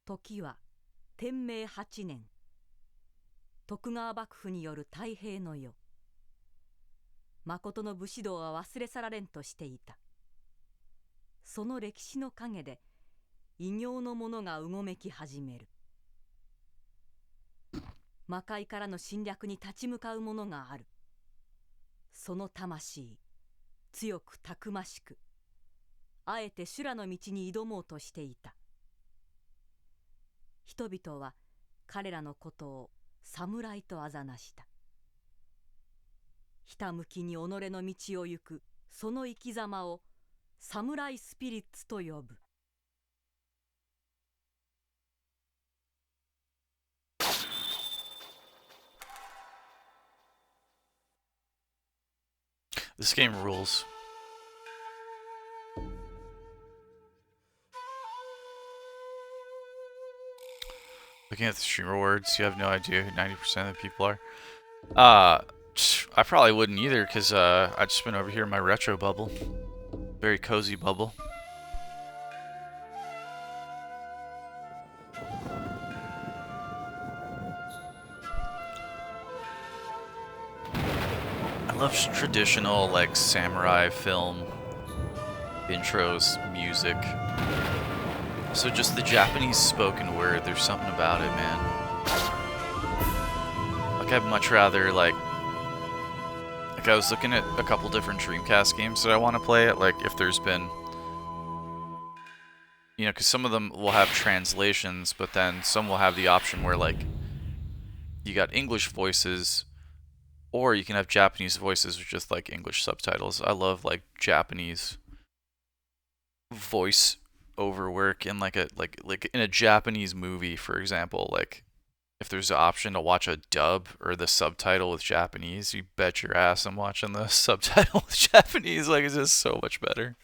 時は天明8年、徳川幕府による太平の世。誠の武士道は忘れ去られんとしていた。その歴史の陰で異形のものがうごめき始める。魔界からの侵略に立ち向かうものがある。その魂、強くたくましく、あえて修羅の道に挑もうとしていた。人々は彼らのことを侍とあざなした。ひたむきに己の道を行くその生き様を侍スピリッツと呼ぶ。This game rules. Looking at the stream rewards, you have no idea who 90% of the people are. I probably wouldn't either, because I've just been over here in my retro bubble. Very cozy bubble. I love traditional, like, samurai film intros, music. So just the Japanese spoken word, there's something about it, man. Like, I'd much rather, like I was looking at a couple different Dreamcast games that I want to play it, like, if there's been, you know, because some of them will have translations, but then some will have the option where, like, you got English voices, or you can have Japanese voices with just, like, English subtitles. I love, like, Japanese voice over work in, like in a Japanese movie, for example. Like, if there's an option to watch a dub or the subtitle with Japanese, you bet your ass I'm watching the subtitle with Japanese. Like, it's just so much better.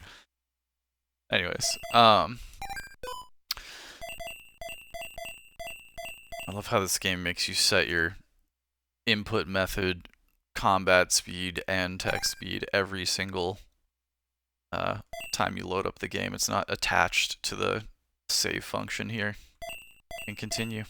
Anyways, I love how this game makes you set your input method, combat speed, and text speed every single time you load up the game. It's not attached to the save function here. And continue.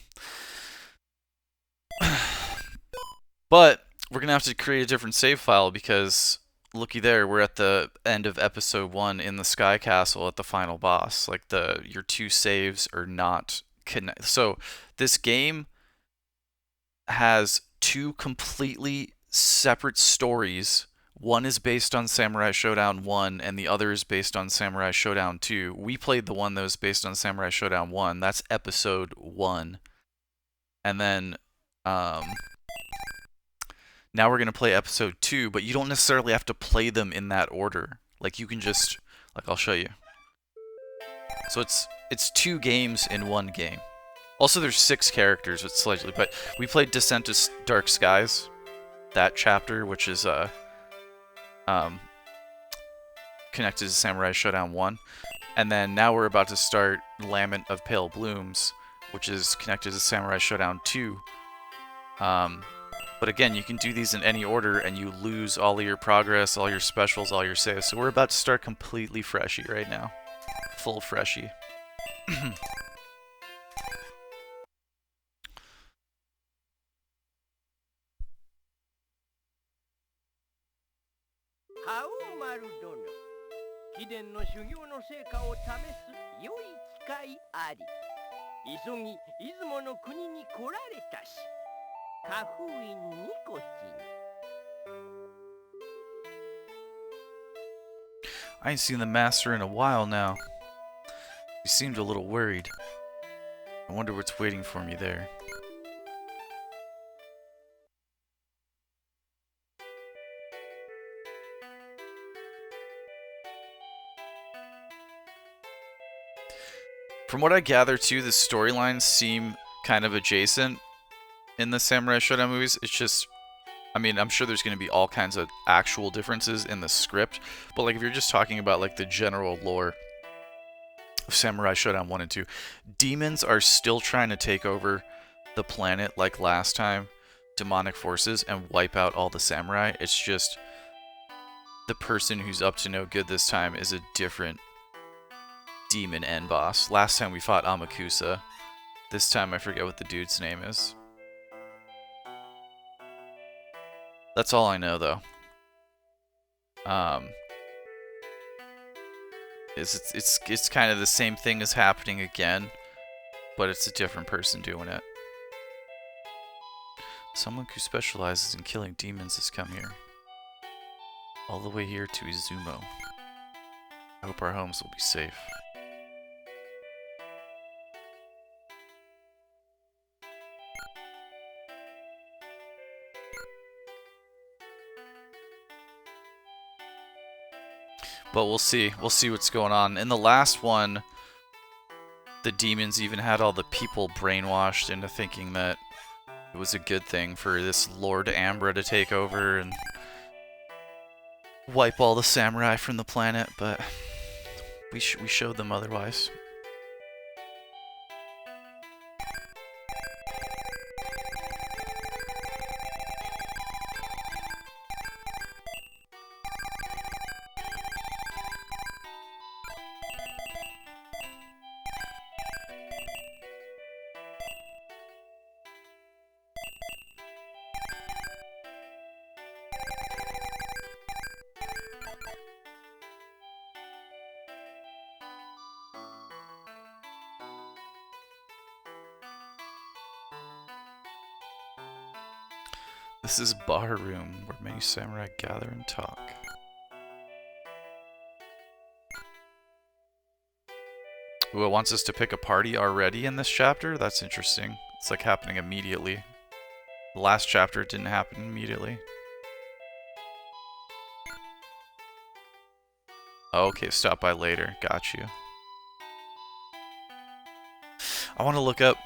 But we're gonna have to create a different save file because looky there, we're at the end of episode 1 in the Sky Castle at the final boss. Like, your two saves are not connected. So this game has two completely separate stories. One is based on Samurai Shodown 1 and the other is based on Samurai Shodown 2. We played the one that was based on Samurai Shodown 1. That's episode 1. And then now we're going to play episode 2, but you don't necessarily have to play them in that order. Like, you can just, like, I'll show you. So it's two games in one game. Also, there's 6 characters, it's slightly, but we played Descent to Dark Skies, that chapter, which is connected to Samurai Shodown 1. And then now we're about to start Lament of Pale Blooms, which is connected to Samurai Shodown 2. But again, you can do these in any order, and you lose all of your progress, all your specials, all your saves. So we're about to start completely freshy right now. Full freshy. Haohmaru dono, 秘伝の修行の成果を試す良い機会あり。急ぎ出雲の国に来られたし。花封院にこちに。I ain't seen the master in a while now. You seemed a little worried. I wonder what's waiting for me there. From what I gather too, the storylines seem kind of adjacent in the Samurai Shodown movies. It's just, I mean, I'm sure there's going to be all kinds of actual differences in the script, but like if you're just talking about like the general lore of Samurai Shodown 1 and 2, demons are still trying to take over the planet like last time, demonic forces, and wipe out all the samurai. It's just the person who's up to no good this time is a different demon end boss. Last time we fought Amakusa, This time I forget what the dude's name is. That's all I know, though. It's kind of the same thing as happening again, but it's a different person doing it. Someone who specializes in killing demons has come here. All the way here to Izumo. I hope our homes will be safe. But we'll see. We'll see what's going on. In the last one, the demons even had all the people brainwashed into thinking that it was a good thing for this Lord Ambra to take over and wipe all the samurai from the planet, but we showed them otherwise. This is a bar room where many samurai gather and talk. Ooh, it wants us to pick a party already in this chapter? That's interesting. It's like happening immediately. The last chapter it didn't happen immediately. Oh, okay, stop by later. Got you. I want to look up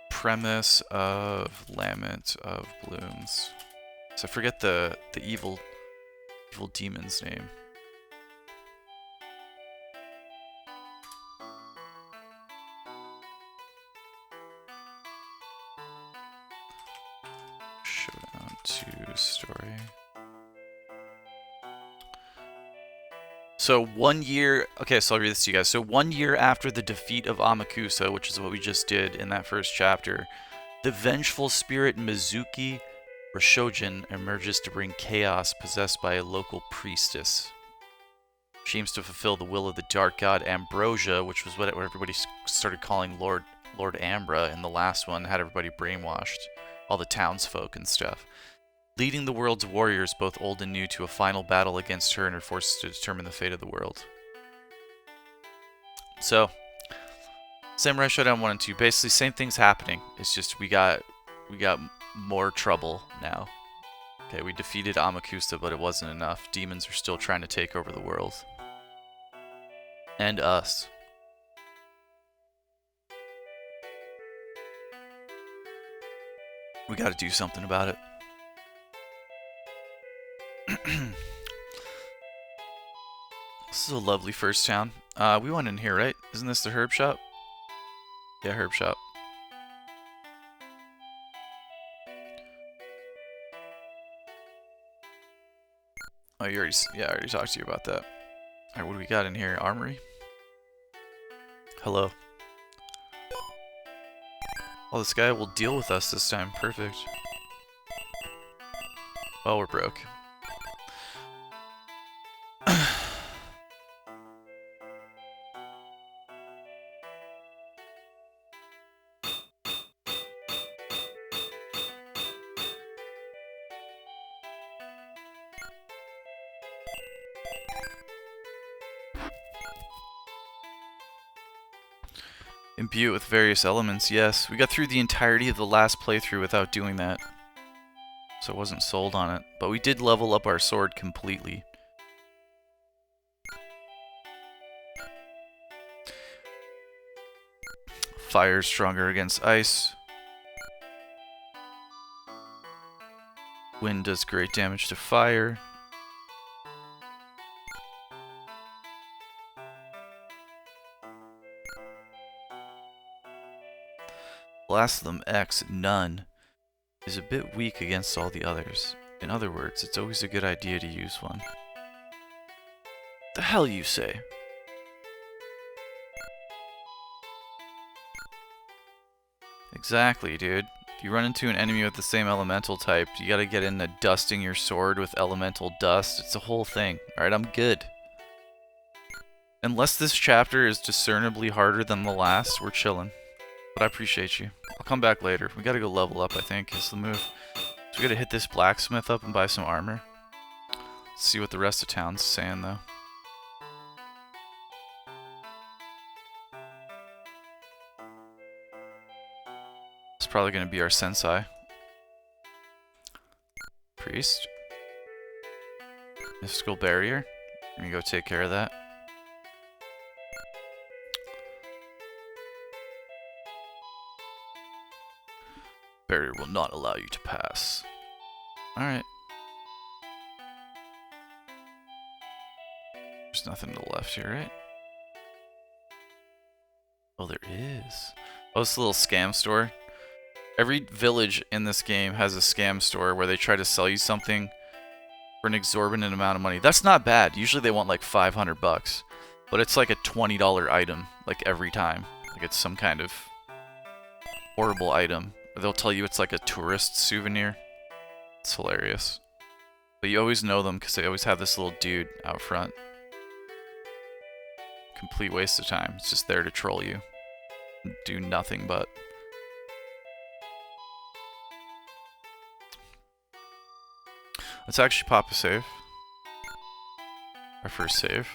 premise of Lament of Blooms. So I forget the evil demon's name. Shodown 2 story. So 1 year, okay, so I'll read this to you guys. So 1 year after the defeat of Amakusa, which is what we just did in that first chapter, the vengeful spirit Mizuki or Shojin emerges to bring chaos possessed by a local priestess. She aims to fulfill the will of the dark god Ambrosia, which was what everybody started calling Lord Ambra in the last one, had everybody brainwashed, all the townsfolk and stuff. Leading the world's warriors, both old and new, to a final battle against her and her forces to determine the fate of the world. So, Samurai Shodown 1 and 2, basically same thing's happening. It's just we got more trouble now. Okay, we defeated Amakusa, but it wasn't enough. Demons are still trying to take over the world. And us. We gotta do something about it. This is a lovely first town. We went in here, right? Isn't this the herb shop? Yeah, herb shop. Oh, I already talked to you about that. Alright, what do we got in here? Armory? Hello. Oh, this guy will deal with us this time. Perfect. Oh, we're broke. Imbue it with various elements, yes. We got through the entirety of the last playthrough without doing that. So I wasn't sold on it. But we did level up our sword completely. Fire is stronger against ice. Wind does great damage to fire. Last of them, X, none, is a bit weak against all the others. In other words, it's always a good idea to use one. The hell you say? Exactly, dude. If you run into an enemy with the same elemental type, you gotta get into dusting your sword with elemental dust. It's a whole thing. Alright, I'm good. Unless this chapter is discernibly harder than the last, we're chilling. But I appreciate you. I'll come back later. We gotta go level up, I think, is the move. So we gotta hit this blacksmith up and buy some armor. See what the rest of town's saying, though. It's probably gonna be our sensei. Priest. Mystical barrier. Let me go take care of that. Barrier will not allow you to pass. Alright. There's nothing to the left here, right? Oh, there is. Oh, it's a little scam store. Every village in this game has a scam store where they try to sell you something for an exorbitant amount of money. That's not bad. Usually they want like 500 bucks. But it's like a $20 item, like every time. Like it's some kind of horrible item. They'll tell you it's like a tourist souvenir. It's hilarious. But you always know them because they always have this little dude out front. Complete waste of time. It's just there to troll you. Do nothing but. Let's actually pop a save. Our first save.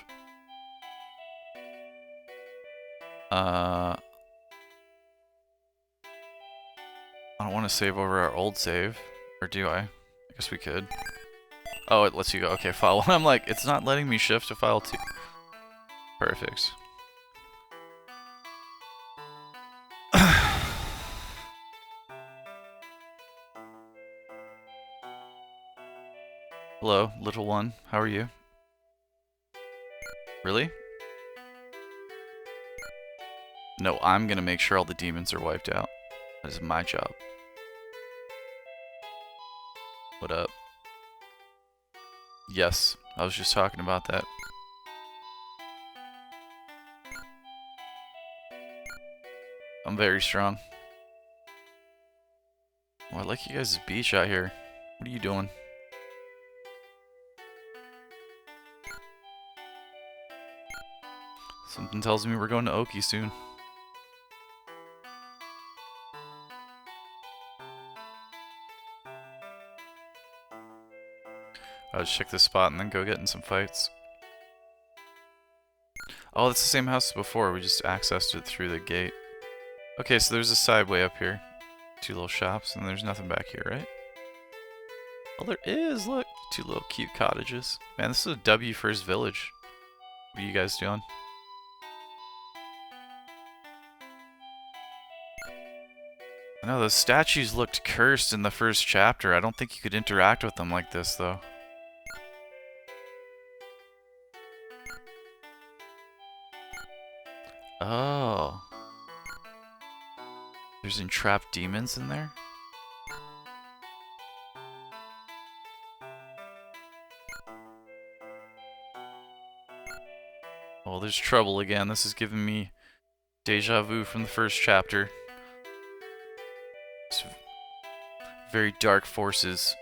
I don't want to save over our old save. Or do I? I guess we could. Oh, it lets you go. Okay, file 1. I'm like, it's not letting me shift to file 2. Perfect. Hello, little one. How are you? Really? No, I'm gonna make sure all the demons are wiped out. That is my job. What up? Yes, I was just talking about that. I'm very strong. Oh, I like you guys' beach out here. What are you doing? Something tells me we're going to Oki soon. I'll just check this spot and then go get in some fights. Oh, it's the same house as before. We just accessed it through the gate. Okay, so there's a side way up here. 2 little shops, and there's nothing back here, right? Oh, there is! Look! 2 little cute cottages. Man, this is a W first village. What are you guys doing? I know, those statues looked cursed in the first chapter. I don't think you could interact with them like this, though. Oh. There's entrapped demons in there? Oh, there's trouble again. This is giving me deja vu from the first chapter. It's very dark forces,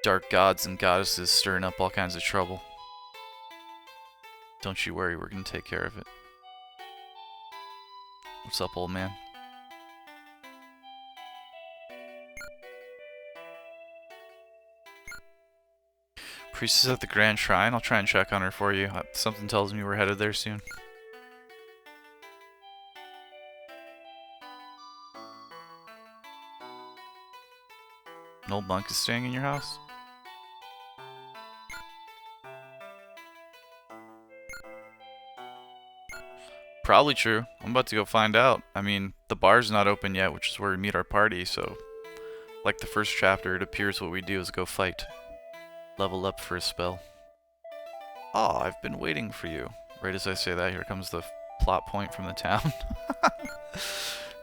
dark gods and goddesses stirring up all kinds of trouble. Don't you worry, we're gonna take care of it. What's up, old man? Priestess at the Grand Shrine? I'll try and check on her for you. Something tells me we're headed there soon. An old monk is staying in your house? Probably true. I'm about to go find out. I mean, the bar's not open yet, which is where we meet our party, so... Like the first chapter, it appears what we do is go fight. Level up for a spell. Ah, I've been waiting for you. Right as I say that, here comes the plot point from the town.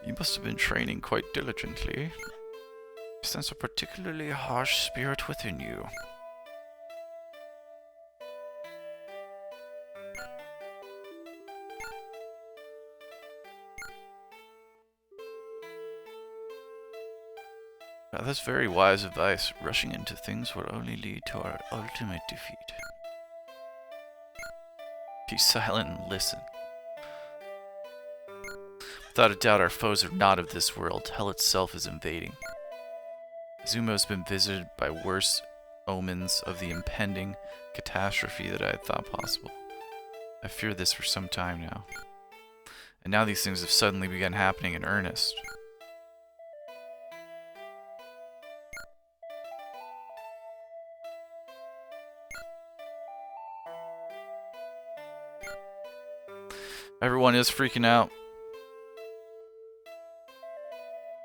You must have been training quite diligently. I sense a particularly harsh spirit within you. That's very wise advice. Rushing into things will only lead to our ultimate defeat. Be silent and listen. Without a doubt, our foes are not of this world. Hell itself is invading. Izumo has been visited by worse omens of the impending catastrophe that I had thought possible. I feared this for some time now. And now these things have suddenly begun happening in earnest. Everyone is freaking out.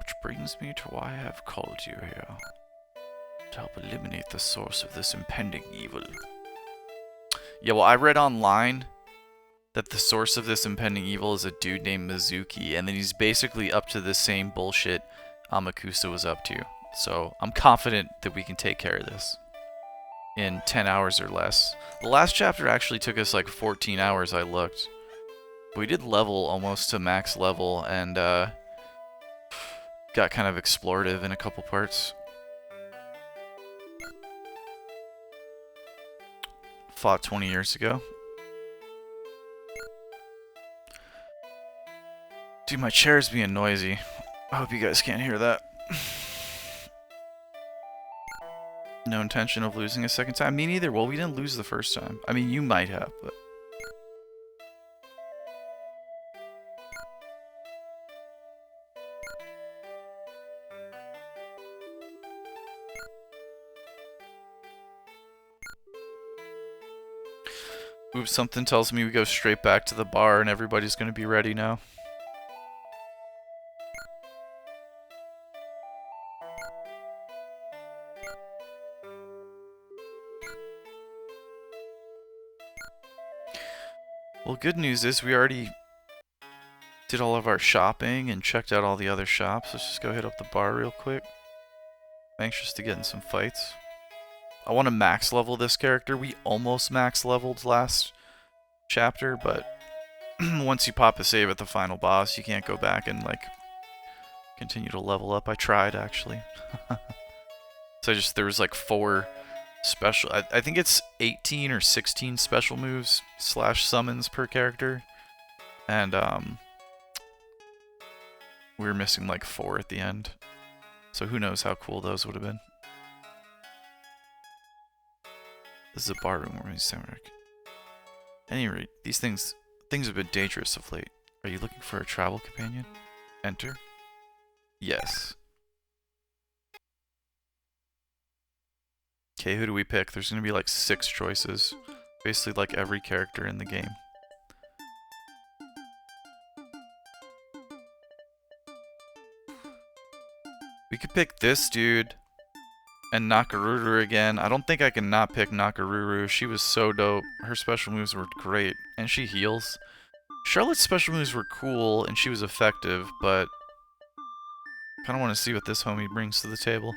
Which brings me to why I have called you here. To help eliminate the source of this impending evil. Yeah, well, I read online that the source of this impending evil is a dude named Mizuki, and then he's basically up to the same bullshit Amakusa was up to. So I'm confident that we can take care of this in 10 hours or less. The last chapter actually took us like 14 hours, I looked. We did level almost to max level, and got kind of explorative in a couple parts. Fought 20 years ago. Dude, my chair's being noisy. I hope you guys can't hear that. No intention of losing a second time? Me neither. Well, we didn't lose the first time. I mean, you might have, but... Oops, something tells me we go straight back to the bar and everybody's gonna be ready now. Well, good news is we already did all of our shopping and checked out all the other shops. Let's just go hit up the bar real quick. I'm anxious to get in some fights. I want to max level this character. We almost max leveled last chapter, but once you pop a save at the final boss, you can't go back and like continue to level up. I tried actually. So there was like 4 special, I think it's 18 or 16 special moves / summons per character, and we were missing like 4 at the end, so who knows how cool those would have been. This is a bar room where we samurai. At any rate, these things have been dangerous of late. Are you looking for a travel companion? Enter. Yes. Okay, who do we pick? There's gonna be like 6 choices. Basically like every character in the game. We could pick this dude and Nakaruru again. I don't think I can not pick Nakaruru. She was so dope. Her special moves were great. And she heals. Charlotte's special moves were cool and she was effective, but I kinda wanna see what this homie brings to the table.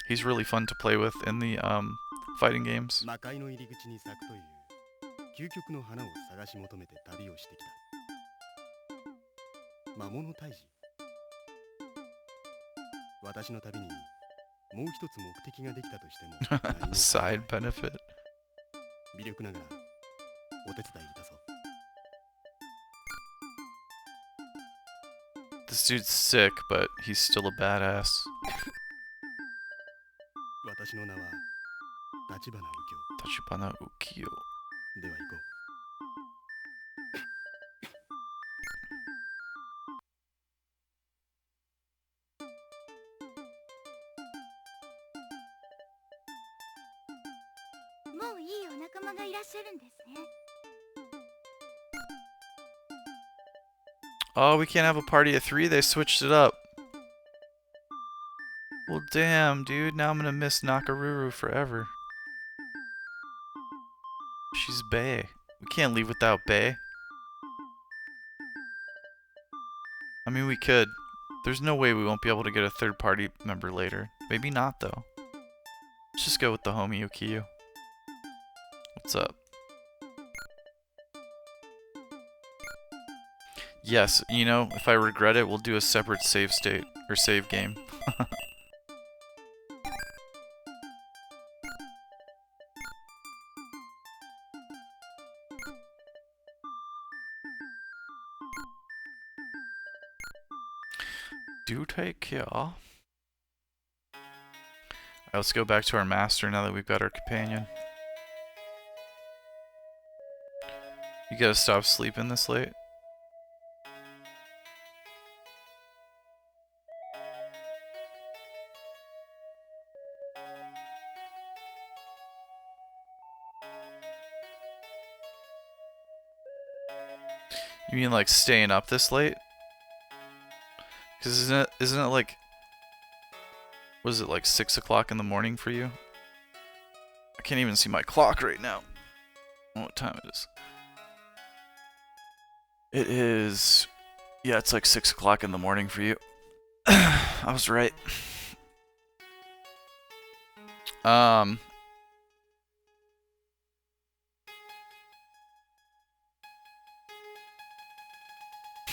He's really fun to play with in the fighting games. Side benefit. This dude's sick, but he's still a badass. Tachibana Ukiyo. Oh, we can't have a party of 3? They switched it up. Well, damn, dude. Now I'm gonna miss Nakaruru forever. She's bae. We can't leave without bae. I mean, we could. There's no way we won't be able to get a third party member later. Maybe not, though. Let's just go with the homie Ukiyo. What's up? Yes, you know, if I regret it, we'll do a separate save state, or save game. Do take care. Alright, let's go back to our master now that we've got our companion. You gotta stop sleeping this late? You mean like staying up this late? Because isn't it like, was it like 6 o'clock in the morning for you? I can't even see my clock right now. I don't know what time it is. It is, yeah, it's like 6 o'clock in the morning for you. I was right.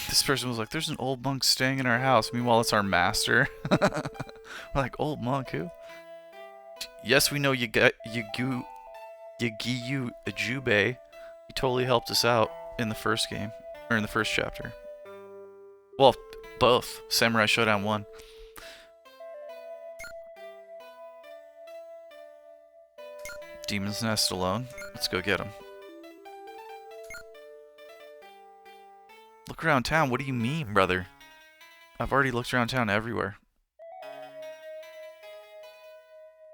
This person was like, there's an old monk staying in our house. Meanwhile, it's our master. We're like, old monk, who? Yes, we know Yagiyu Ajube. He totally helped us out in the first game. Or in the first chapter. Well, both. Samurai Shodown 1. Demon's Nest alone. Let's go get him. Look around town. What do you mean, brother? I've already looked around town everywhere.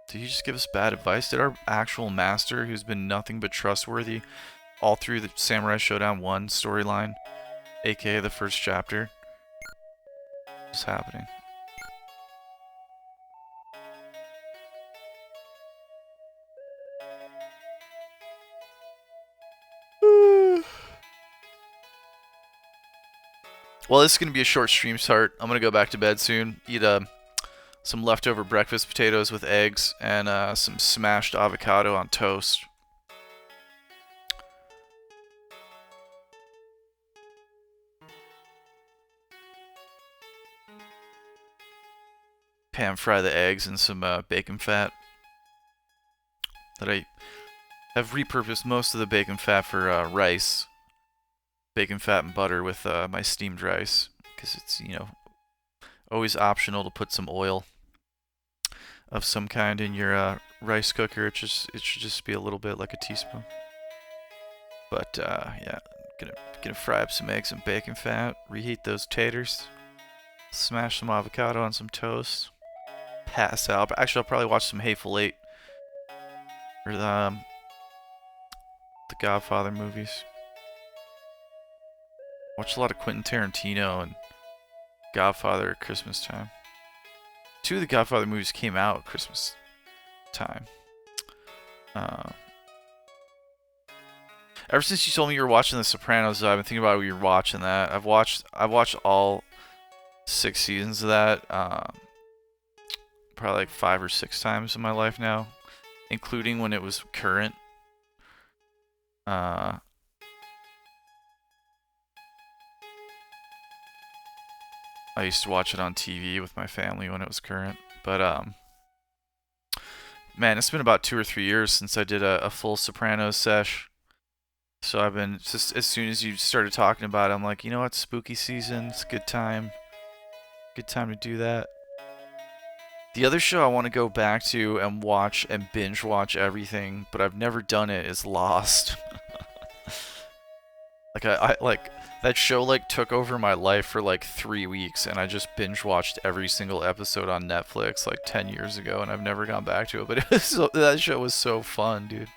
Did he just give us bad advice? Did our actual master, who's been nothing but trustworthy all through the Samurai Shodown 1 storyline, aka the first chapter, what's happening? Well, this is going to be a short stream start. I'm going to go back to bed soon. Eat some leftover breakfast potatoes with eggs and some smashed avocado on toast. Pan fry the eggs in some bacon fat. That I have repurposed most of the bacon fat for rice. Bacon fat and butter with my steamed rice, because it's, you know, always optional to put some oil of some kind in your rice cooker. It should just be a little bit, like a teaspoon. But yeah, gonna fry up some eggs and bacon fat, reheat those taters, smash some avocado on some toast, pass out. But actually, I'll probably watch some Hateful Eight or the Godfather movies. Watch a lot of Quentin Tarantino and Godfather at Christmas time. 2 of the Godfather movies came out at Christmas time. Ever since you told me you were watching The Sopranos, I've been thinking about when you were watching that. I've watched all 6 seasons of that, probably like 5 or 6 times in my life now, including when it was current. I used to watch it on TV with my family when it was current. But, man, it's been about 2 or 3 years since I did a full Sopranos sesh. So I've been, just as soon as you started talking about it, I'm like, you know what, spooky season, it's a good time. Good time to do that. The other show I want to go back to and watch and binge watch everything, but I've never done it, is Lost. Like, that show like took over my life for like 3 weeks, and I just binge watched every single episode on Netflix like 10 years ago, and I've never gone back to it. But that show was so fun, dude.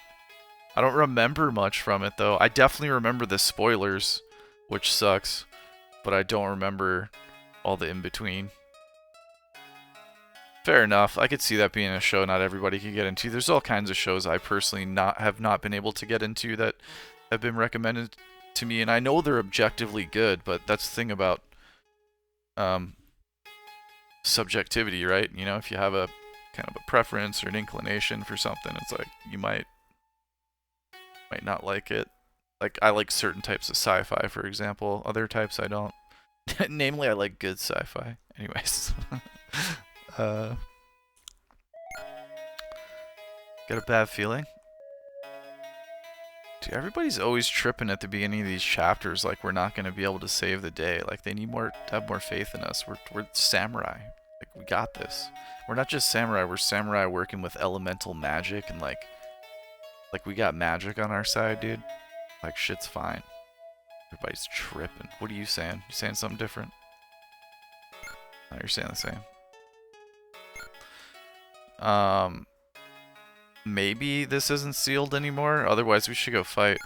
I don't remember much from it though. I definitely remember the spoilers, which sucks, but I don't remember all the in between. Fair enough. I could see that being a show not everybody could get into. There's all kinds of shows I personally have not been able to get into that have been recommended to me, and I know they're objectively good, but that's the thing about subjectivity, right? You know, if you have a kind of a preference or an inclination for something, it's like you might not like it. Like, I like certain types of sci-fi, for example. Other types I don't. Namely, I like good sci-fi. Anyways. Got a bad feeling. Dude, everybody's always tripping at the beginning of these chapters like we're not going to be able to save the day. Like they need to have more faith in us. We're samurai. Like we got this. We're not just samurai, we're samurai working with elemental magic and like we got magic on our side, dude. Like shit's fine. Everybody's tripping. What are you saying? You saying something different? No, you're saying the same. Maybe this isn't sealed anymore. Otherwise, we should go fight.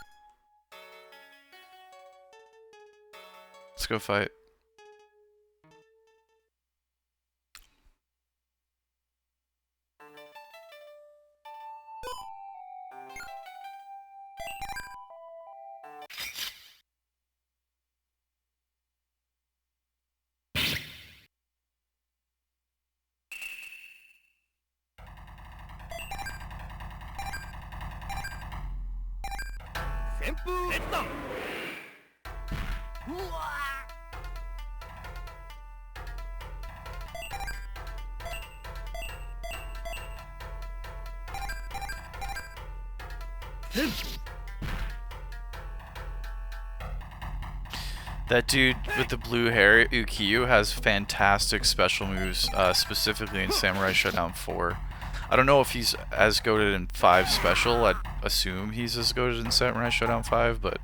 Let's go fight. That dude with the blue hair, Ukiyo, has fantastic special moves, specifically in Samurai Shodown 4. I don't know if he's as goated in 5 special. I'd assume he's as goated in Samurai Shodown 5, but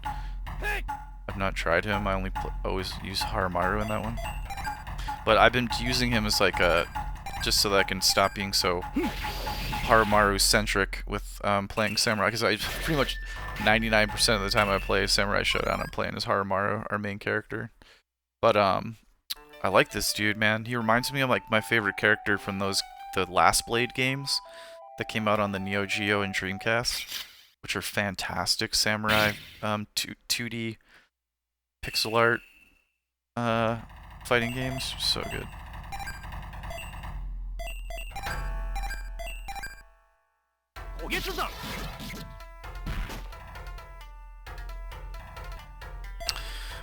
I've not tried him. I only always use Haohmaru in that one. But I've been using him as like a, just so that I can stop being so Haohmaru-centric with playing Samurai, because I pretty much 99% of the time I play Samurai Shodown, I'm playing as Haohmaru, our main character. But I like this dude, man. He reminds me of like my favorite character from the Last Blade games that came out on the Neo Geo and Dreamcast, which are fantastic samurai 2D pixel art fighting games. So good.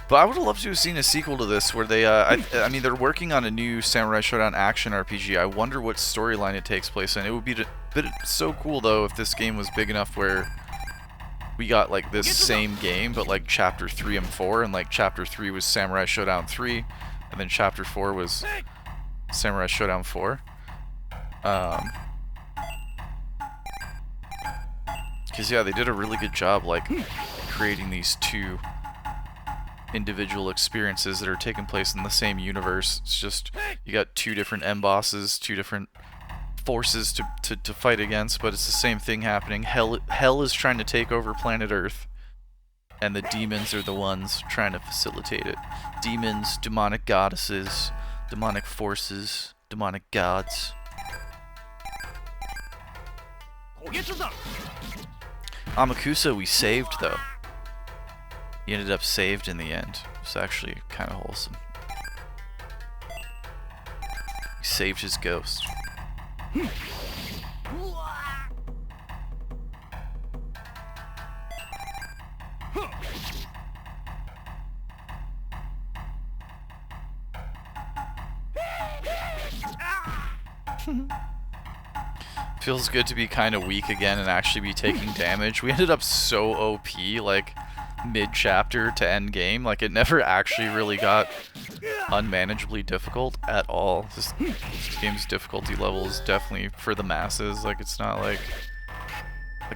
But I would have loved to have seen a sequel to this where they, I mean, they're working on a new Samurai Shodown action RPG. I wonder what storyline it takes place in. It would be so cool, though, if this game was big enough where we got, like, this same game, but, like, Chapter 3 and 4, and, like, Chapter 3 was Samurai Shodown 3, and then Chapter 4 was Samurai Shodown 4. Because, yeah, they did a really good job, like, creating these two individual experiences that are taking place in the same universe. It's just, you got two different end bosses, two different forces to fight against, but it's the same thing happening. Hell is trying to take over planet Earth, and the demons are the ones trying to facilitate it. Demons, demonic goddesses, demonic forces, demonic gods. Amakusa we saved, though. He ended up saved in the end. It's actually kind of wholesome. He saved his ghost. Feels good to be kind of weak again and actually be taking damage. We ended up so OP, like, mid-chapter to end game. Like, it never actually really got unmanageably difficult at all. This game's difficulty level is definitely for the masses. Like, it's not like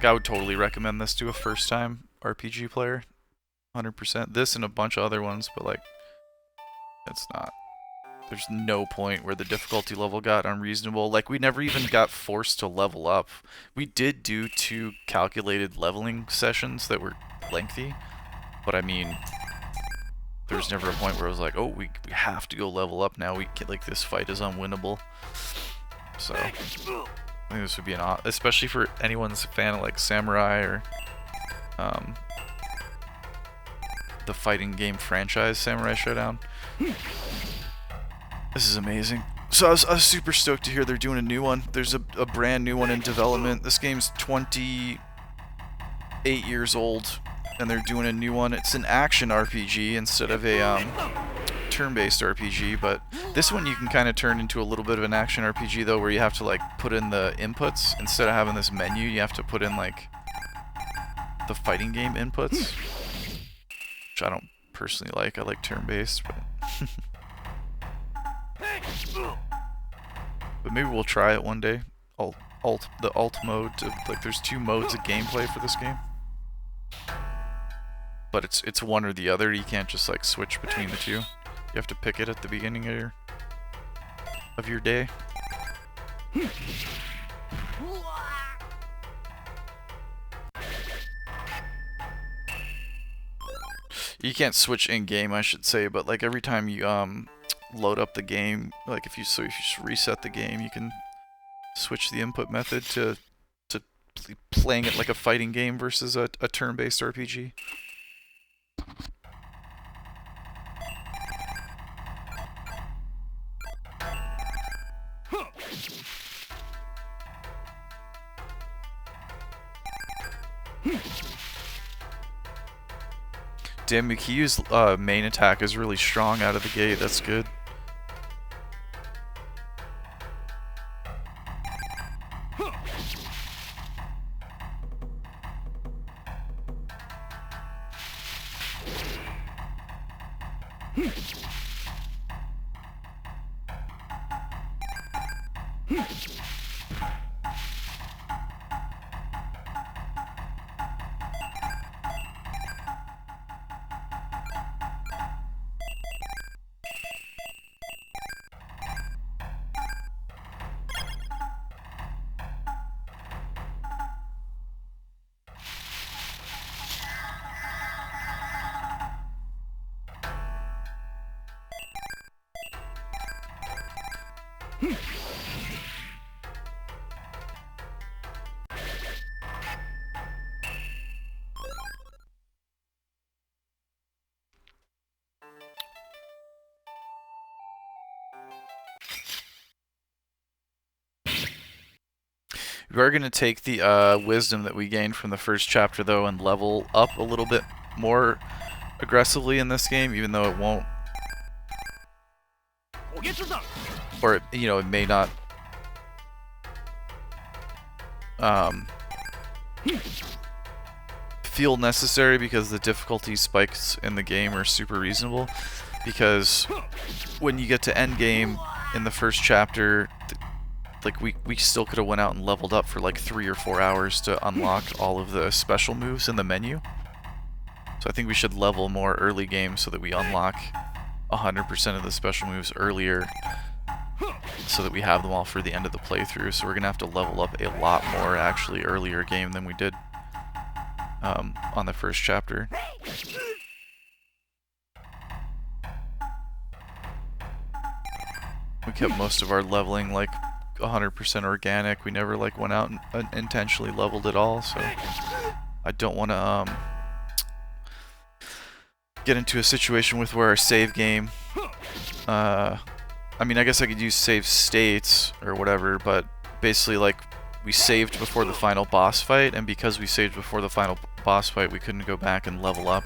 I would totally recommend this to a first-time RPG player. 100%. This and a bunch of other ones, but, like, it's not. There's no point where the difficulty level got unreasonable. Like, we never even got forced to level up. We did do 2 calculated leveling sessions that were lengthy, but I mean, there's never a point where I was like, oh, we have to go level up now. Like, this fight is unwinnable. So, I think this would be especially for anyone's a fan of, like, Samurai or the fighting game franchise, Samurai Shodown. This is amazing. So I was super stoked to hear they're doing a new one. There's a brand new one in development. This game's 28 years old, and they're doing a new one. It's an action RPG instead of a turn-based RPG, but this one you can kind of turn into a little bit of an action RPG though, where you have to like put in the inputs instead of having this menu. You have to put in like the fighting game inputs, which I don't personally like. I like turn-based, but but maybe we'll try it one day. The alt mode. Like, there's 2 modes of gameplay for this game, but it's one or the other. You can't just like switch between the 2. You have to pick it at the beginning of your day. You can't switch in game, I should say, but like every time you load up the game, like if you just reset the game, you can switch the input method to playing it like a fighting game versus a turn-based RPG. Damn, Mikiyu's main attack is really strong out of the gate. That's good. We are going to take the wisdom that we gained from the first chapter, though, and level up a little bit more aggressively in this game, even though it won't... Or, it may not... feel necessary, because the difficulty spikes in the game are super reasonable. Because when you get to end game in the first chapter... Like, we still could have went out and leveled up for like 3 or 4 hours to unlock all of the special moves in the menu. So I think we should level more early game so that we unlock 100% of the special moves earlier, so that we have them all for the end of the playthrough. So we're going to have to level up a lot more actually earlier game than we did on the first chapter. We kept most of our leveling like 100% organic. We never like went out and intentionally leveled at all, so I don't want to get into a situation with where our save game, I mean, I guess I could use save states or whatever, but basically like we saved before the final boss fight, and because we saved before the final boss fight, we couldn't go back and level up.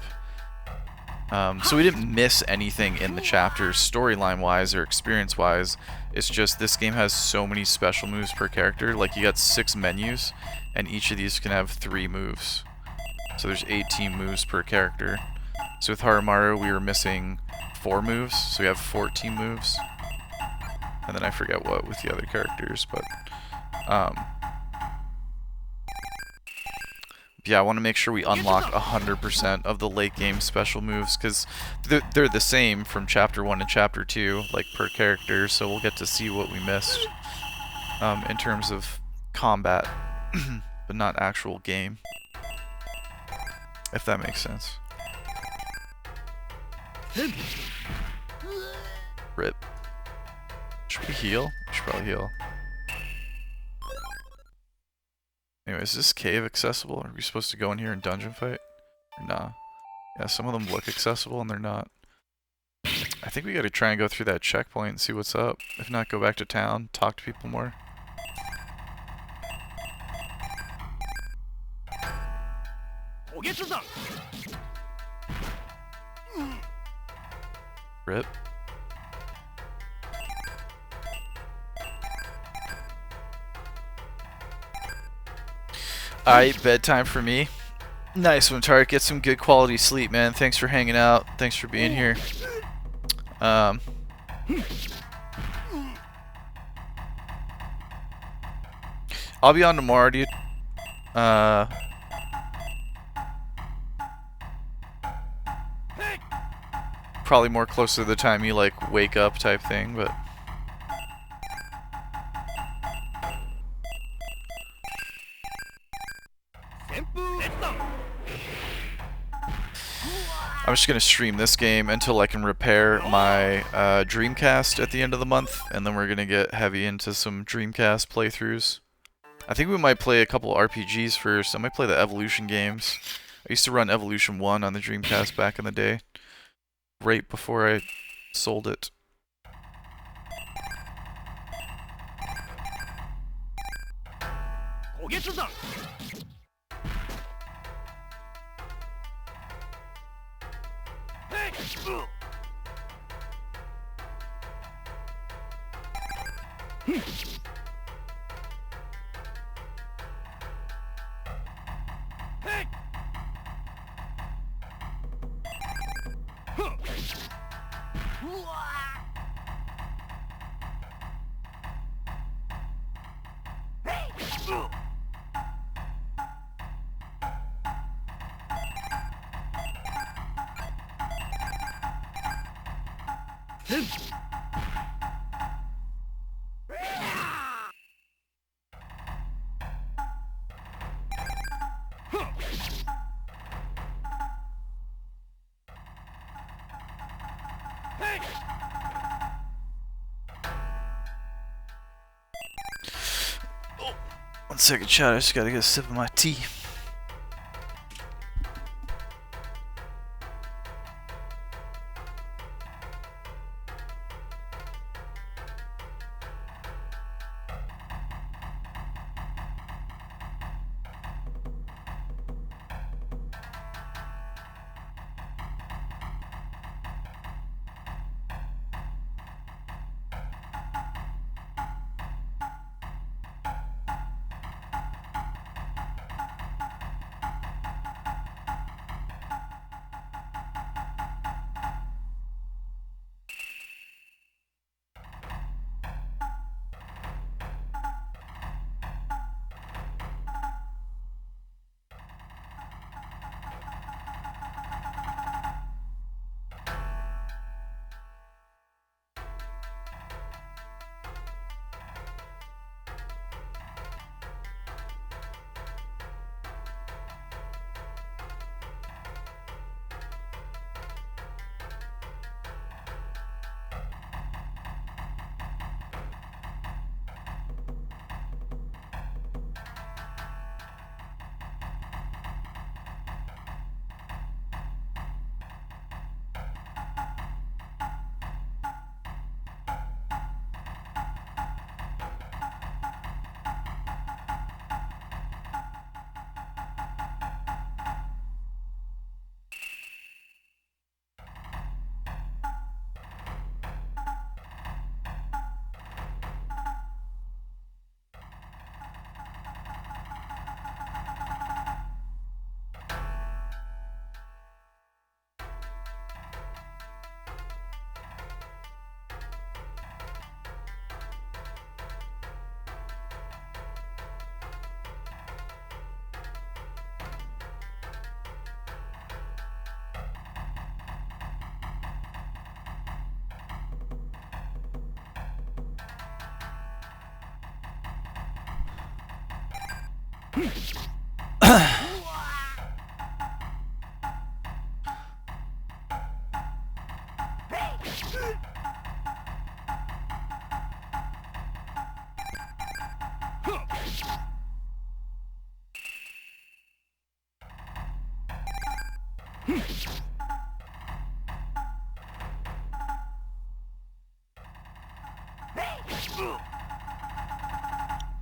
So we didn't miss anything in the chapters storyline wise or experience wise. It's just this game has so many special moves per character. Like, you got 6 menus, and each of these can have 3 moves. So there's 18 moves per character. So with Haohmaru, we were missing 4 moves, so we have 14 moves. And then I forget what with the other characters, but yeah, I want to make sure we unlock 100% of the late game special moves, because they're the same from chapter 1 and chapter 2, like per character, so we'll get to see what we missed in terms of combat, but not actual game, if that makes sense. Rip. Should we heal? We should probably heal. Anyway, is this cave accessible? Are we supposed to go in here and dungeon fight? Or nah. Yeah, some of them look accessible and they're not. I think we gotta try and go through that checkpoint and see what's up. If not, go back to town, talk to people more. Rip. Alright, bedtime for me. Nice one, Tarek. Get some good quality sleep, man. Thanks for hanging out. Thanks for being here. I'll be on tomorrow, dude. Probably more close to the time you like wake up type thing, but I'm just gonna stream this game until I can repair my Dreamcast at the end of the month, and then we're gonna get heavy into some Dreamcast playthroughs. I think we might play a couple RPGs first. I might play the Evolution games. I used to run Evolution 1 on the Dreamcast back in the day, right before I sold it. Oh, 1 second, chat. I just gotta get a sip of my tea.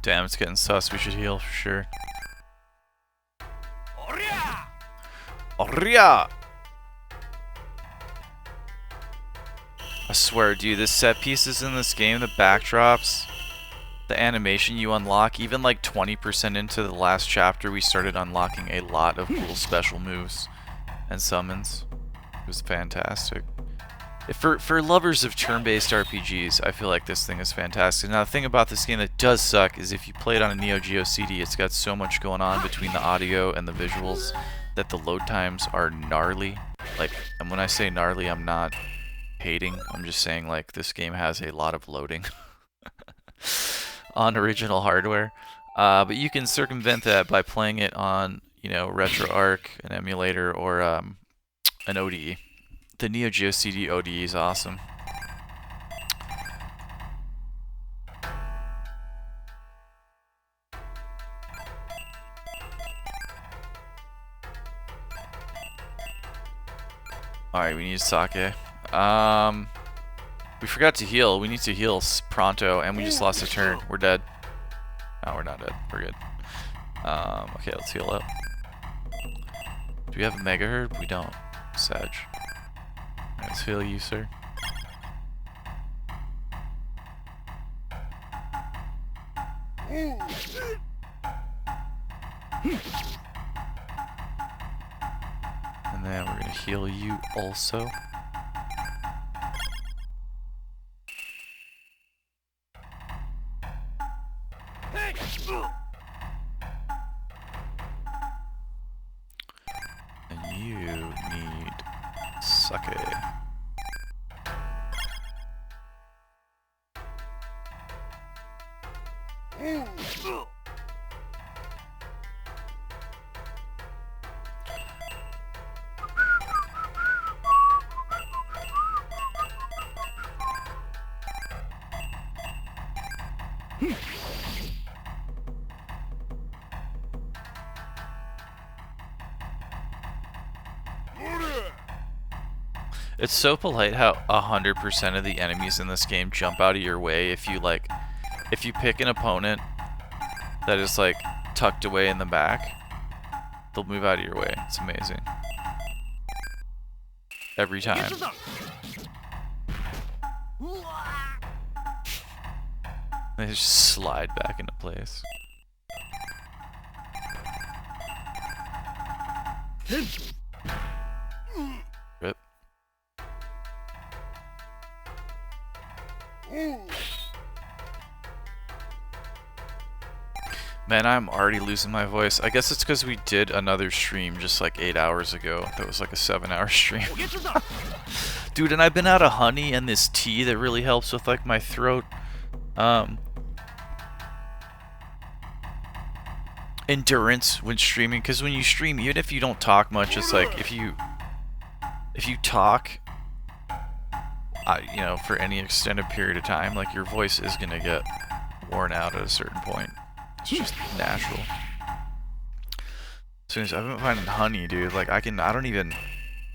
Damn, it's getting sus. We should heal for sure. Oria! I swear, dude, the set pieces in this game, the backdrops, the animation you unlock, even like 20% into the last chapter, we started unlocking a lot of cool special moves and summons. It was fantastic. For lovers of turn-based RPGs, I feel like this thing is fantastic. Now, the thing about this game that does suck is if you play it on a Neo Geo CD, it's got so much going on between the audio and the visuals that the load times are gnarly. Like, and when I say gnarly, I'm not hating. I'm just saying, like, this game has a lot of loading on original hardware. But you can circumvent that by playing it on, you know, RetroArch, an emulator, or an ODE. The Neo Geo CD ODE is awesome. Alright, we need sake. We forgot to heal. We need to heal pronto, and we just lost a turn. We're dead. No, we're not dead. We're good. Okay, let's heal up. Do we have a Mega Herb? We don't. Sag. Alright, let's heal you, sir. And then we're gonna heal you also. And you need sake. It's so polite how 100% of the enemies in this game jump out of your way if you pick an opponent that is like tucked away in the back, they'll move out of your way. It's amazing. Every time. They just slide back into place. Rip. Man, I'm already losing my voice. I guess it's because we did another stream just like 8 hours ago. That was like a 7-hour stream. Dude, and I've been out of honey and this tea that really helps with like my throat. Endurance when streaming, because when you stream, even if you don't talk much, it's like if you talk, you know, for any extended period of time, like your voice is gonna get worn out at a certain point. It's just natural. Soon as I've been finding honey, dude, like I don't even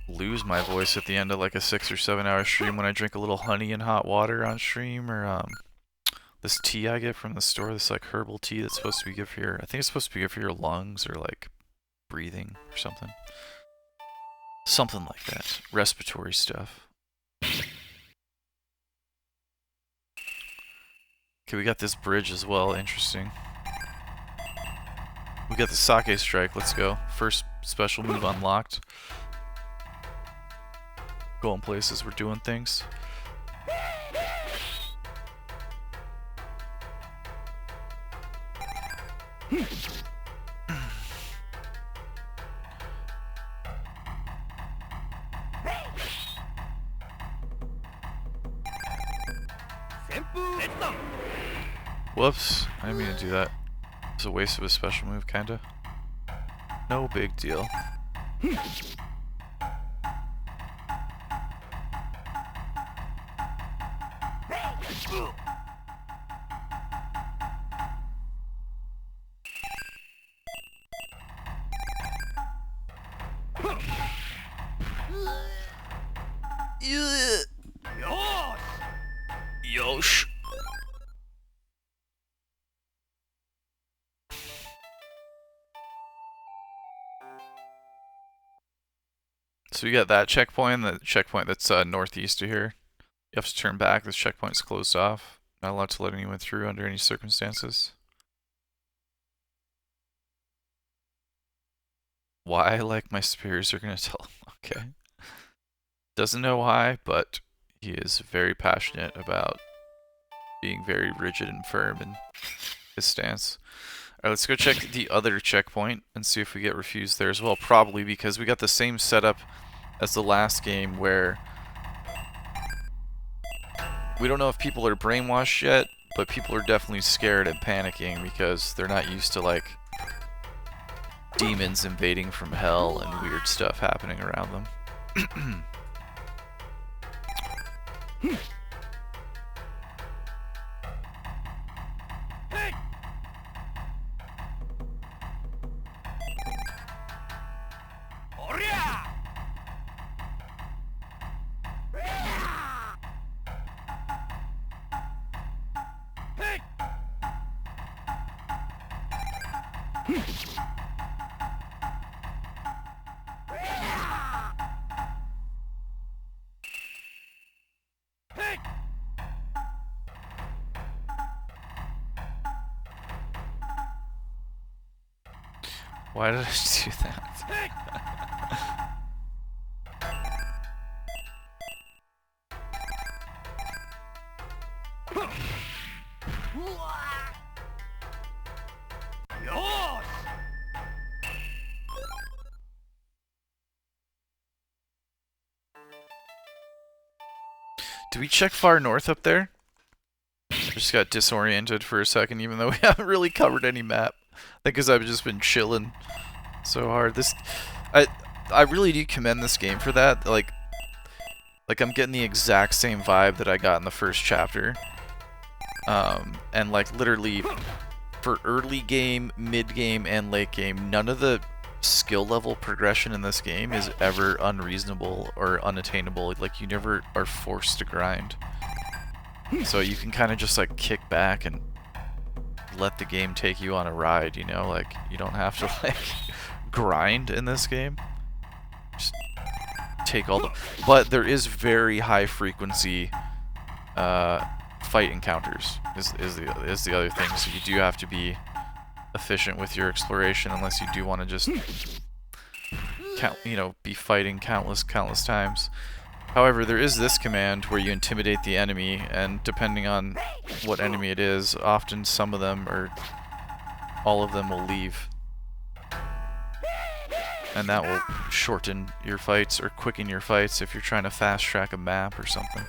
lose my voice at the end of like a 6 or 7 hour stream when I drink a little honey and hot water on stream, or this tea I get from the store, this like herbal tea that's supposed to be good for your, I think it's supposed to be good for your lungs or like breathing or something. Something like that. Respiratory stuff. Okay, we got this bridge as well, interesting. We got the sake strike, let's go. First special move unlocked. Going places, we're doing things. Whoops, I didn't mean to do that. It's a waste of a special move, kinda. No big deal. Yosh. So we got that checkpoint that's northeast of here. You have to turn back. This checkpoint's closed off. Not allowed to let anyone through under any circumstances. Why? Like my superiors are gonna tell him. Okay. Doesn't know why, but he is very passionate about being very rigid and firm in his stance. Alright, let's go check the other checkpoint and see if we get refused there as well. Probably because we got the same setup as the last game where we don't know if people are brainwashed yet, but people are definitely scared and panicking because they're not used to like demons invading from hell and weird stuff happening around them. Why did I do that? Do we check far north up there? Just got disoriented for a second, even though we haven't really covered any map. I think because I've just been chilling so hard. I really do commend this game for that. Like I'm getting the exact same vibe that I got in the first chapter. And like literally for early game, mid game, and late game, none of the skill level progression in this game is ever unreasonable or unattainable. Like you never are forced to grind. So you can kind of just like kick back and let the game take you on a ride, you know? Like you don't have to like grind in this game. Just take all the... But there is very high frequency fight encounters is the other thing. So you do have to be efficient with your exploration unless you do want to just be fighting countless times. However, there is this command where you intimidate the enemy, and depending on what enemy it is, often some of them or all of them will leave. And that will shorten your fights or quicken your fights if you're trying to fast track a map or something.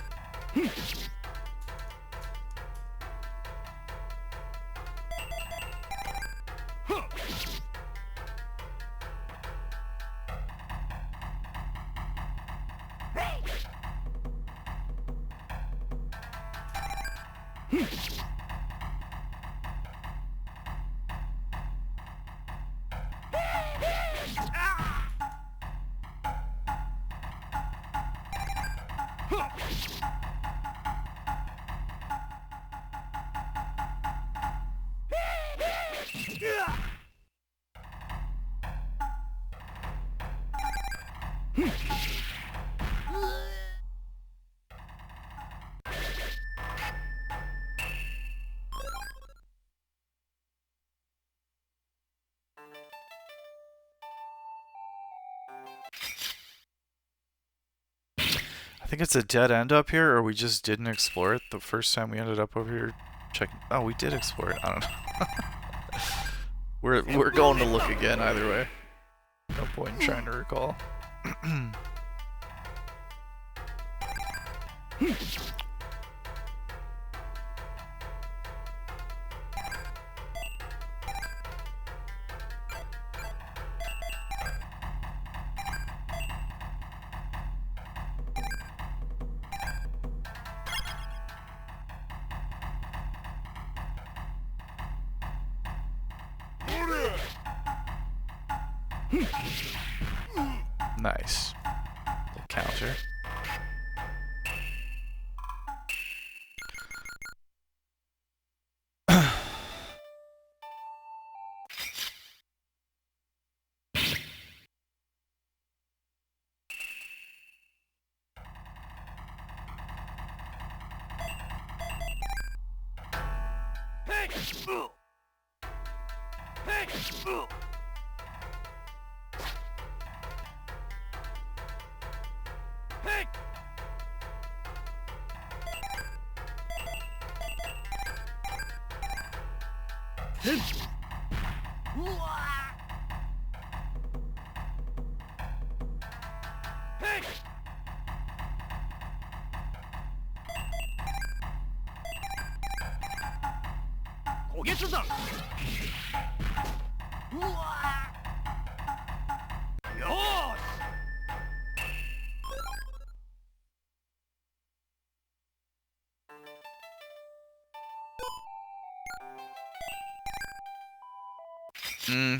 I think it's a dead end up here, or we just didn't explore it the first time we ended up over here checking. Oh, we did explore it. I don't know. We're going to look again either way. No point in trying to recall. Nice. Little counter.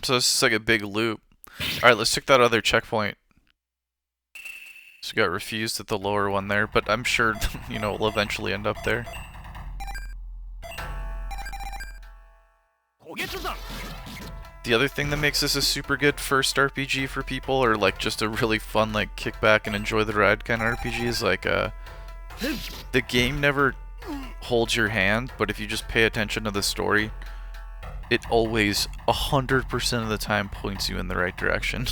So it's just like a big loop. Alright, let's check that other checkpoint. So we got refused at the lower one there, but I'm sure, you know, we'll eventually end up there. The other thing that makes this a super good first RPG for people, or like just a really fun, like, kick back and enjoy the ride kind of RPG, is like, the game never holds your hand, but if you just pay attention to the story, it always, 100% of the time, points you in the right direction.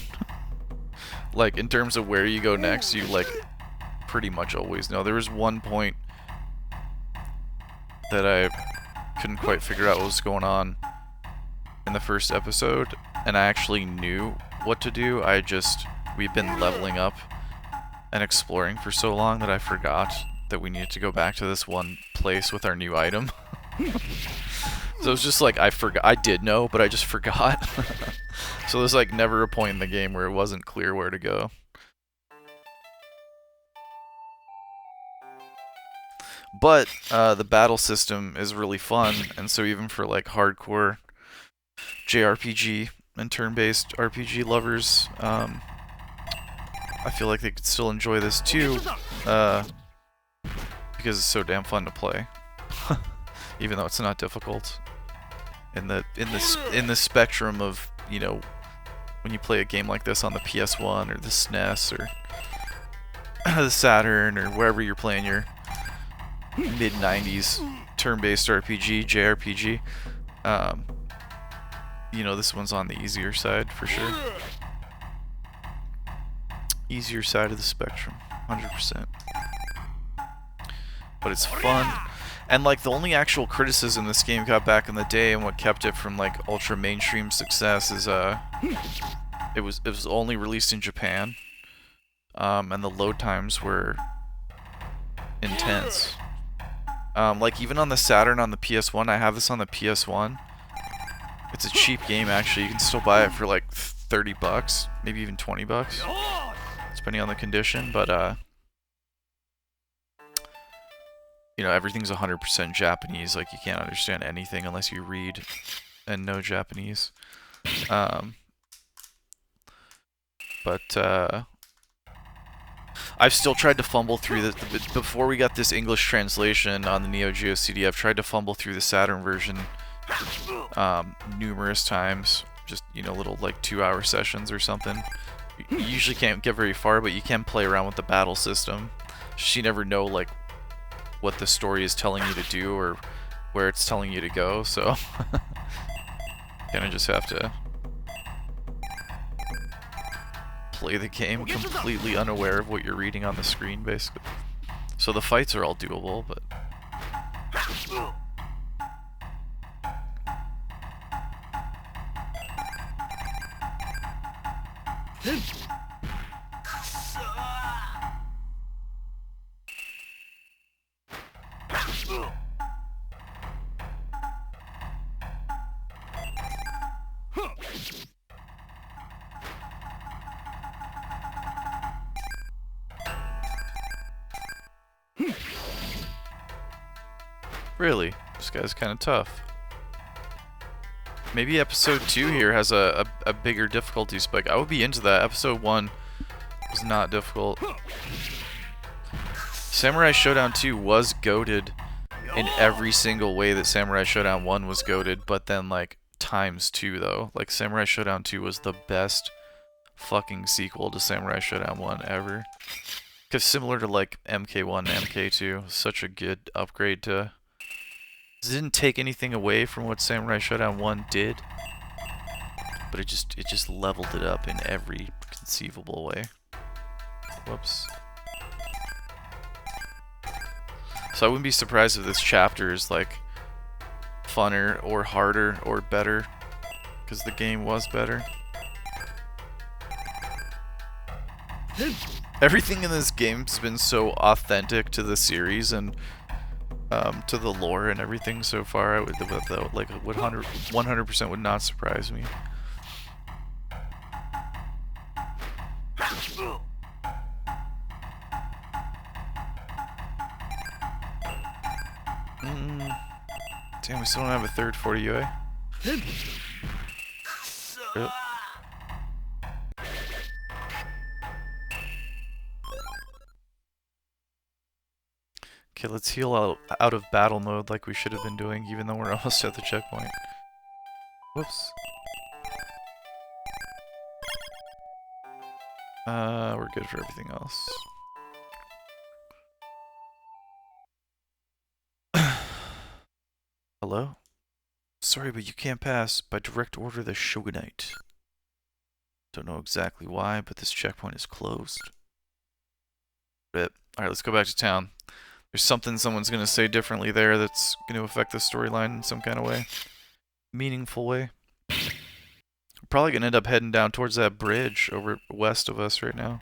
Like, in terms of where you go next, you, like, pretty much always know. There was one point that I couldn't quite figure out what was going on in the first episode, and I actually knew what to do. We've been leveling up and exploring for so long that I forgot that we needed to go back to this one place with our new item. So it was just like, I did know, but I just forgot. So there's like never a point in the game where it wasn't clear where to go. But the battle system is really fun, and so even for like hardcore JRPG and turn-based RPG lovers, I feel like they could still enjoy this too, because it's so damn fun to play. Even though it's not difficult. In the spectrum of, you know, when you play a game like this on the PS1 or the SNES or the Saturn or wherever you're playing your mid-90s turn-based RPG, JRPG, you know, this one's on the easier side for sure. Easier side of the spectrum, 100%. But it's fun. And like the only actual criticism this game got back in the day, and what kept it from like ultra mainstream success, is it was only released in Japan, and the load times were intense. Like even on the Saturn, on the PS1, I have this on the PS1. It's a cheap game actually. You can still buy it for like $30, maybe even $20, depending on the condition. But you know, everything's 100% Japanese. Like, you can't understand anything unless you read and know Japanese. But I've still tried to fumble through the before we got this English translation on the Neo Geo CD. I've tried to fumble through the Saturn version numerous times. Just, you know, little like 2-hour sessions or something. You usually can't get very far, but you can play around with the battle system. Just you never know like what the story is telling you to do or where it's telling you to go, so kind of just have to play the game completely unaware of what you're reading on the screen, basically. So the fights are all doable, but really, this guy's kind of tough. Maybe episode 2 here has a bigger difficulty spike. I would be into that. Episode 1 was not difficult. Samurai Shodown 2 was goated in every single way that Samurai Shodown 1 was goated, but then like times 2 though. Like Samurai Shodown 2 was the best fucking sequel to Samurai Shodown 1 ever. Because similar to like MK1 and MK2, such a good upgrade to It didn't take anything away from what Samurai Shodown 1 did, but it just leveled it up in every conceivable way. Whoops. So I wouldn't be surprised if this chapter is like funner or harder or better, because the game was better. Everything in this game's been so authentic to the series and to the lore and everything so far. I would, like 100% would not surprise me. Damn, we still don't have a third 40 UA. Yep. Okay, let's heal out of battle mode like we should have been doing, even though we're almost at the checkpoint. Whoops. We're good for everything else. Hello? Sorry, but you can't pass by direct order of the Shogunate. Don't know exactly why, but this checkpoint is closed. Rip. Alright, let's go back to town. There's something someone's gonna say differently there that's gonna affect the storyline in some kind of way. Meaningful way. We're probably gonna end up heading down towards that bridge over west of us right now.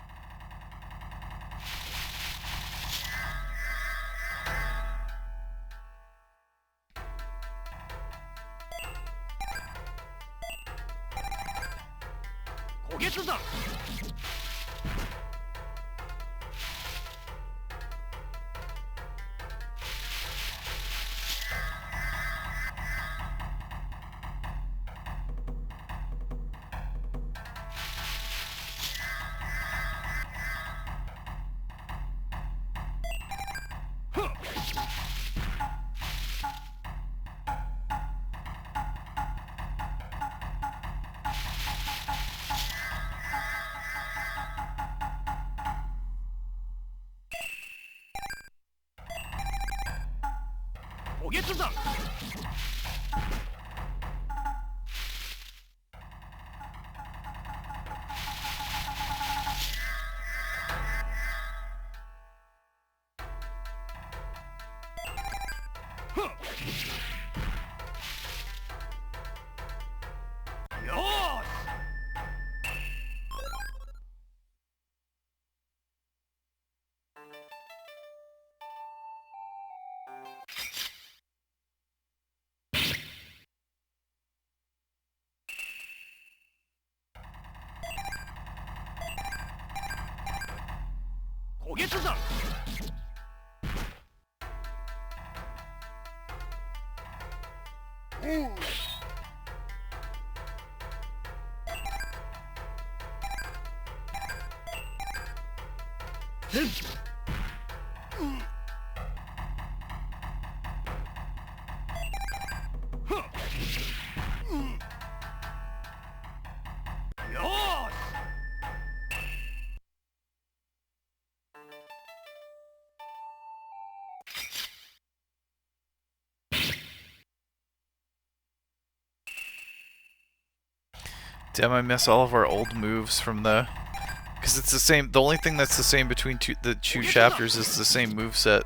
Damn, I miss all of our old moves from the... Because it's the same... The only thing that's the same between the two chapters is the same moveset.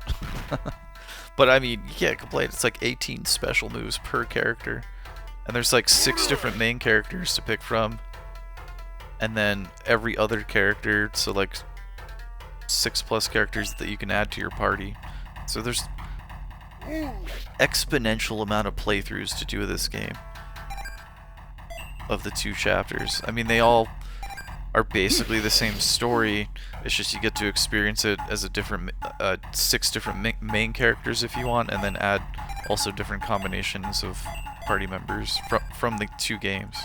But I mean, you can't complain. It's like 18 special moves per character. And there's like 6 different main characters to pick from. And then every other character, so like 6+ characters that you can add to your party. So there's exponential amount of playthroughs to do this game. Of the 2 chapters. I mean, they all are basically the same story. It's just you get to experience it as a different 6 different main characters if you want, and then add also different combinations of party members from the 2 games.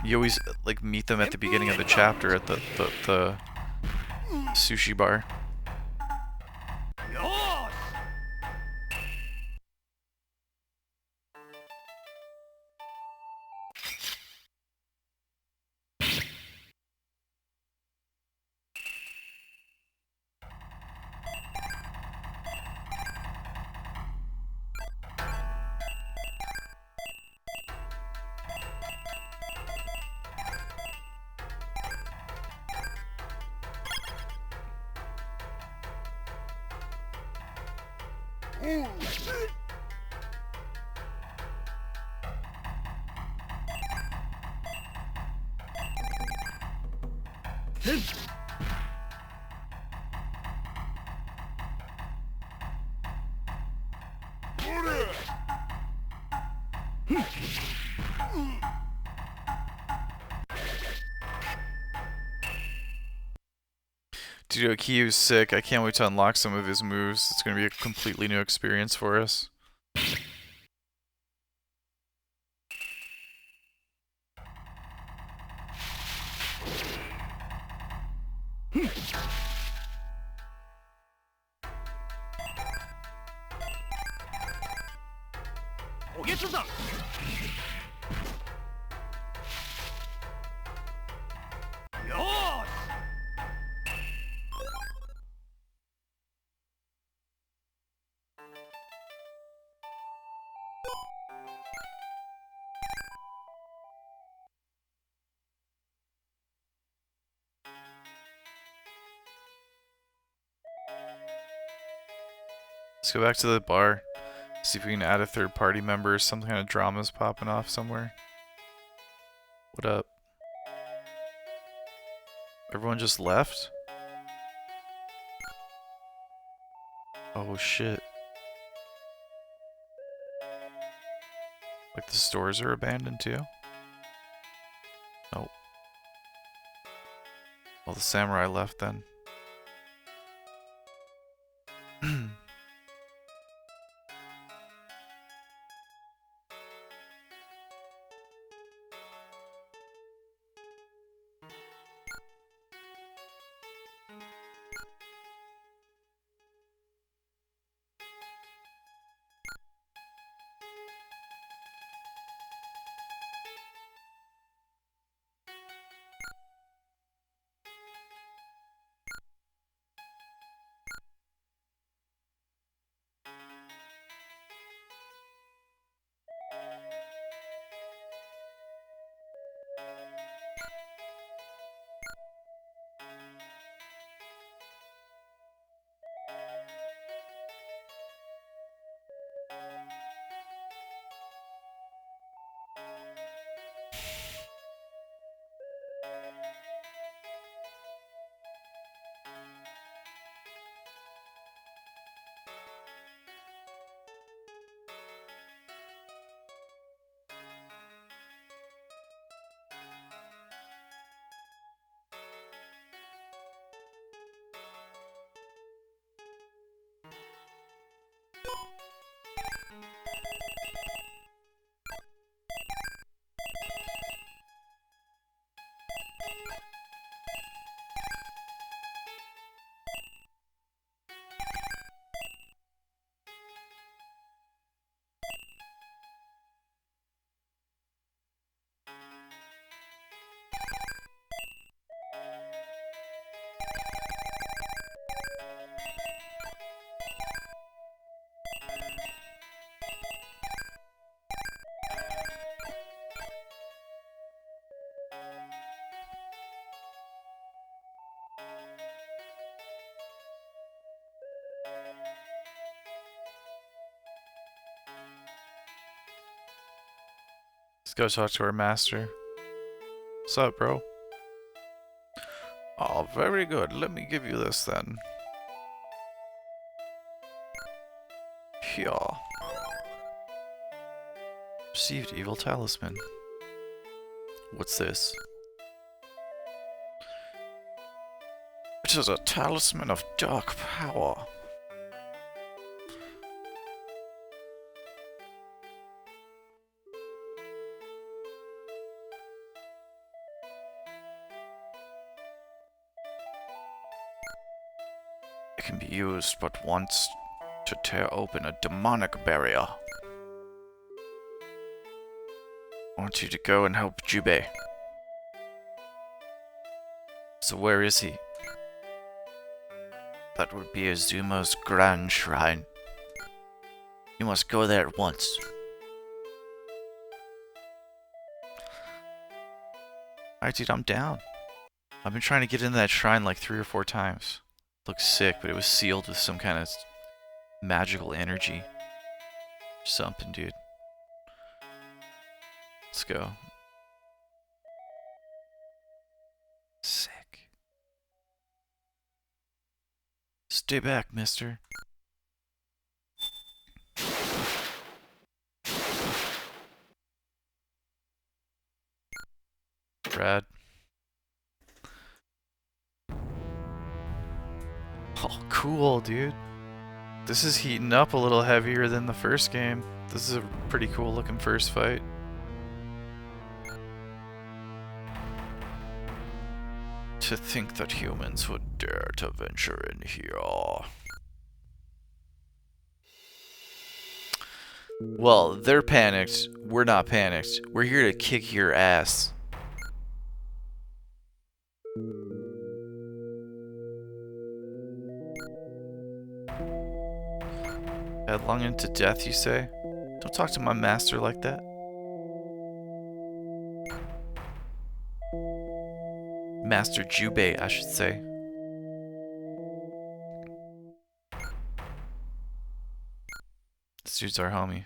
You always like meet them at the beginning of the chapter at the sushi bar. Dude, Kiyu's sick. I can't wait to unlock some of his moves. It's going to be a completely new experience for us. Let's go back to the bar. See if we can add a third party member. Some kind of drama's popping off somewhere. What up? Everyone just left? Oh shit. Like the stores are abandoned too? Oh. Well, the samurai left then. Let's go talk to our master. What's up, bro? Oh, very good. Let me give you this then. Here. Received evil talisman. What's this? It is a talisman of dark power. It can be used but once to tear open a demonic barrier. I want you to go and help Jubei. So where is he? That would be Azuma's grand shrine. You must go there at once. Alright, dude, I'm down. I've been trying to get into that shrine like 3 or 4 times. Looks sick, but it was sealed with some kind of magical energy. Something, dude. Let's go. Sick. Stay back, mister. Brad. Oh, cool, dude. This is heating up a little heavier than the first game. This is a pretty cool looking first fight. To think that humans would dare to venture in here. Well, they're panicked. We're not panicked. We're here to kick your ass. Headlong into death, you say? Don't talk to my master like that. Master Jubei, I should say. This dude's our homie.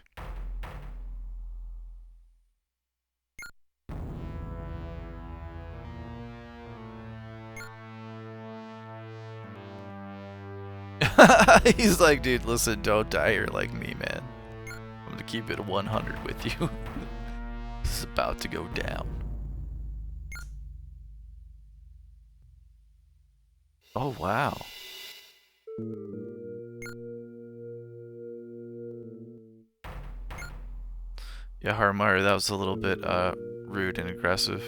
He's like, dude, listen, don't die here like me, man. I'm gonna keep it 100 with you. This is about to go down. Oh, wow. Yeah, Haohmaru, that was a little bit rude and aggressive.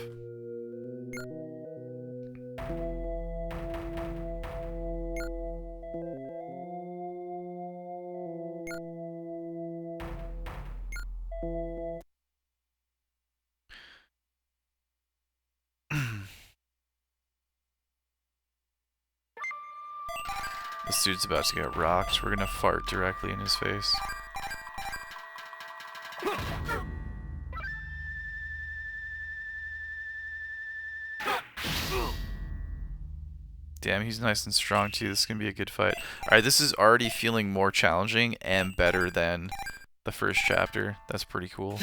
This dude's about to get rocked. We're gonna fart directly in his face. Damn, he's nice and strong too. This is gonna be a good fight. Alright, this is already feeling more challenging and better than the first chapter. That's pretty cool.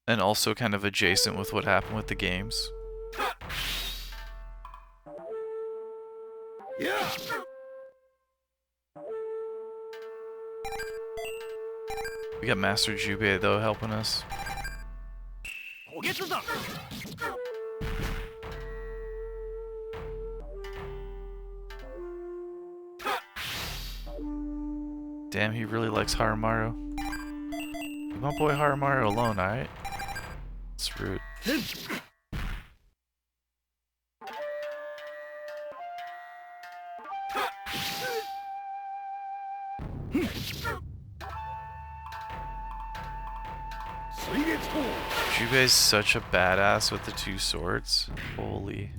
And also kind of adjacent with what happened with the games. We got Master Jubei though helping us. Damn, he really likes Haohmaru. Leave my boy Haohmaru alone, alright? It's rude. Jubei's such a badass with the two swords. Holy.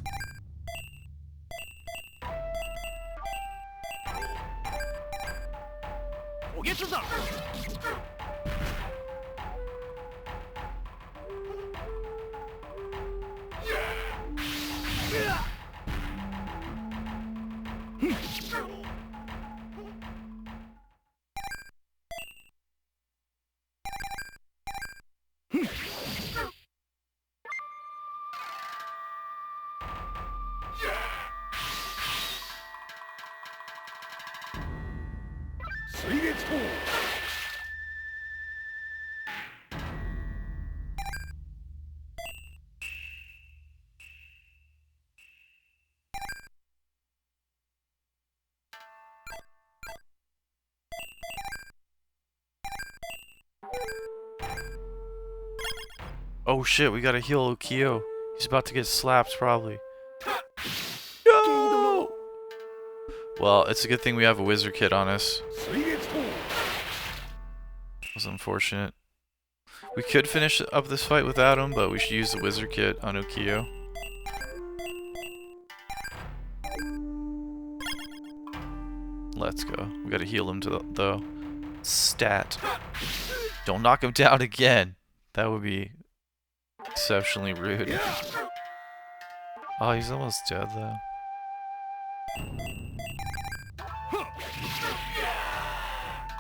Oh shit, we gotta heal Ukyo. He's about to get slapped, probably. No! Well, it's a good thing we have a wizard kit on us. That was unfortunate. We could finish up this fight without him, but we should use the wizard kit on Ukyo. Let's go. We gotta heal him though. Stat. Don't knock him down again. That would be exceptionally rude. Oh, he's almost dead though.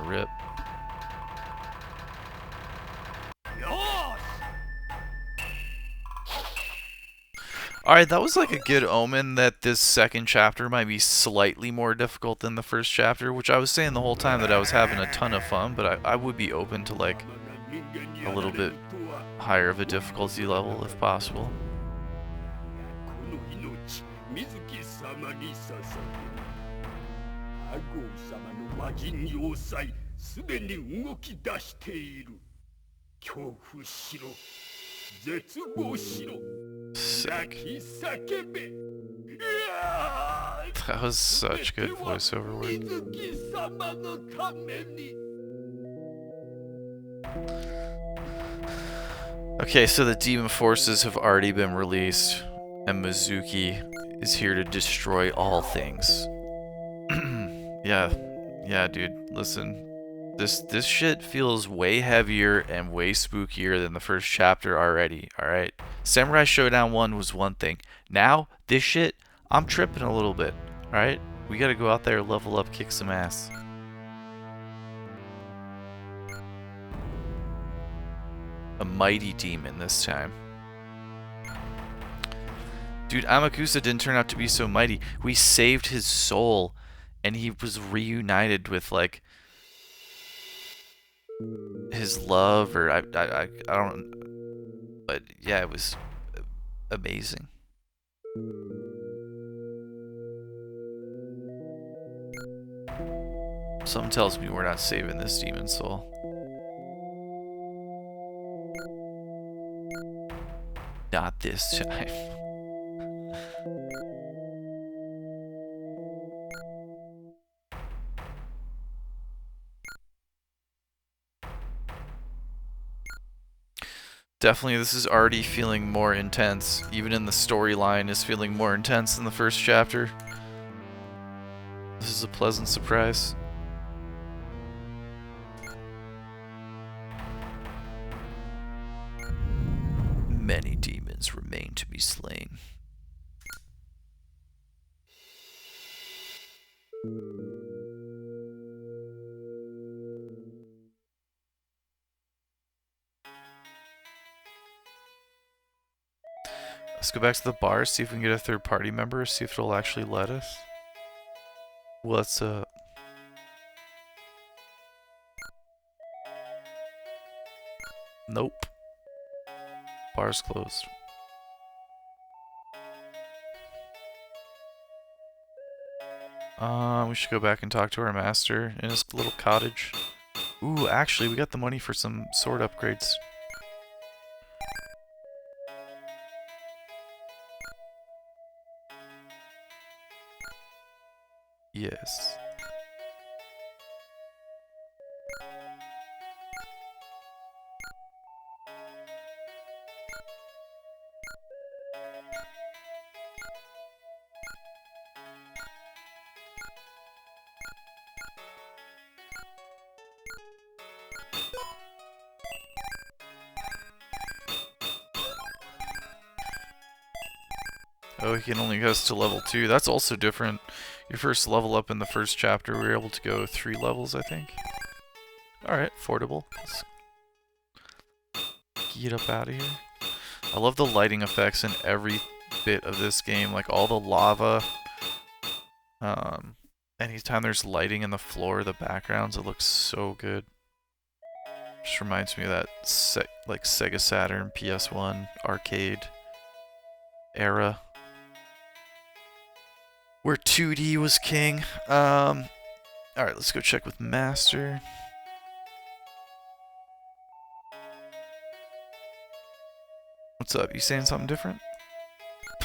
Rip. Alright, that was like a good omen that this second chapter might be slightly more difficult than the first chapter, which I was saying the whole time that I was having a ton of fun, but I would be open to like a little bit higher of a difficulty level if possible. Sick. That was such good voiceover work. Okay, so the demon forces have already been released, and Mizuki is here to destroy all things. Yeah, dude, listen. This shit feels way heavier and way spookier than the first chapter already, alright? Samurai Shodown 1 was one thing. Now, this shit, I'm tripping a little bit, alright? We gotta go out there, level up, kick some ass. A mighty demon this time. Dude, Amakusa didn't turn out to be so mighty. We saved his soul, and he was reunited with, like, his love, or I don't, but yeah, it was amazing. Something tells me we're not saving this demon soul. Not this time. Definitely, this is already feeling more intense. Even in the storyline is feeling more intense than the first chapter. This is a pleasant surprise. Many demons remain to be slain. Let's go back to the bar, see if we can get a third party member, see if it'll actually let us. What's up? Nope. Bar's closed. We should go back and talk to our master in his little cottage. Ooh, actually, we got the money for some sword upgrades. Yes. Oh, he can only go to level 2. That's also different. Your first level up in the first chapter, we were able to go 3 levels, I think. Alright, affordable. Let's get up out of here. I love the lighting effects in every bit of this game. Like all the lava. Anytime there's lighting in the floor, the backgrounds, it looks so good. Just reminds me of that like Sega Saturn, PS1, arcade era. Where 2D was king. Alright, let's go check with Master. What's up? You saying something different?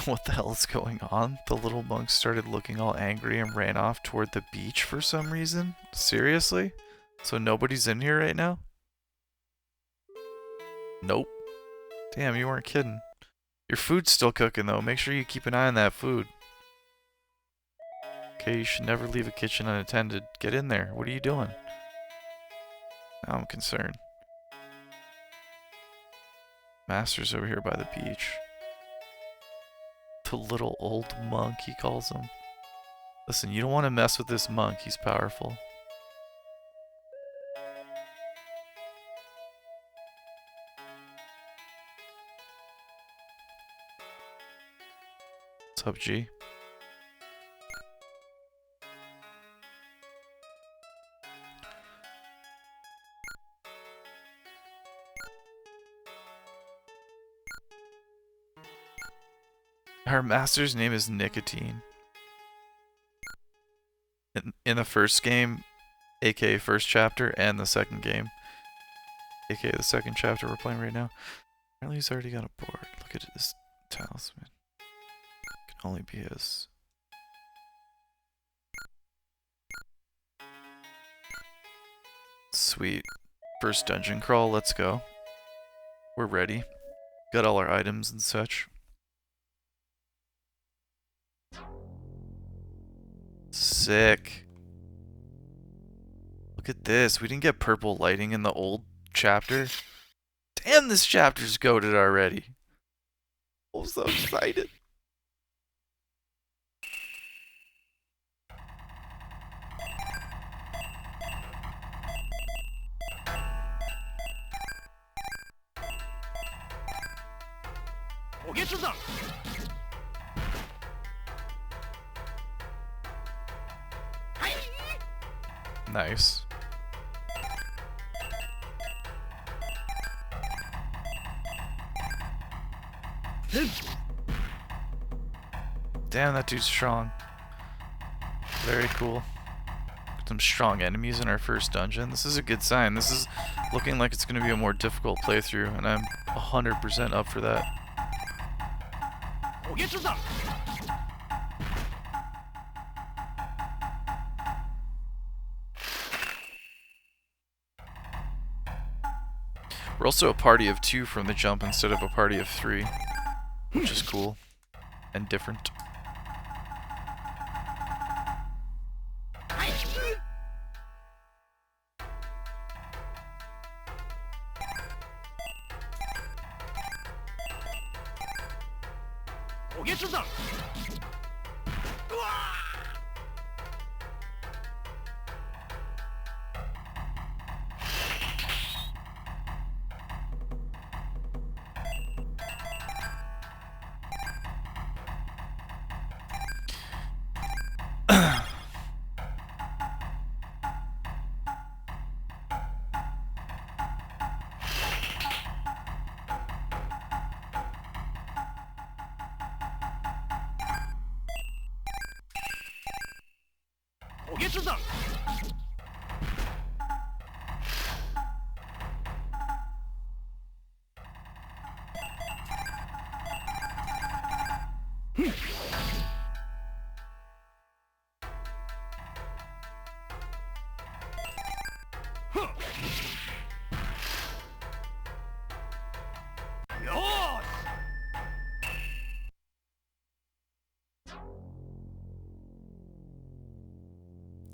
What the hell is going on? The little monk started looking all angry and ran off toward the beach for some reason? Seriously? So nobody's in here right now? Nope. Damn, you weren't kidding. Your food's still cooking though. Make sure you keep an eye on that food. Okay, you should never leave a kitchen unattended. Get in there. What are you doing? Now I'm concerned. Master's over here by the beach. The little old monk, he calls him. Listen, you don't want to mess with this monk. He's powerful. What's up, G? Our master's name is Nicotine. In the first game, aka first chapter, and the second game, aka the second chapter we're playing right now. Apparently he's already got a board. Look at this talisman. Can only be his. Sweet. First dungeon crawl, let's go. We're ready. Got all our items and such. Sick. Look at this. We didn't get purple lighting in the old chapter. Damn, this chapter's goated already. I'm so excited. Nice. Damn, that dude's strong. Very cool. Some strong enemies in our first dungeon. This is a good sign. This is looking like it's going to be a more difficult playthrough, and I'm 100% up for that. We're also a party of 2 from the jump instead of a party of 3, which is cool and different.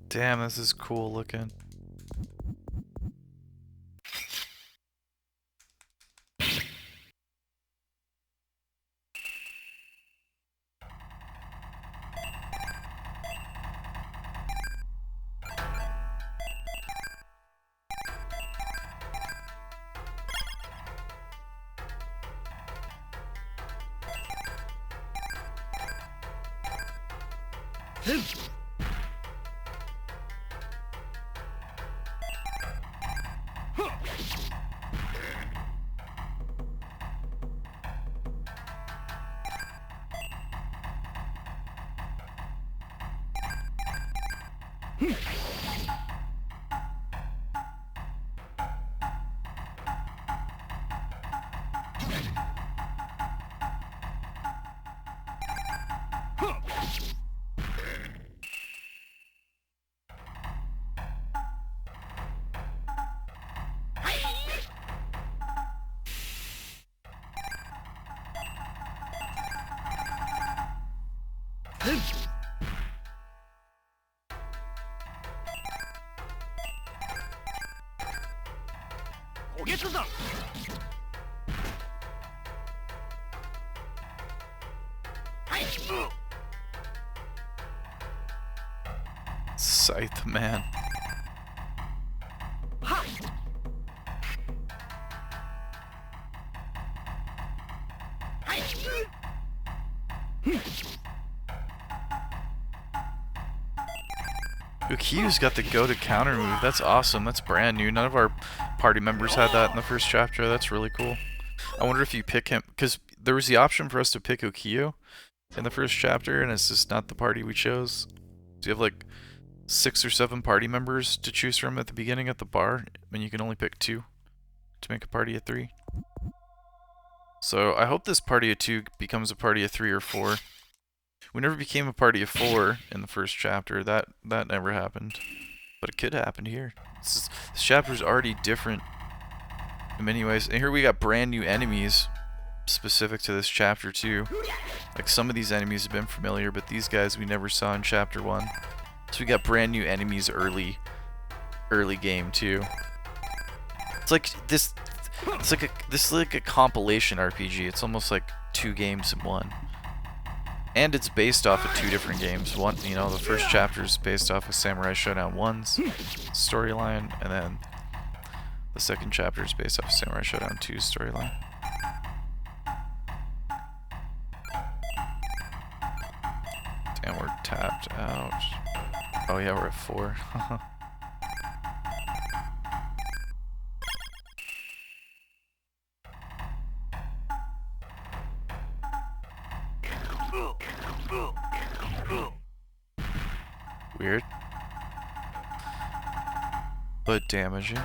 Damn, this is cool looking. Scythe man. Ukiyu's got the go to counter move. That's awesome. That's brand new. None of our party members had that in the first chapter. That's really cool. I wonder if you pick him, because there was the option for us to pick Ukiyo in the first chapter, and it's just not the party we chose. So you have like 6 or 7 party members to choose from at the beginning at the bar, and you can only pick 2 to make a party of 3. So I hope this party of 2 becomes a party of 3 or 4. We never became a party of 4 in the first chapter. That never happened. But it could happen here. This chapter is already different in many ways. And here we got brand new enemies specific to this chapter too. Like some of these enemies have been familiar, but these guys we never saw in chapter 1. So we got brand new enemies early game too. It's like this is like a compilation RPG. It's almost like 2 games in one. And it's based off of 2 different games. One, you know, the first chapter is based off of Samurai Shodown 1's storyline, and then the second chapter is based off of Samurai Shodown 2's storyline. Damn, we're tapped out. Oh yeah, we're at 4. Weird. But damaging.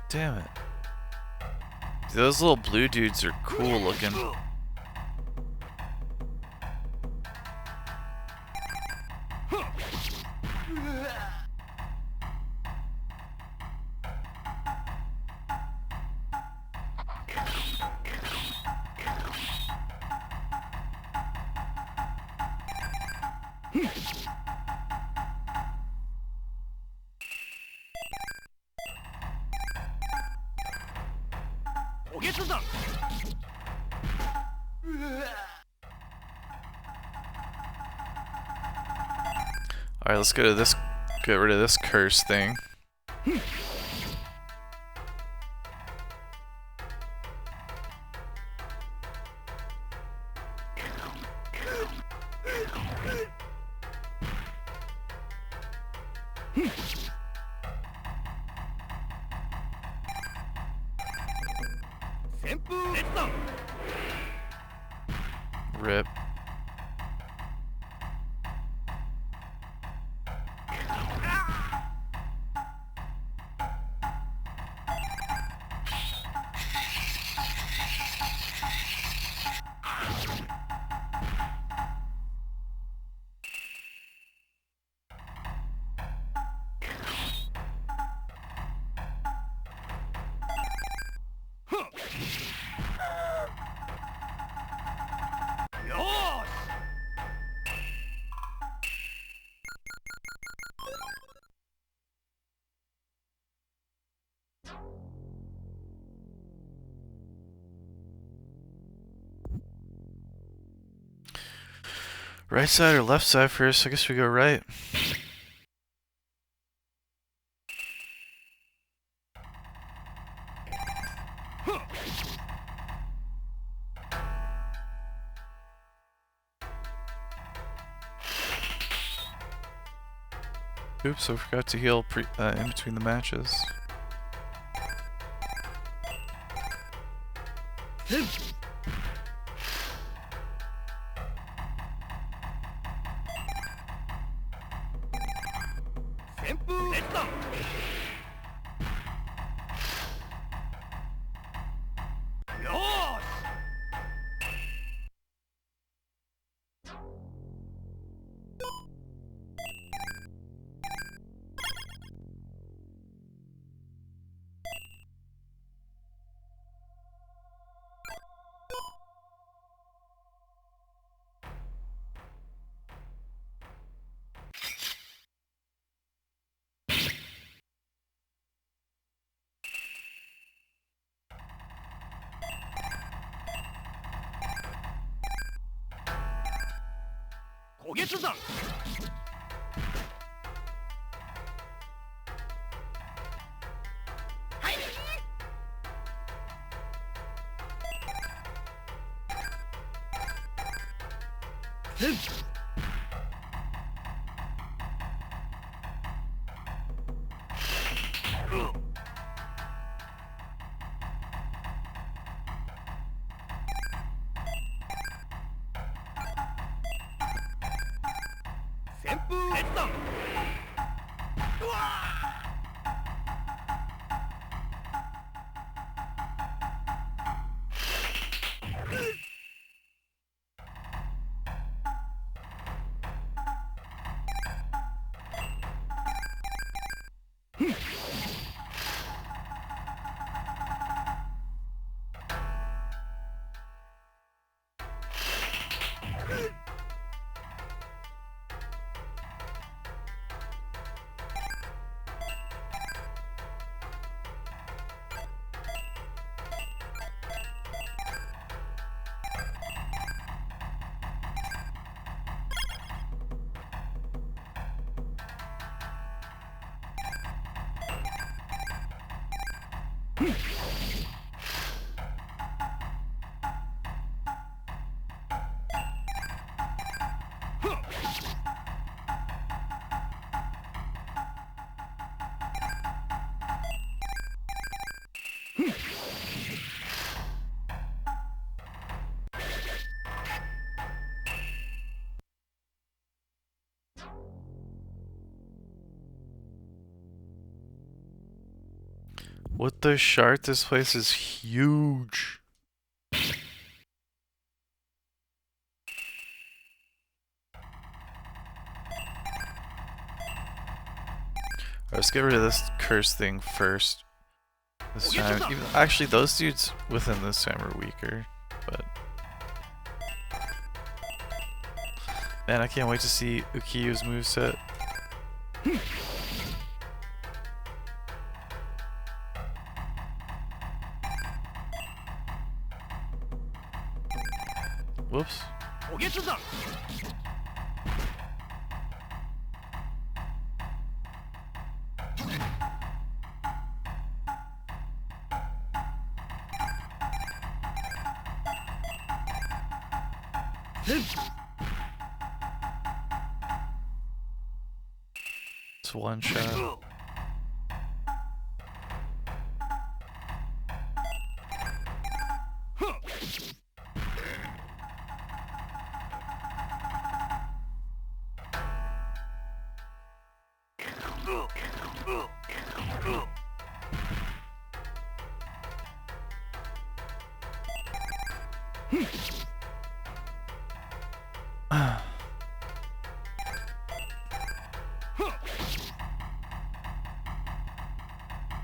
Damn it. Those little blue dudes are cool looking. Alright, let's go to this. Get rid of this curse thing. Rip. Right side or left side first? I guess we go right. Oops, I forgot to heal in between the matches. お月山はい旋風決断うわWhat the shart? This place is huge. Let's get rid of this curse thing first. This time, actually, those dudes within this time are weaker, but man, I can't wait to see Ukiyu's moveset. Whoops. It's one shot.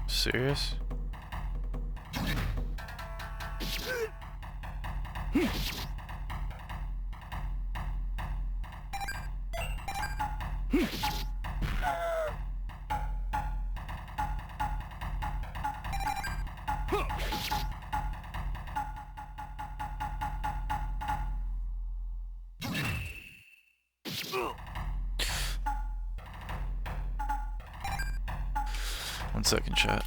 Serious? One second, chat.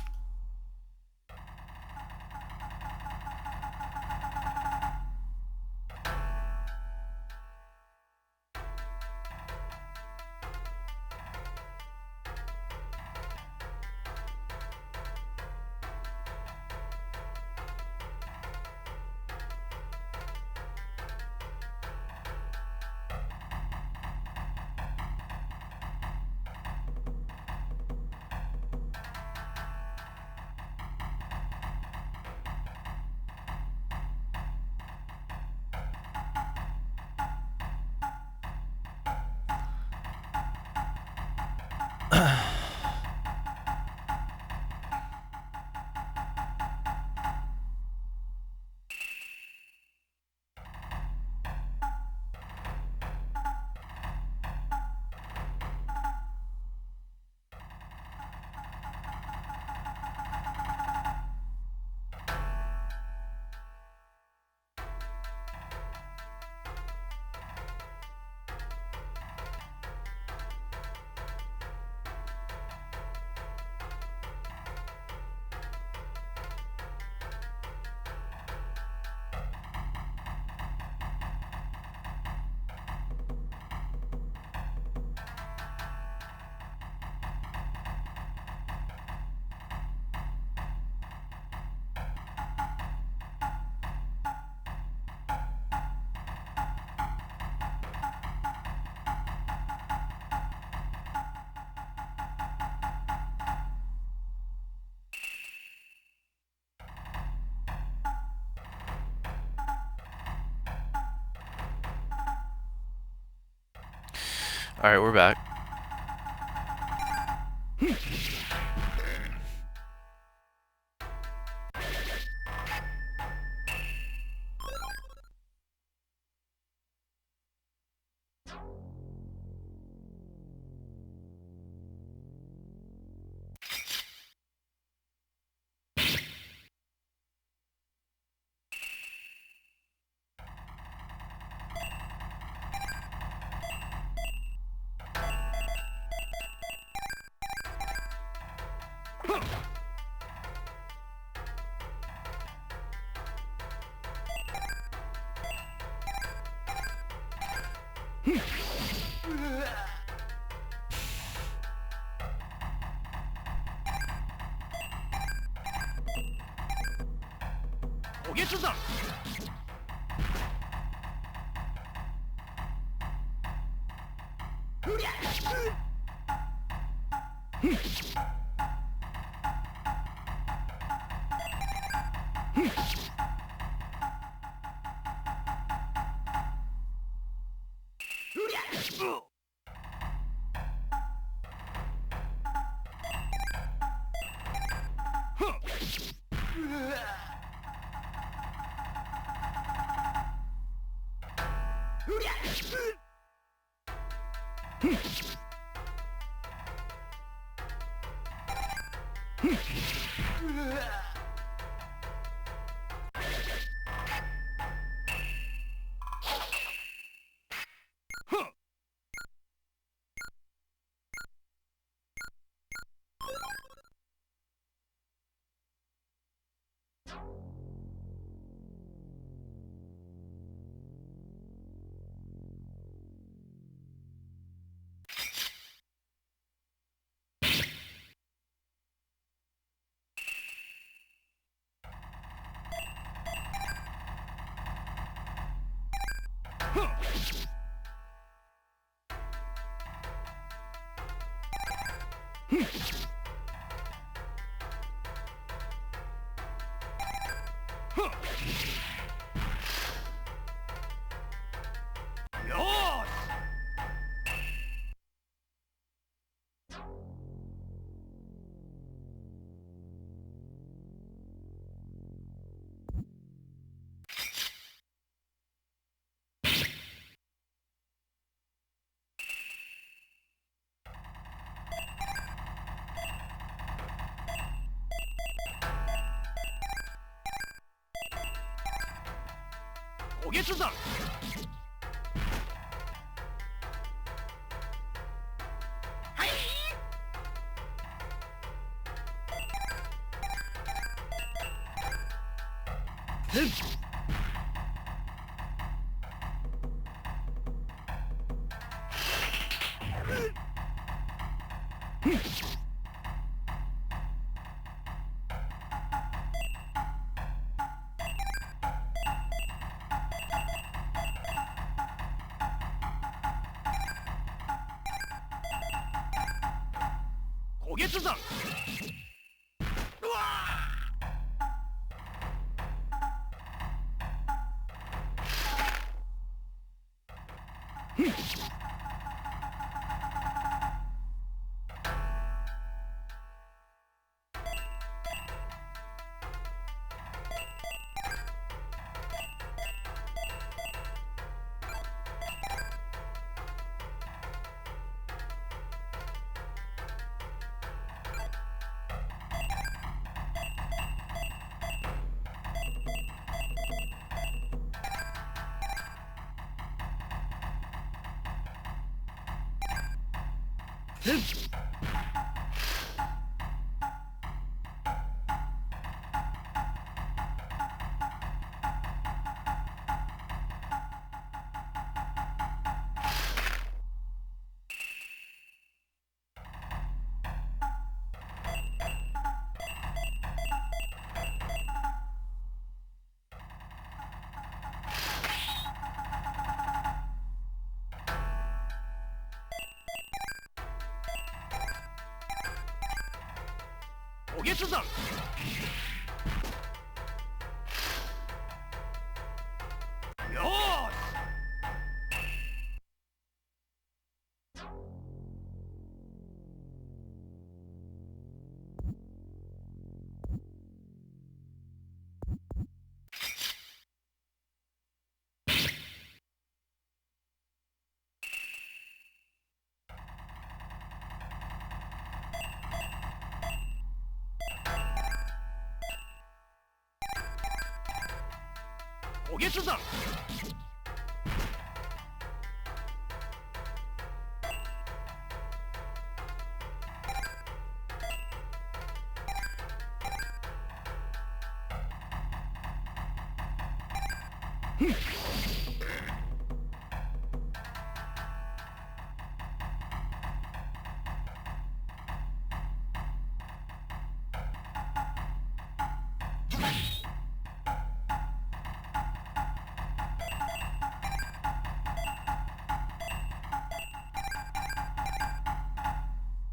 Alright, we're back. おげつ山。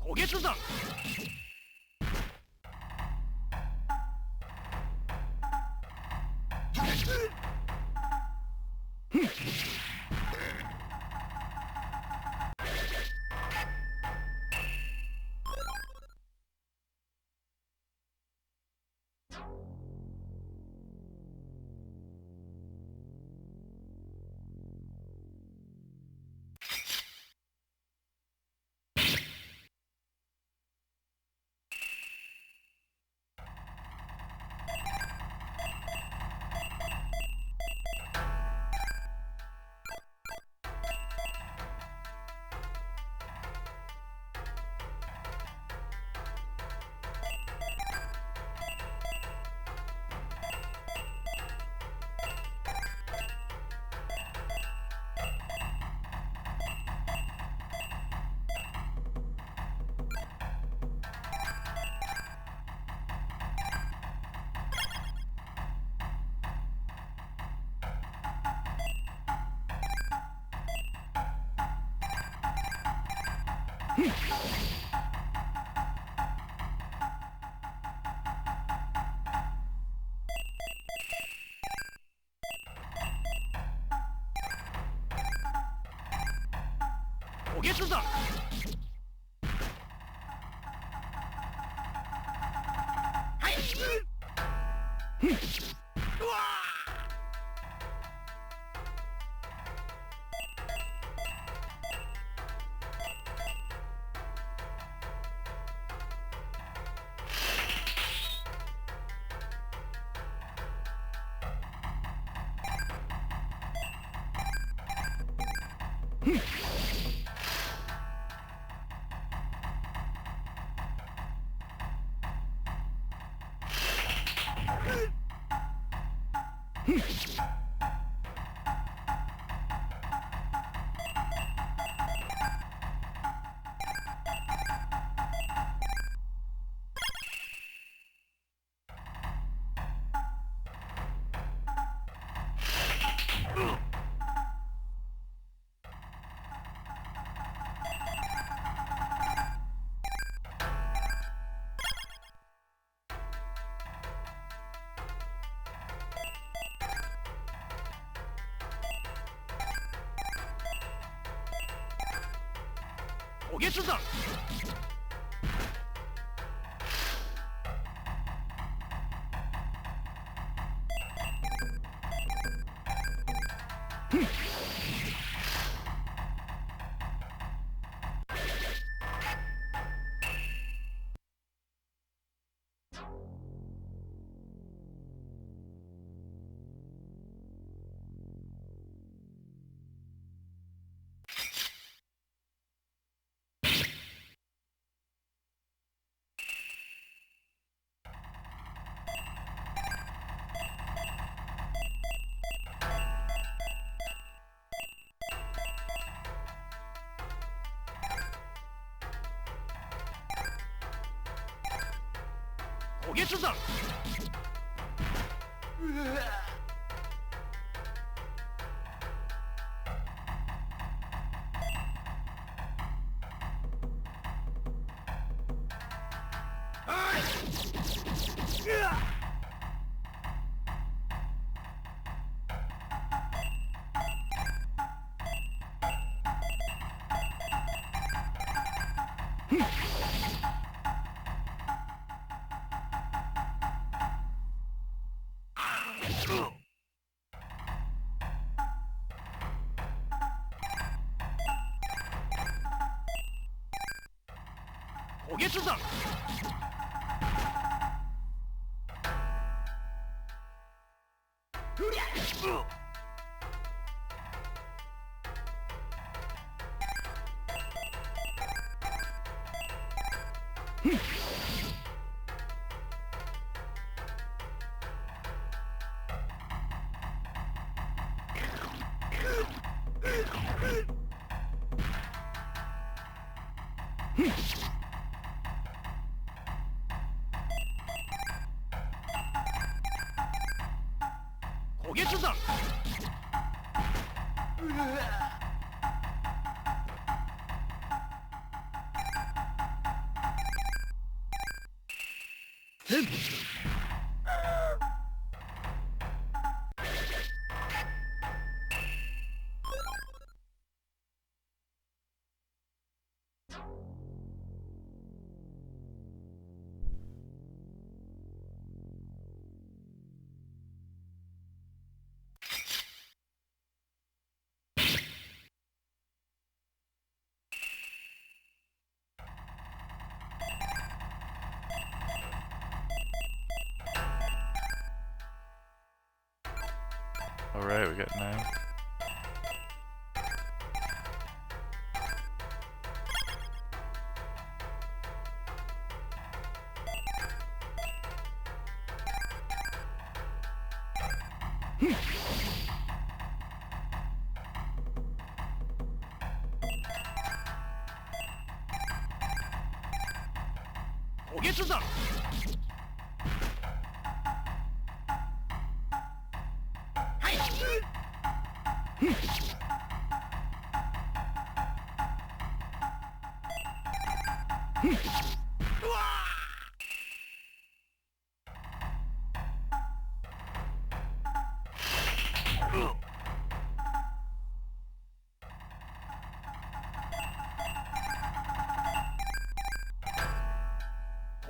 おげつ山。おげつ山。はい。うわおげつ山。おげつ山。焦げつ山。焦げつ山。Alright, we got 9.焦げつ山。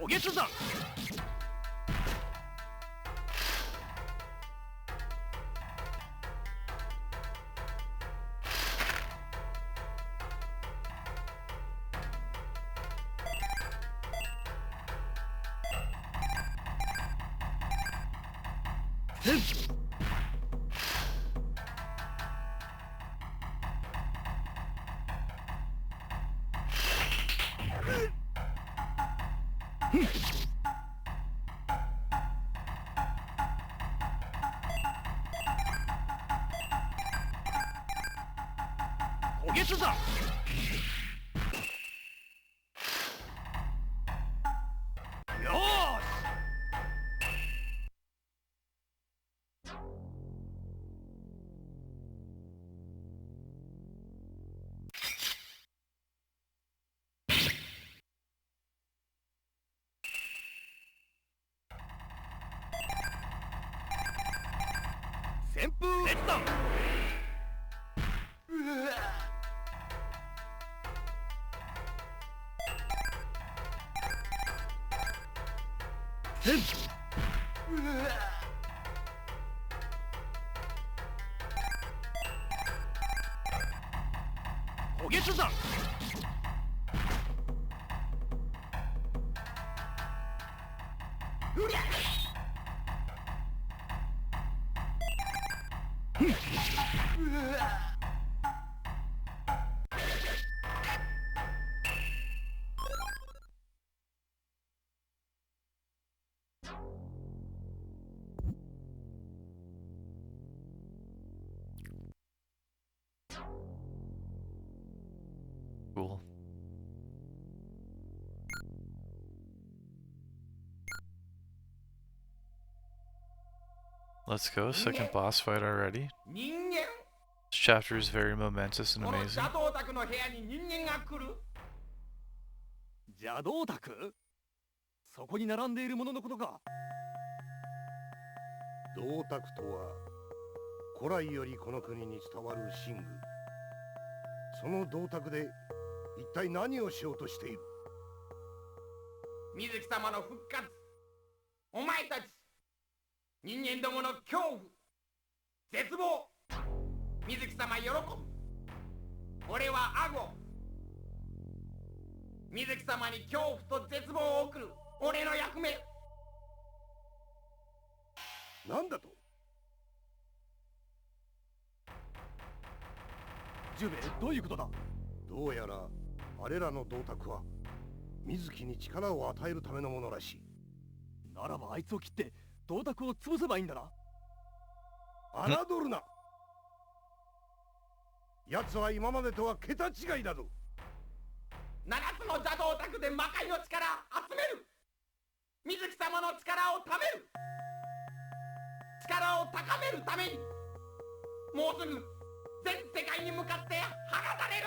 焦げつ山。焦げつ山。よーし。旋風列弾。焦げつ山。Cool. Let's go, second boss fight already. 人間。 This chapter is very momentous and この amazing. 邪道宅の部屋に人間が来る。邪道宅？そこに並んでいるもののことか。銅鐸とは古来よりこの国に伝わる神具。その銅鐸で一体何をしようとしている？水木様の復活。お前たち人間どもの恐怖絶望、水木様喜ぶ。俺はアゴ。水木様に恐怖と絶望を送る俺の役目。なんだと。十兵衛、どういうことだ。どうやらあれらの銅鐸は水木に力を与えるためのものらしい。ならばあいつを切って銅鐸を潰せばいいんだな。侮るな。奴は今までとは桁違いだぞ。7つの邪道宅で魔界の力集める。水木様の力を貯める。力を高めるためにもうすぐ全世界に向かって放たれる。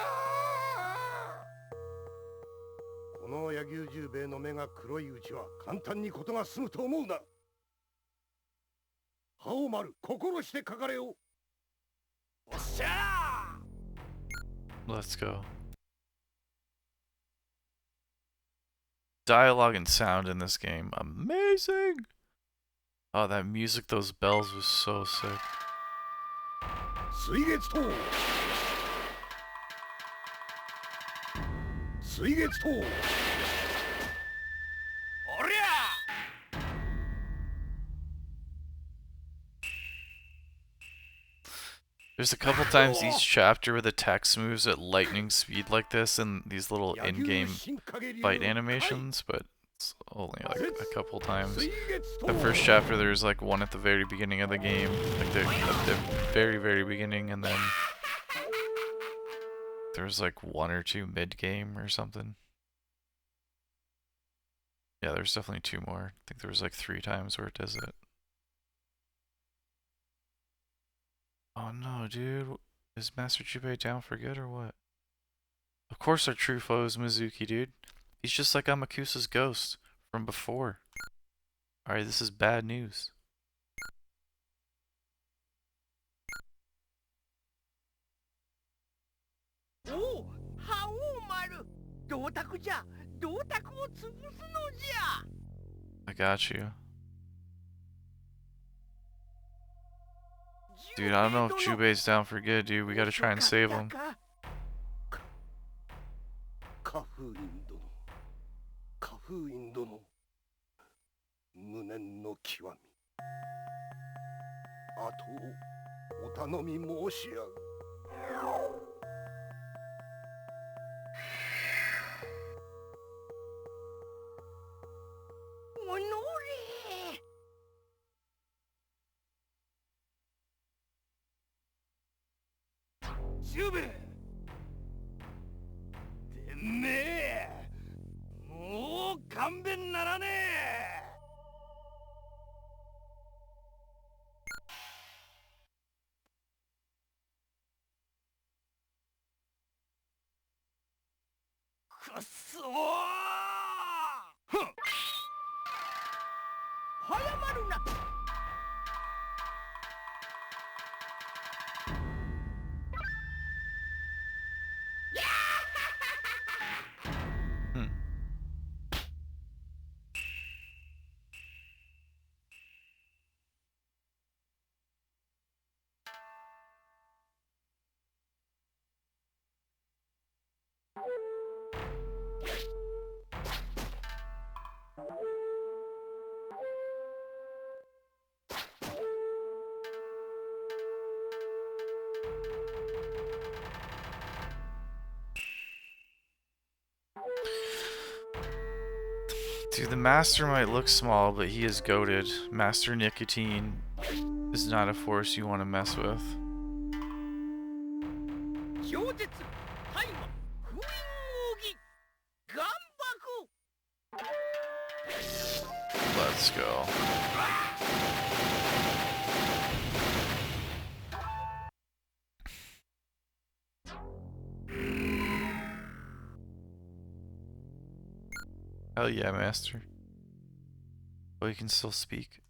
この柳生十兵衛の目が黒いうちは簡単に事が済むと思うな。Haohmaru、心してかかれよ。おっしゃー。 Let's go. Dialogue and sound in this game, amazing! Oh, that music, those bells was so sick. 水月刀。水月刀。おりゃ。 There's a couple times each chapter where the text moves at lightning speed like this in these little in-game fight animations, but it's only like a couple times. The first chapter there's like one at the very beginning of the game, like at the very, very beginning, and then there's like one or two mid-game or something. Yeah, there's definitely two more. I think there was like 3 times where it does it. Oh no, dude. Is Master Jubei down for good or what? Of course our true foe is Mizuki, dude. He's just like Amakusa's ghost from before. Alright, this is bad news. おお、覇王丸。銅鐸じゃ。銅鐸を潰すのじゃ。 I got you. Dude, I don't know if Jubei's down for good, dude. We gotta try and save him. 花封院殿、花封院殿、無念の極み。あとお頼み申し上ぐ。おのれ。十兵衛。てめえ。もう勘弁ならねえ。 くっそー。ふん。早まるな。 Hmm. Dude, the Master might look small, but he is goated. Master Nicotine is not a force you want to mess with. 超絶大麻封印奥義岩爆。 Let's go. Hell yeah, Master. Oh, you can still speak.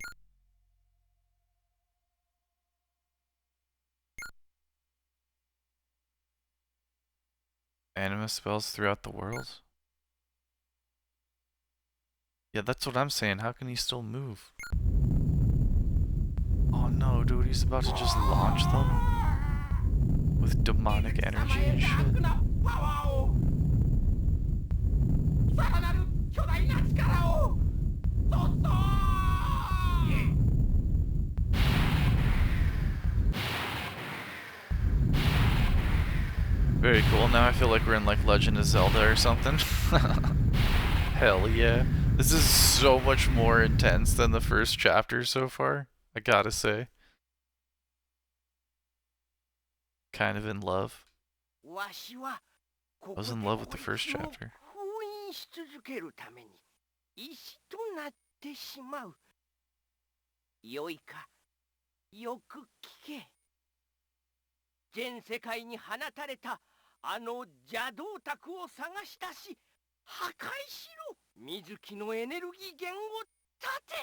Anima spells throughout the world? Yeah, that's what I'm saying. How can he still move? Oh no, dude, he's about to just launch them with demonic energy and shit. Very cool. Now I feel like we're in like Legend of Zelda or something. Hell yeah. This is so much more intense than the first chapter so far, I gotta say. Kind of in love. I was in love with the first chapter. よいか、よく聞け。全世界に放たれたあの邪道宅を探し出し、破壊しろ。水木のエネルギー源を断て。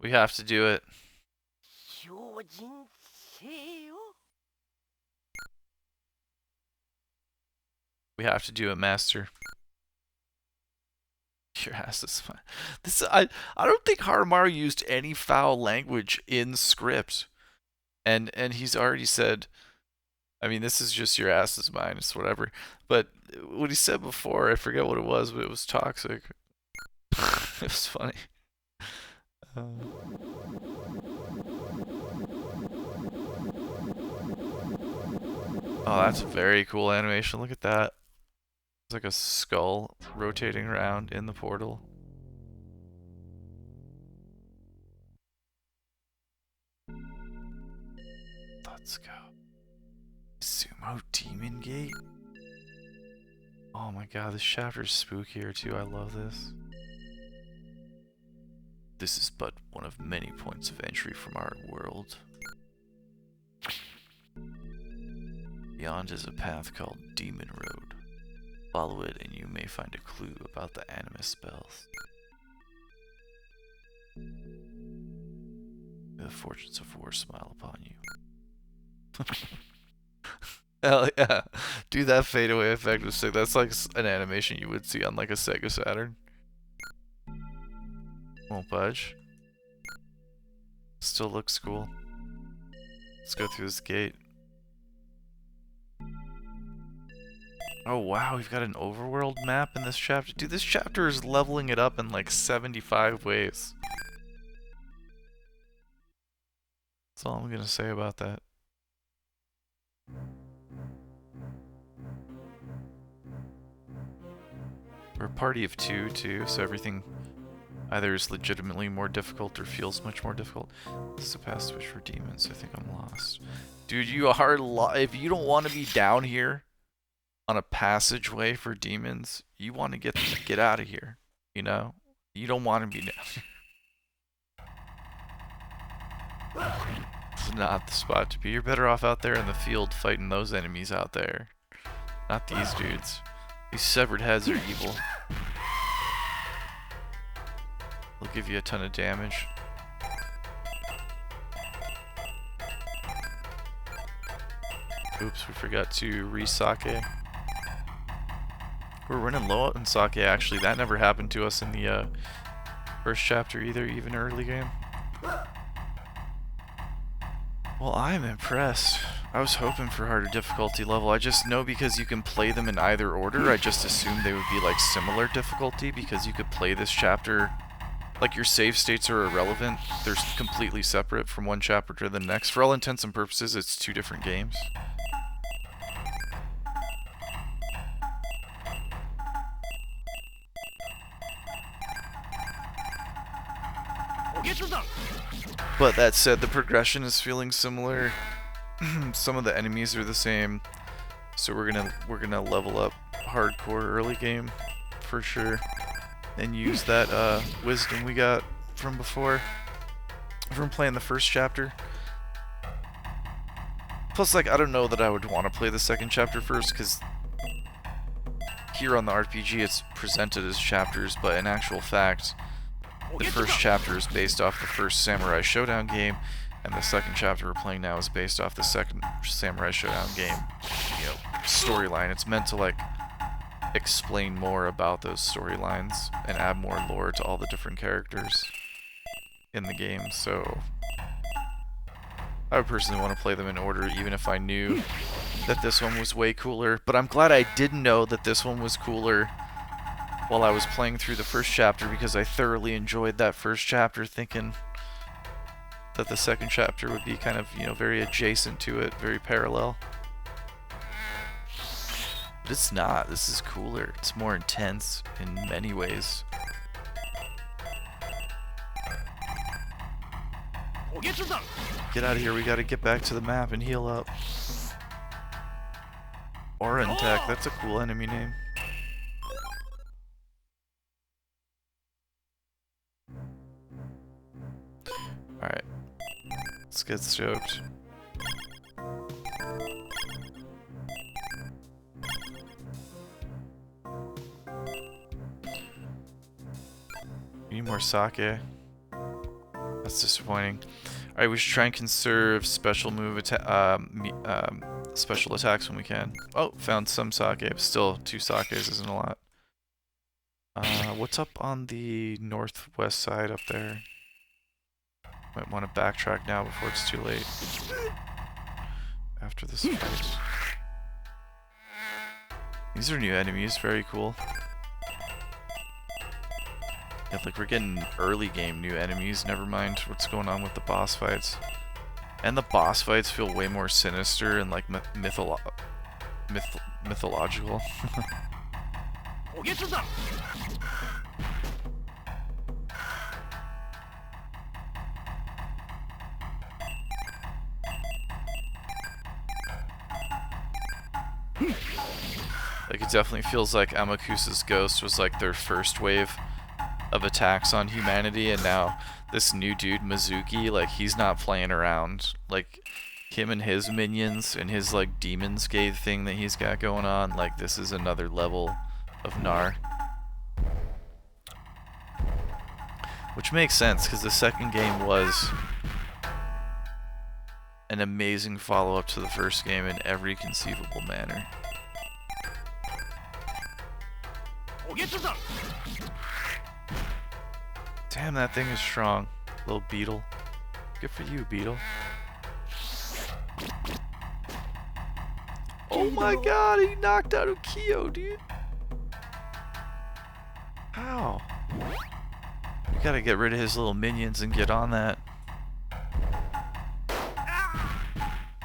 We have to do it. 精進せよ。We have to do it, Master. Your ass is fine. I don't think Haohmaru used any foul language in script. And he's already said, I mean, this is just your ass is mine, it's whatever. But what he said before, I forget what it was, but it was toxic. It was funny. Oh, that's a very cool animation. Look at that. It's like a skull rotating around in the portal. Let's go. Sumo Demon Gate? Oh my god, this chapter's spookier too. I love this. This is but one of many points of entry from our world. Beyond is a path called Demon Road. Follow it and you may find a clue about the anima spells. May the fortunes of war smile upon you. Hell yeah. Do that fadeaway effect was sick. That's like an animation you would see on like a Sega Saturn. Won't budge. Still looks cool. Let's go through this gate. Oh wow, we've got an overworld map in this chapter. Dude, this chapter is leveling it up in like 75 ways. That's all I'm gonna say about that. We're a party of two too, so everything either is legitimately more difficult or feels much more difficult. This is a path switch for demons. I think I'm lost. Dude, you are if you don't want to be down here on a passageway for demons, you want to get out of here. You know? You don't want to be down here. This is not the spot to be. You're better off out there in the field fighting those enemies out there. Not these dudes. These severed heads are evil. They'll give you a ton of damage. Oops, we forgot to re-sake. We're running low on sake actually. That never happened to us in the first chapter either, even early game. Well, I'm impressed. I was hoping for harder difficulty level. I just know because you can play them in either order, I just assumed they would be like similar difficulty because you could play this chapter, like your save states are irrelevant. They're completely separate from one chapter to the next. For all intents and purposes, it's two different games. But that said, the progression is feeling similar. Some of the enemies are the same, so we're gonna level up hardcore early game for sure, and use that wisdom we got from before, from playing the first chapter. Plus, like, I don't know that I would want to play the second chapter first, because here on the RPG it's presented as chapters, but in actual fact, the first chapter is based off the first Samurai Shodown game, and the second chapter we're playing now is based off the second Samurai Shodown game, you know, storyline. It's meant to, like, explain more about those storylines and add more lore to all the different characters in the game. So I would personally want to play them in order, even if I knew that this one was way cooler. But I'm glad I didn't know that this one was cooler while I was playing through the first chapter, because I thoroughly enjoyed that first chapter, thinking that the second chapter would be kind of, you know, very adjacent to it, very parallel. But it's not. This is cooler. It's more intense in many ways. Get out of here. We gotta get back to the map and heal up. Orentek, that's a cool enemy name. Alright. Let's get stoked. We need more sake. That's disappointing. Alright, we should try and conserve special move special attacks when we can. Oh, found some sake. Still, 2 sakes isn't a lot. What's up on the northwest side up there? Might want to backtrack now before it's too late. After this fight. These are new enemies, very cool. Yeah, like we're getting early game new enemies, never mind what's going on with the boss fights. And the boss fights feel way more sinister and like mythological. Like, it definitely feels like Amakusa's ghost was like their first wave of attacks on humanity, and now this new dude, Mizuki, like, he's not playing around. Like, him and his minions and his, like, demon scathe thing that he's got going on, like, this is another level of Nar. Which makes sense, because the second game was an amazing follow-up to the first game in every conceivable manner. Damn, that thing is strong. Little beetle. Good for you, beetle. Oh my god, he knocked out Ukyo, dude. How? We gotta get rid of his little minions and get on that.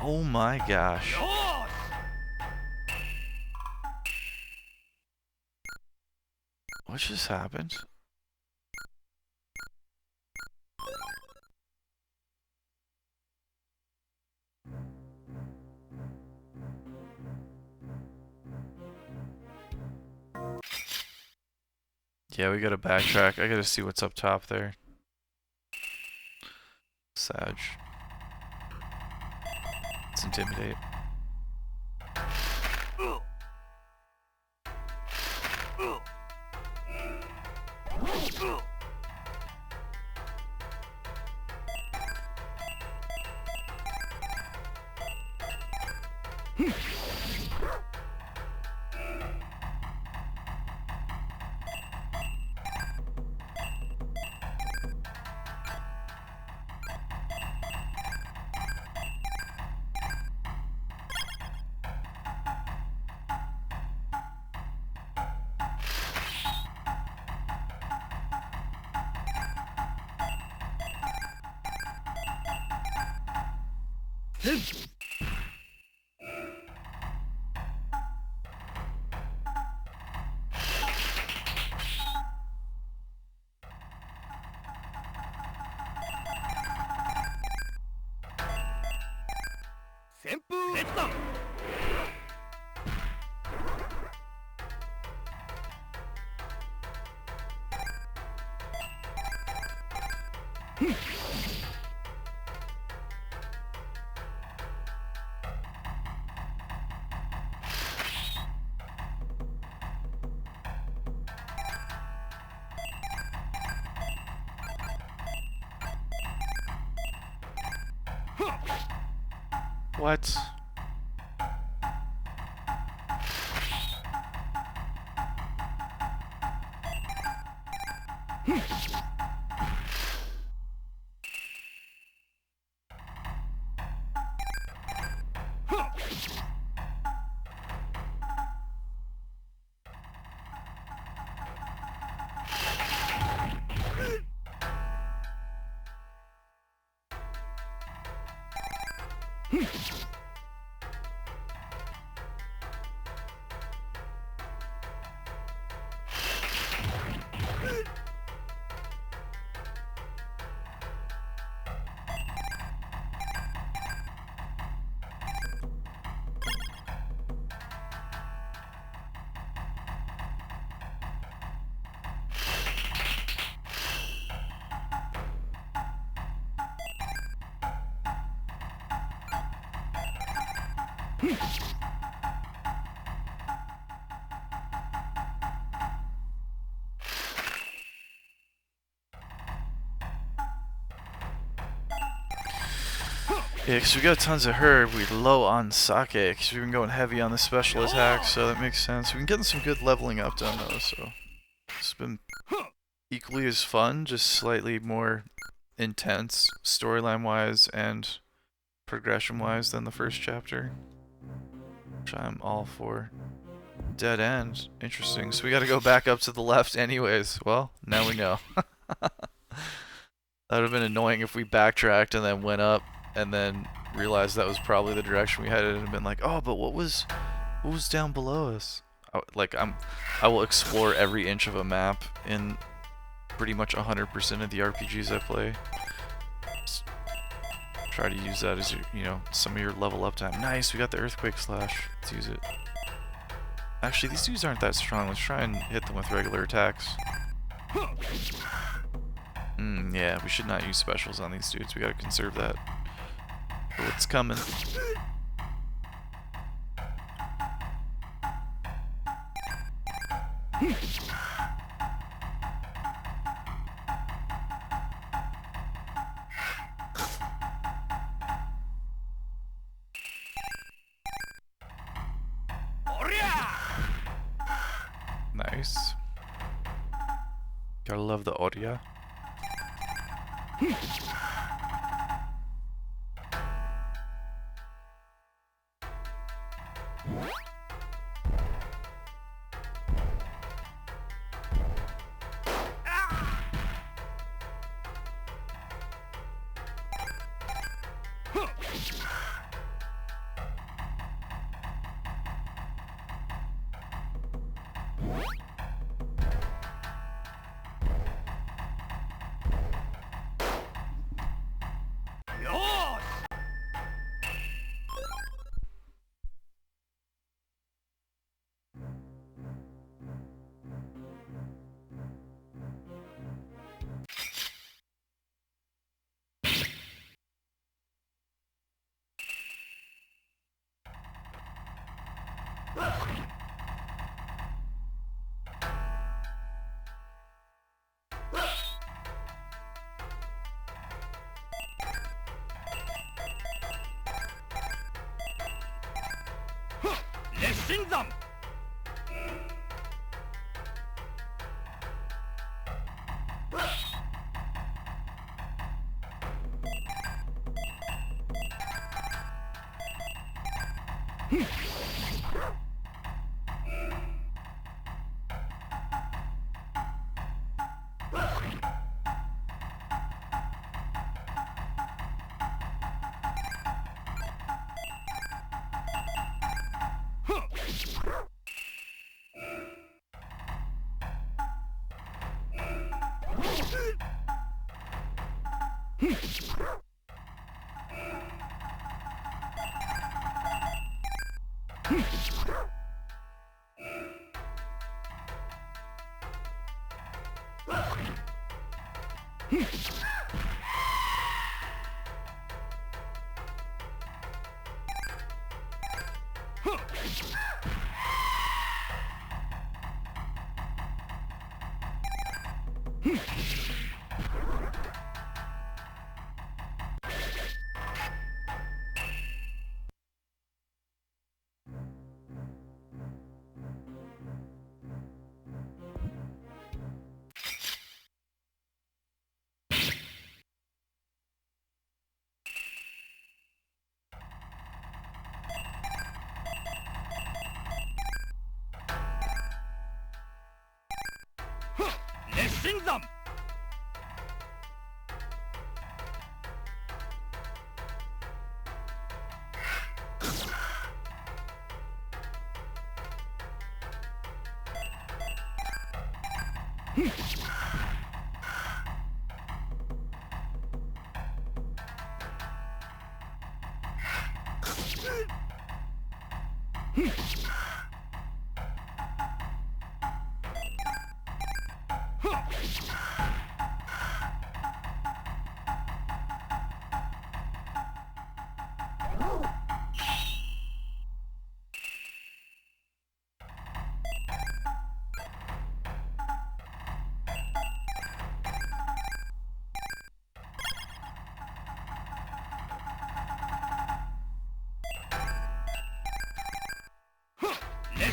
Oh my gosh. What just happened? Yeah, we gotta backtrack. I gotta see what's up top there. Sag. Let's intimidate. What? Yeah, because we got tons of herb, we're low on sake, because we've been going heavy on the special attacks, so that makes sense. We've been getting some good leveling up done though, so it's been equally as fun, just slightly more intense storyline-wise and progression-wise than the first chapter, which I'm all for. Dead end. Interesting. So we gotta go back up to the left anyways. Well, now we know. That would have been annoying if we backtracked and then went up and then realized that was probably the direction we headed and been like, oh, but what was down below us? I will explore every inch of a map in pretty much 100% of the RPGs I play. Just try to use that as your, some of your level up time. Nice, we got the earthquake slash. Let's use it. Actually, these dudes aren't that strong. Let's try and hit them with regular attacks. Yeah, we should not use specials on these dudes. We gotta conserve that for what's coming. Nice. Gotta love the Oria. 熱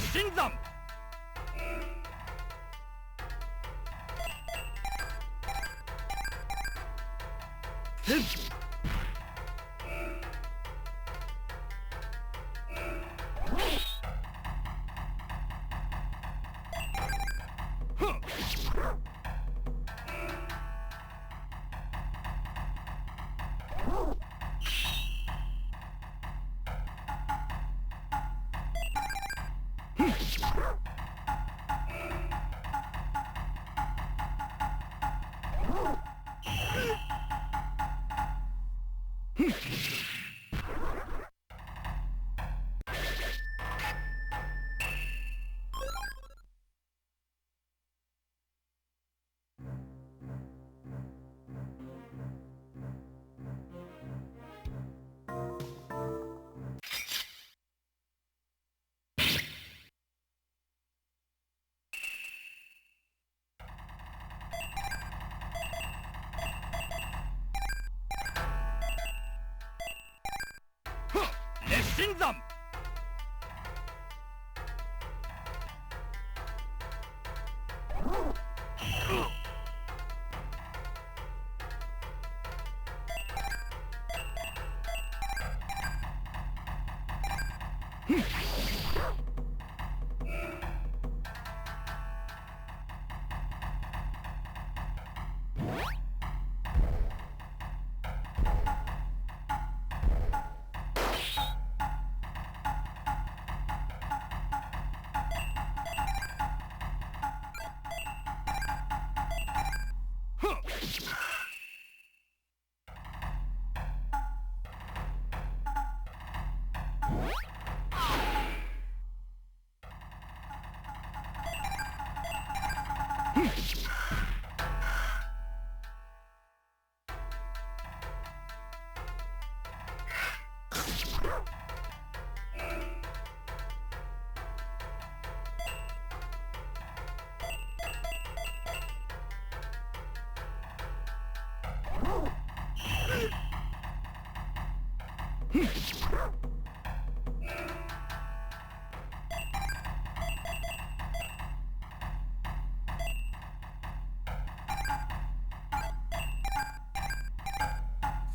心山熱心山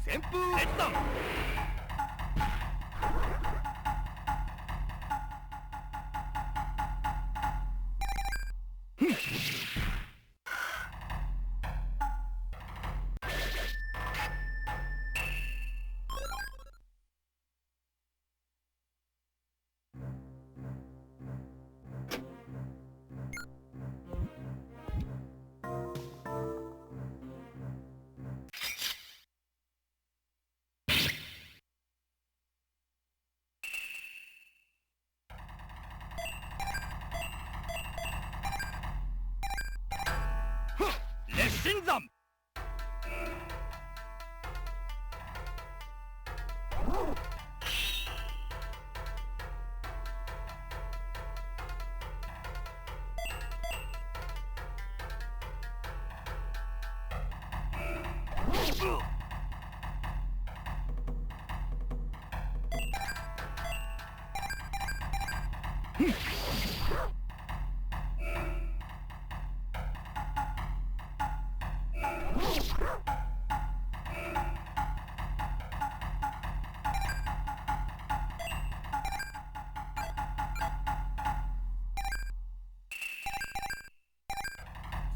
旋風越山熱心山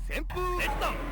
旋風越山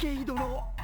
ゲイ殿。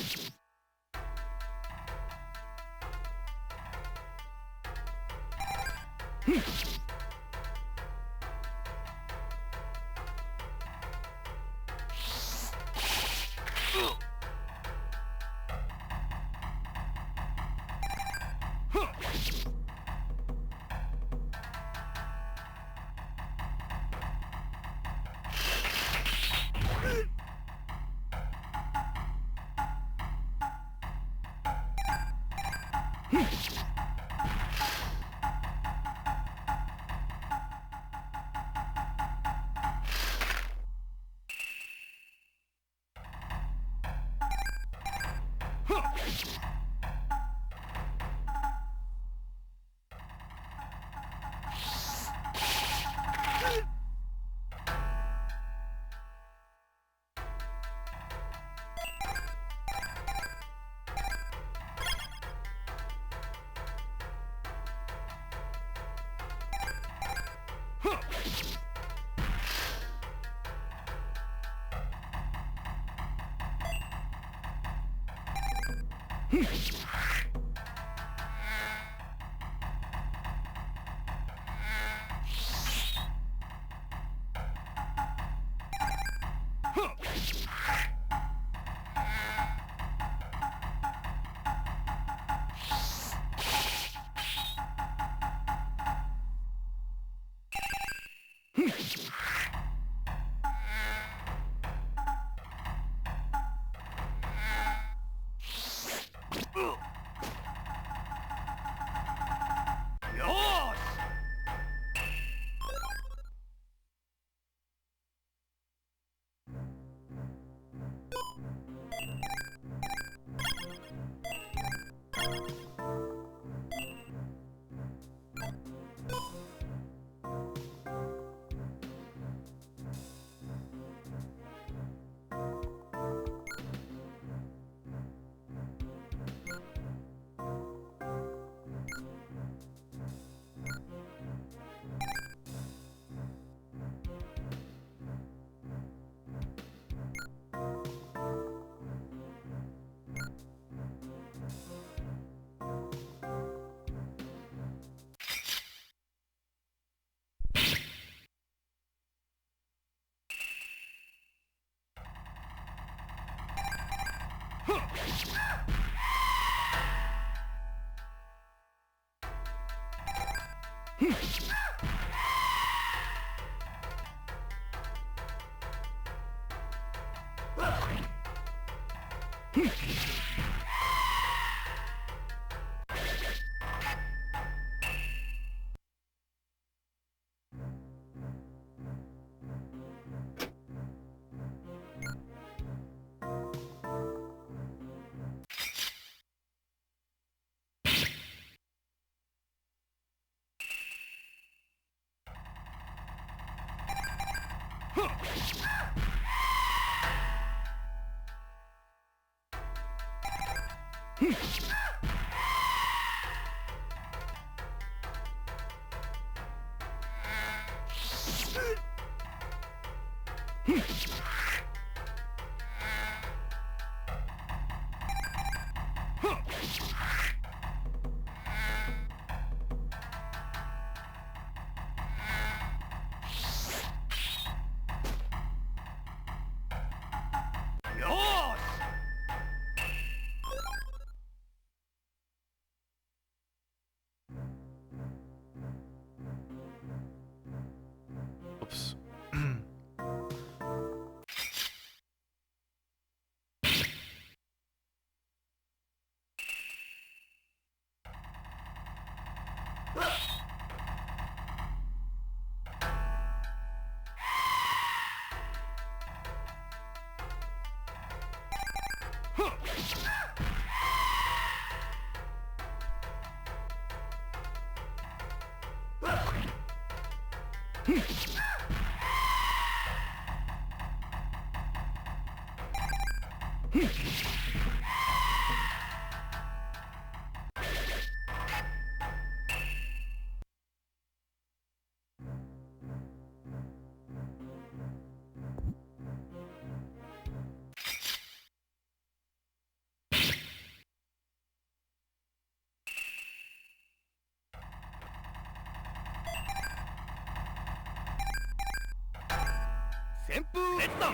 Oops. 旋風列弾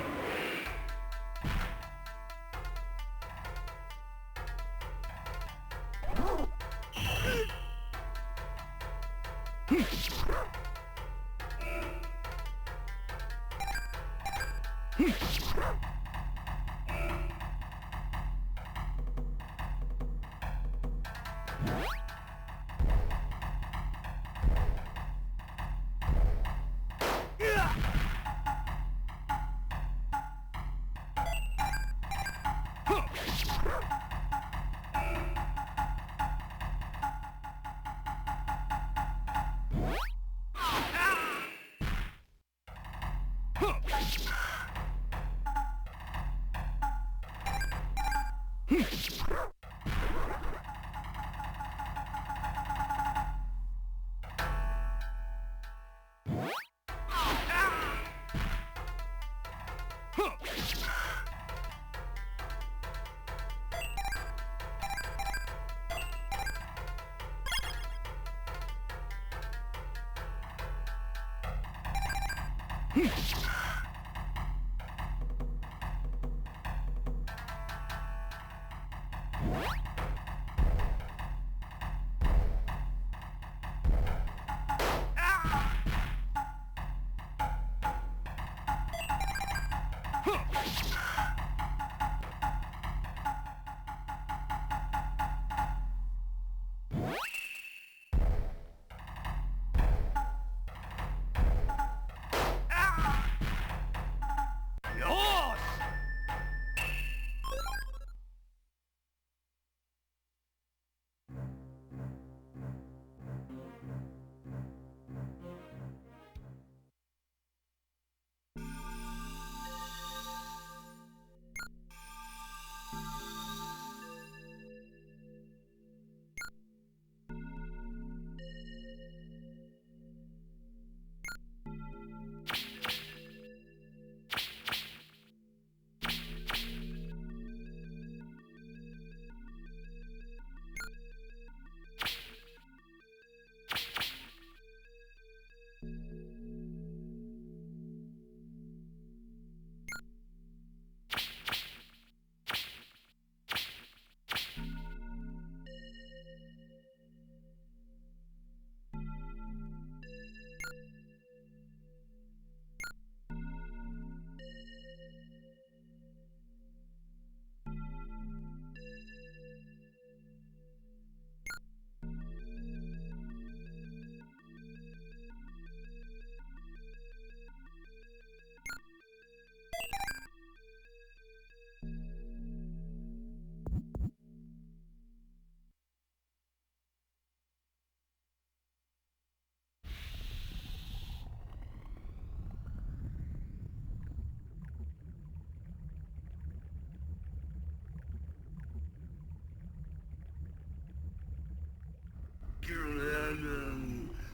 よーし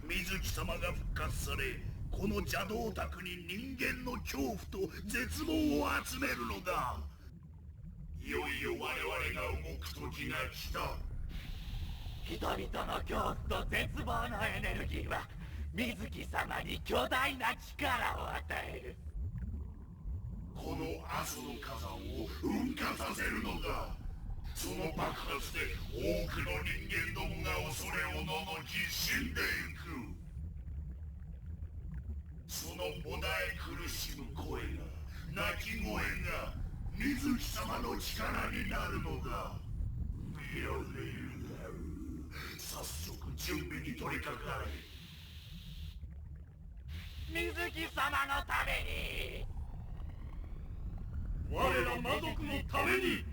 水木様が復活され、この邪道宅に人間の恐怖と絶望を集めるのだ。いよいよ我々が動く時が来た。人々の恐怖と絶望のエネルギーは水木様に巨大な力を与える。この阿蘇の火山を噴火させるのだ。その爆発で多くの人間どもが恐れをののき死んでいく。そのもだえ苦しむ声が、泣き声が水木様の力になるのだ。早速準備に取り掛かれ。水木様のために、我ら魔族のために。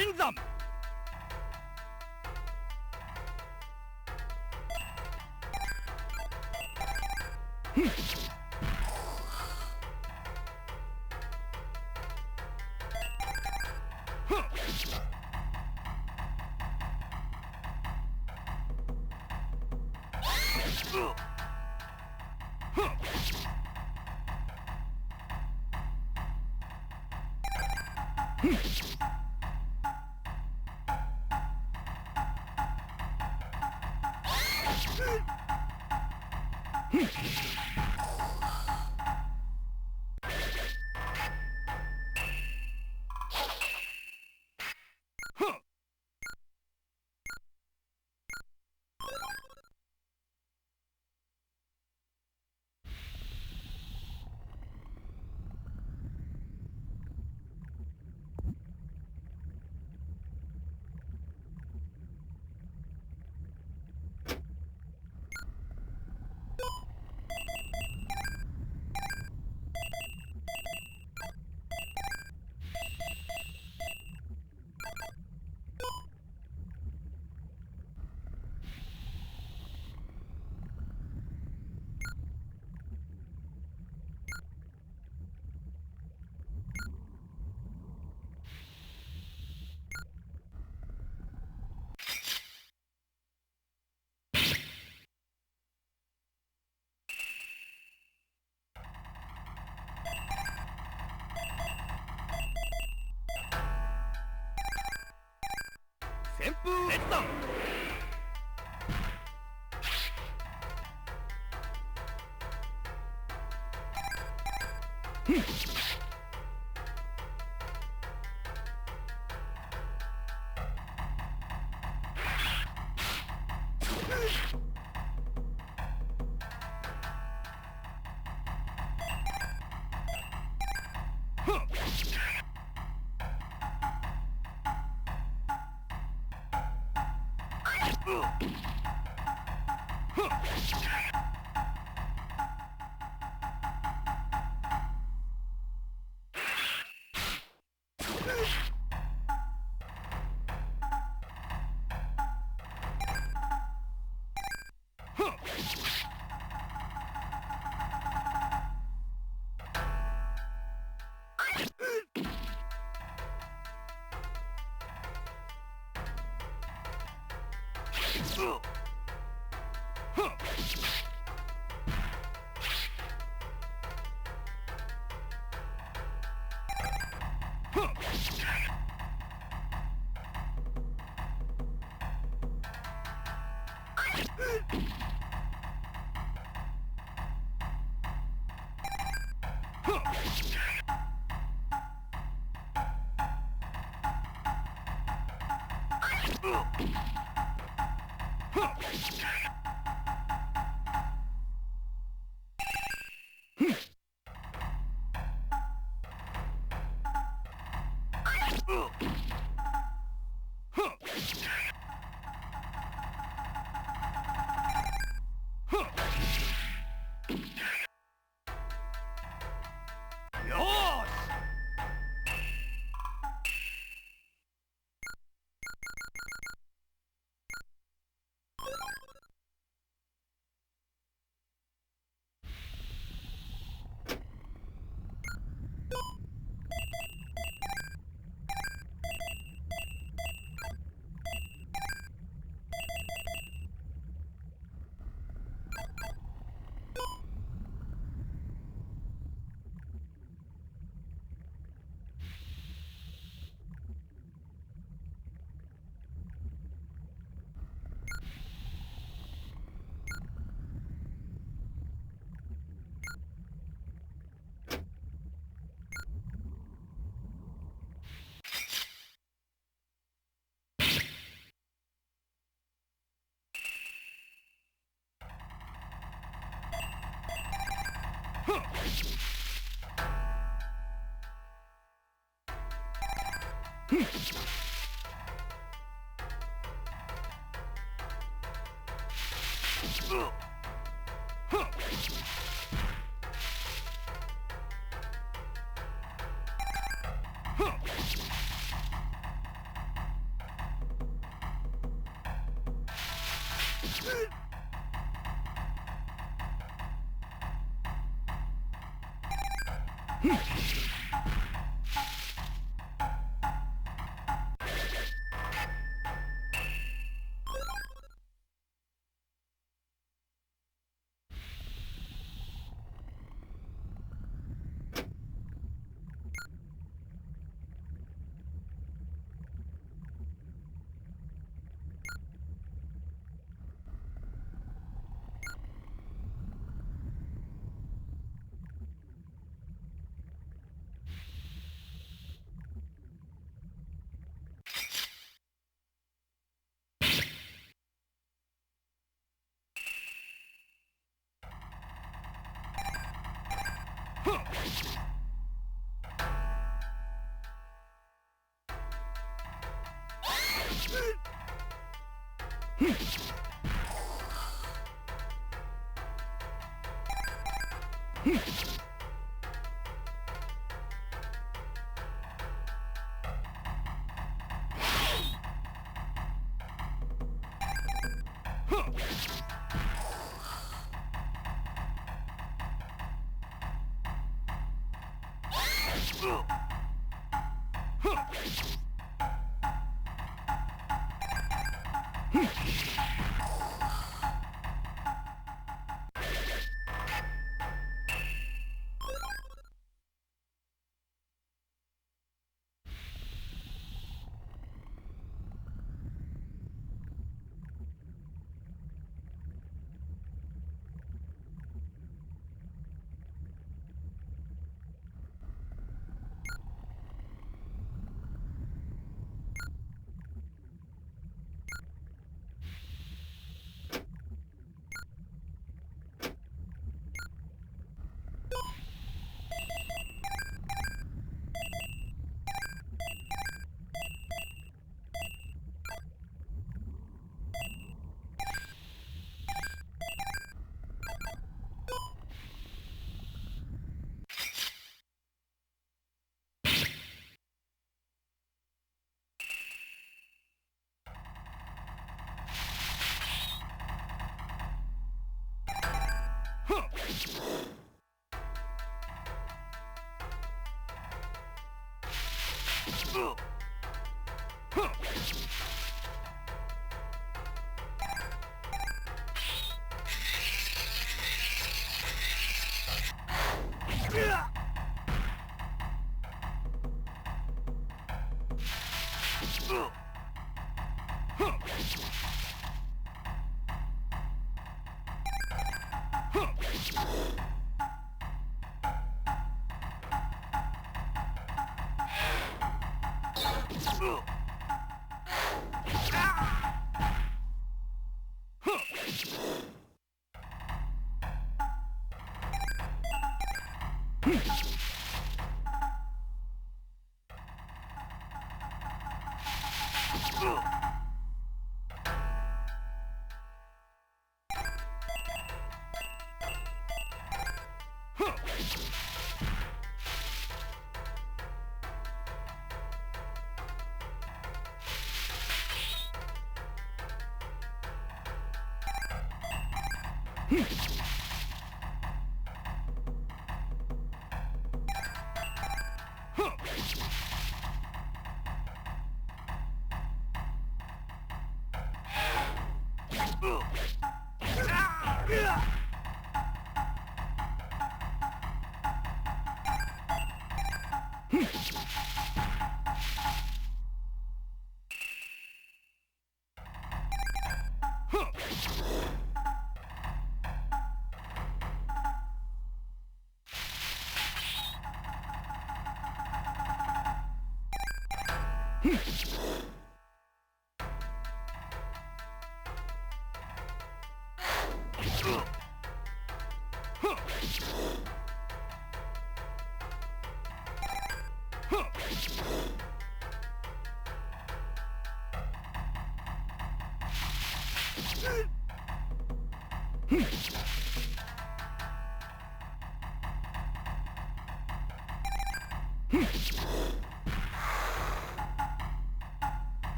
新山旋風列弾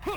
お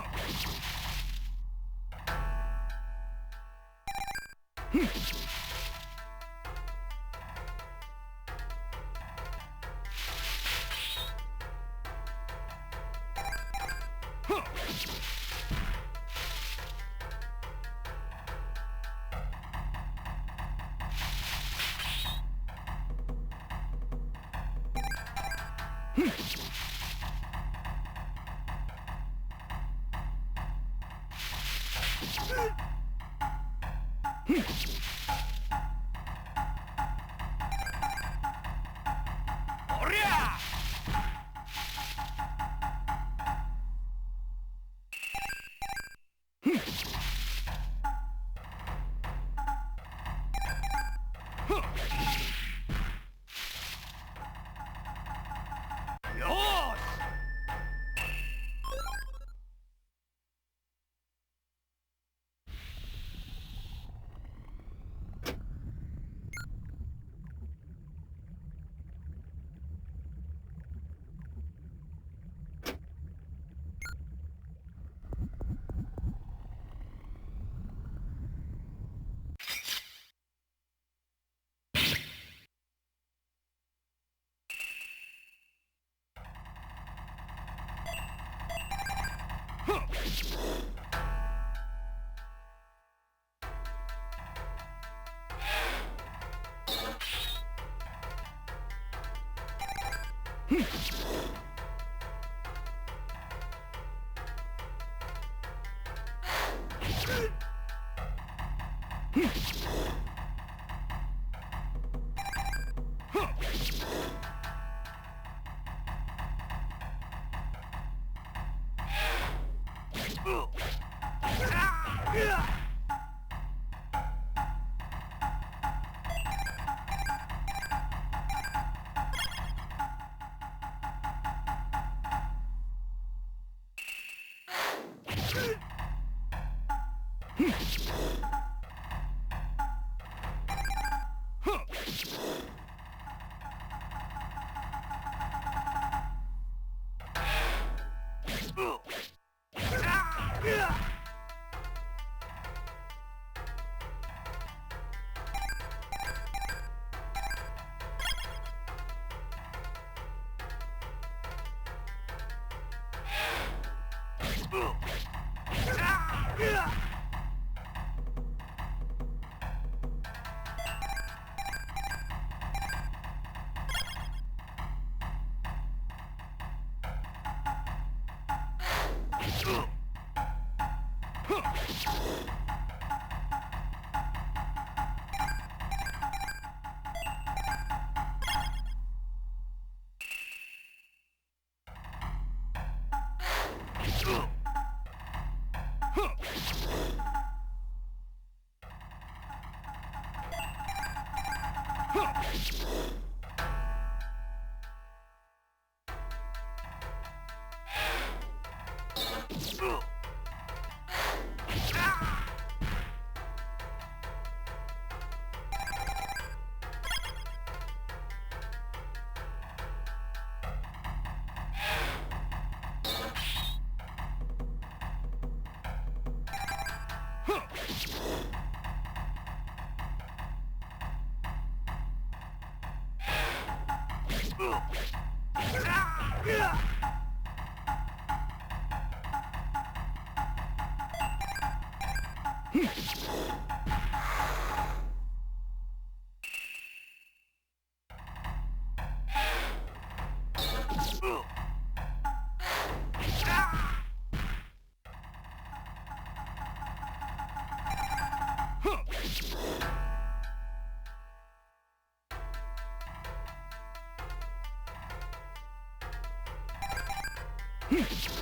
りゃよーし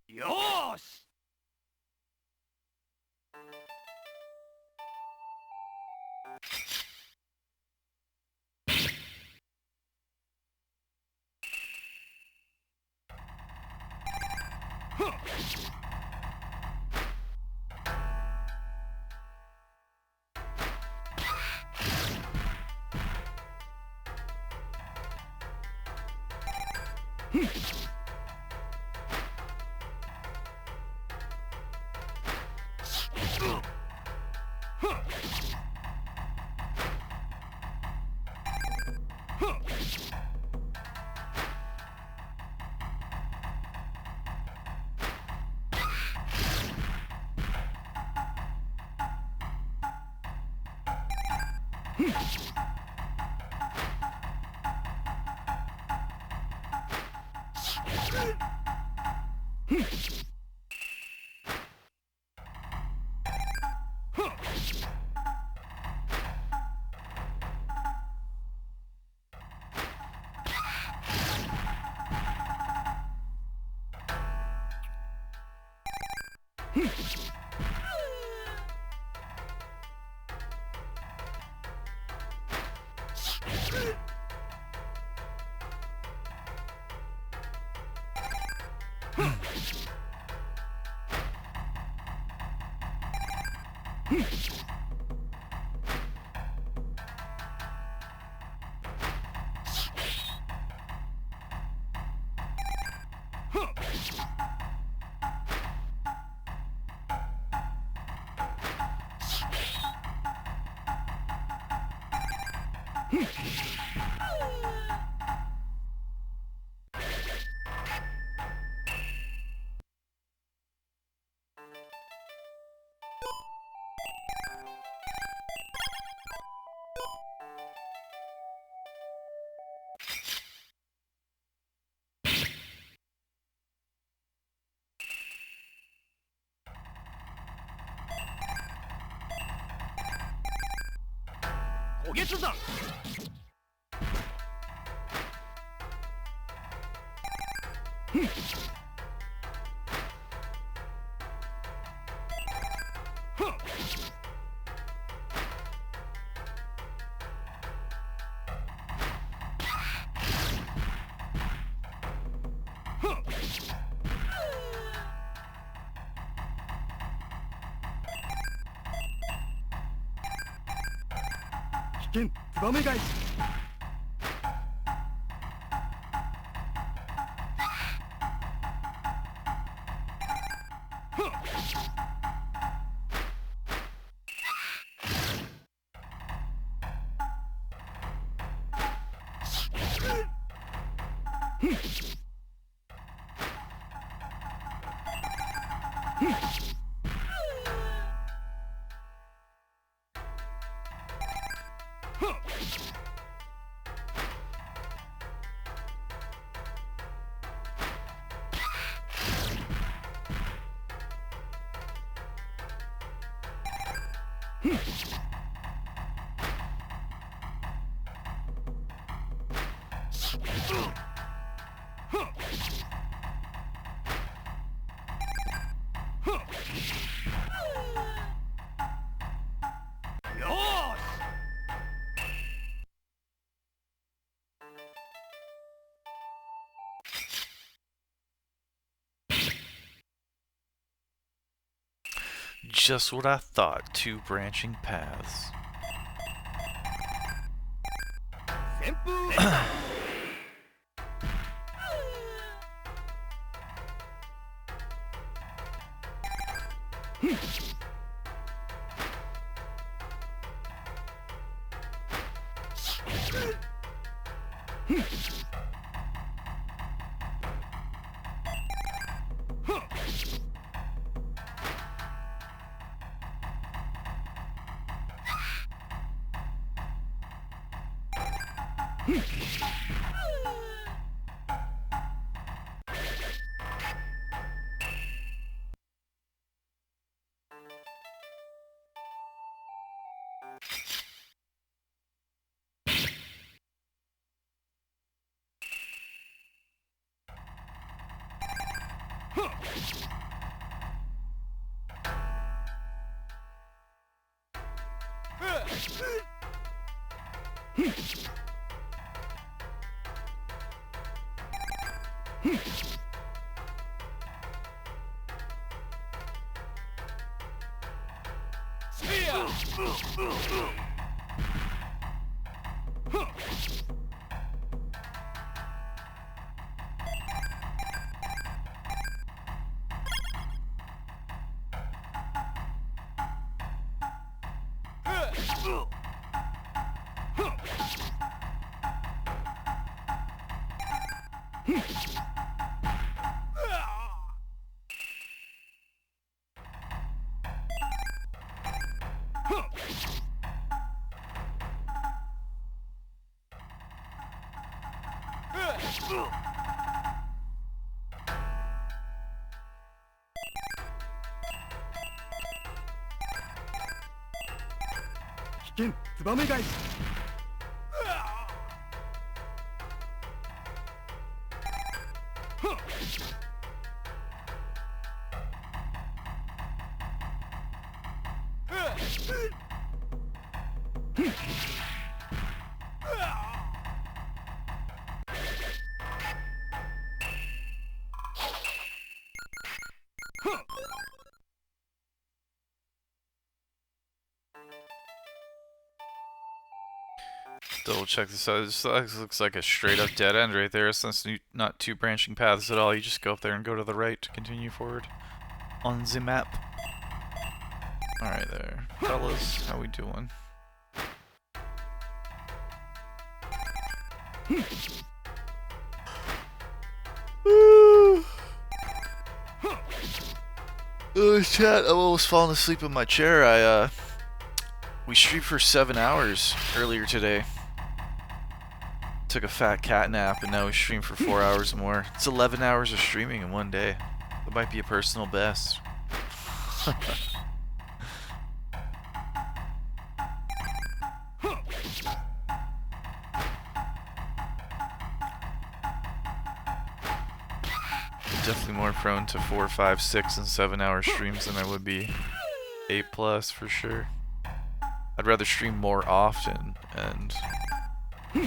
よーし。お月さん。危険、ツバメ返し。Just what I thought. 2 branching paths. 旋風。危険ツバメ返し。Double check this out. This looks like a straight up dead end right there. So that's not two branching paths at all. You just go up there and go to the right to continue forward on the map. Alright there. Fellas, how we doing? Chat, I'm almost falling asleep in my chair. We streamed for 7 hours earlier today. Took a fat cat nap and now we stream for 4 hours more. It's 11 hours of streaming in one day. That might be a personal best. Definitely more prone to 4, 5, 6, and 7 hour streams than I would be 8+ for sure. I'd rather stream more often and, you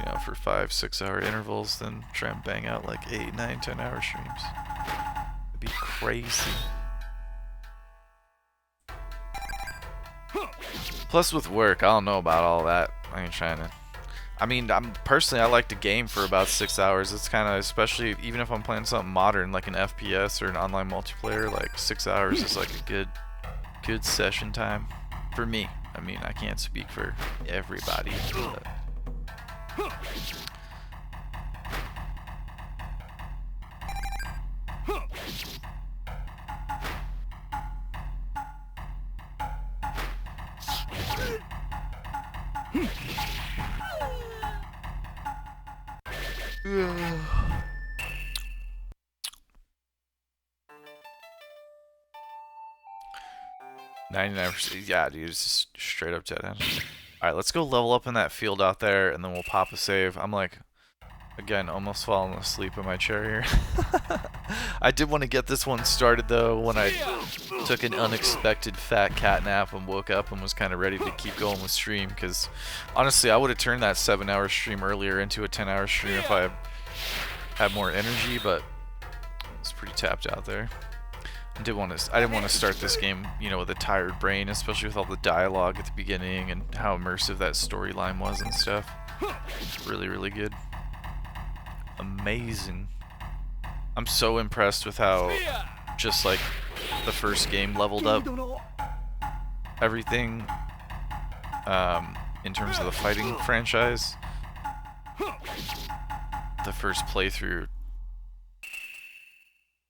know, for 5, 6 hour intervals than try and bang out like 8, 9, 10 hour streams. It'd be crazy. Plus with work, I don't know about all that. I ain't trying to. I mean, personally, I like to game for about 6 hours. It's kind of, especially even if I'm playing something modern like an FPS or an online multiplayer, like 6 hours is like a good session time for me. I mean, I can't speak for everybody, but yeah. 99%, yeah, dude, it's just straight up dead end. Alright, let's go level up in that field out there, and then we'll pop a save. I'm like, again, almost falling asleep in my chair here. I did want to get this one started, though, when I took an unexpected fat cat nap and woke up and was kind of ready to keep going with stream, because, honestly, I would have turned that 7 hour stream earlier into a 10 hour stream if I had more energy, but I was pretty tapped out there. I didn't want to start this game, you know, with a tired brain, especially with all the dialogue at the beginning and how immersive that storyline was and stuff. Really, really good. Amazing. I'm so impressed with how just like the first game leveled up everything in terms of the fighting franchise. The first playthrough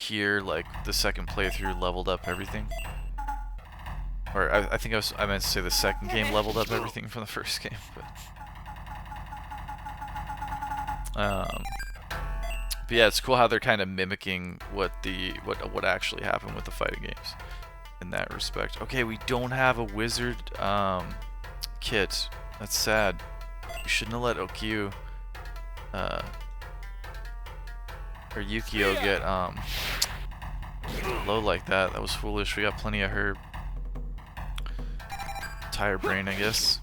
here, like the second playthrough leveled up everything. Or I think I meant to say the second game leveled up everything from the first game, but But yeah, it's cool how they're kind of mimicking what actually happened with the fighting games in that respect. Okay, we don't have a wizard kit. That's sad. We shouldn't have let Okyu or Yukio get low like that. That was foolish. We got plenty of herb. Tire brain, I guess.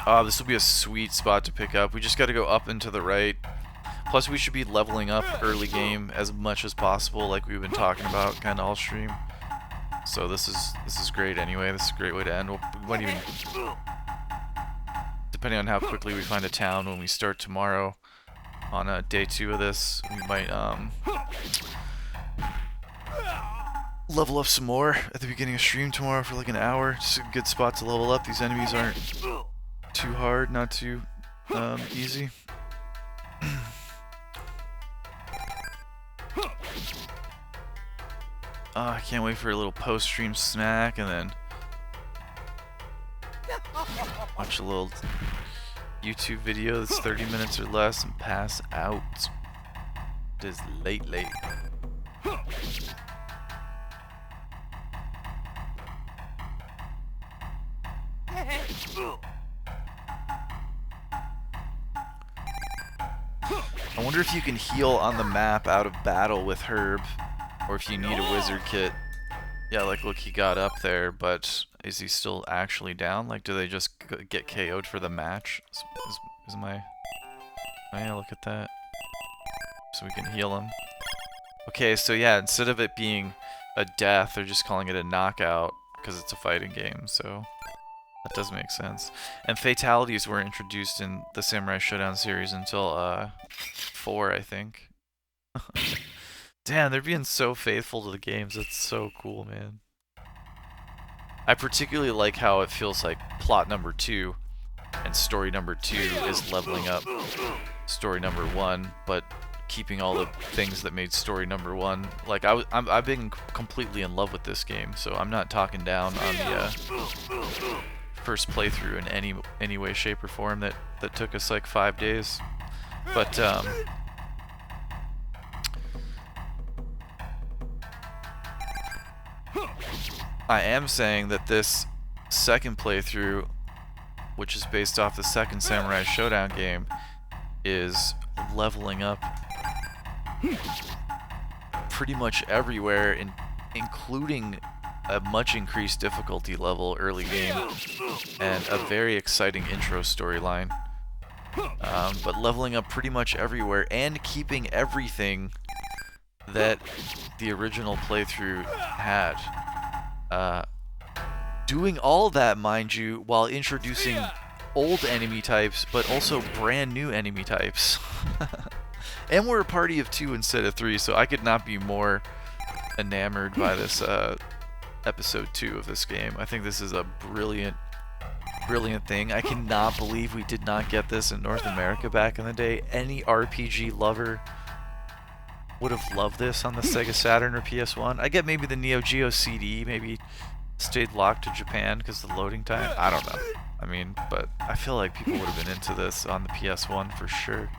Oh, this will be a sweet spot to pick up. We just got to go up and to the right. Plus, we should be leveling up early game as much as possible, like we've been talking about, kind of all stream. So this is great anyway. This is a great way to end. We might even, depending on how quickly we find a town when we start tomorrow on day 2 of this, we might level up some more at the beginning of stream tomorrow for like an hour. Just a good spot to level up. These enemies aren't too hard, not too easy. Oh, I can't wait for a little post-stream snack and then watch a little YouTube video that's 30 minutes or less and pass out. It is late. I wonder if you can heal on the map out of battle with Herb, or if you need a wizard kit. Yeah, like look, he got up there, but is he still actually down? Like, do they just get KO'd for the match? Is my... Oh yeah, look at that. So we can heal him. Okay, so yeah, instead of it being a death, they're just calling it a knockout, because it's a fighting game, so... That does make sense. And fatalities were introduced in the Samurai Shodown series until 4, I think. Damn, they're being so faithful to the games. That's so cool, man. I particularly like how it feels like plot number 2 and story number 2 is leveling up story number 1, but keeping all the things that made story number 1. Like I've been completely in love with this game, so I'm not talking down on the first playthrough in any way, shape, or form that took us like 5 days. But I am saying that this second playthrough, which is based off the second Samurai Shodown game, is leveling up pretty much everywhere, including a much increased difficulty level early game and a very exciting intro storyline. But leveling up pretty much everywhere and keeping everything that the original playthrough had. Doing all that, mind you, while introducing old enemy types, but also brand new enemy types. And we're a party of 2 instead of 3, so I could not be more enamored by this episode 2 of this game. I think this is a brilliant thing. I cannot believe we did not get this in North America back in the day. Any RPG lover would have loved this on the Sega Saturn or PS1. I get maybe the Neo Geo CD maybe stayed locked to Japan because of the loading time. I don't know. I mean, but I feel like people would have been into this on the PS1 for sure.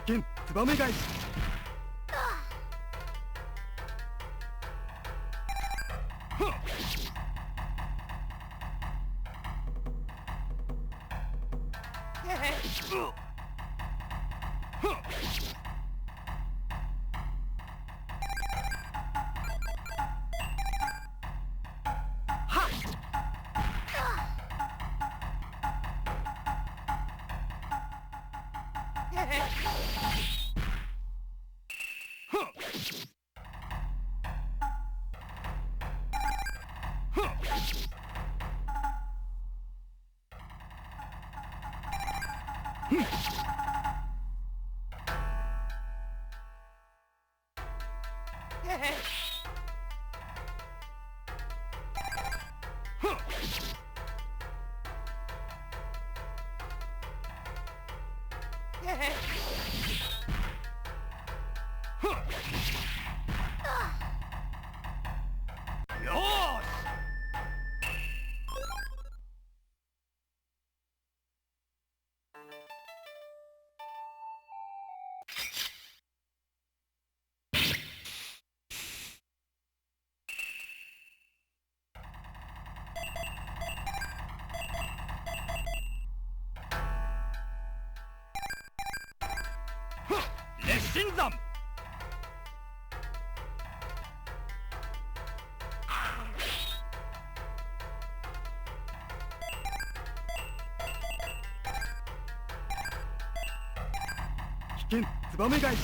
見ツバメ返し。烈心山。危険ツバメ返し。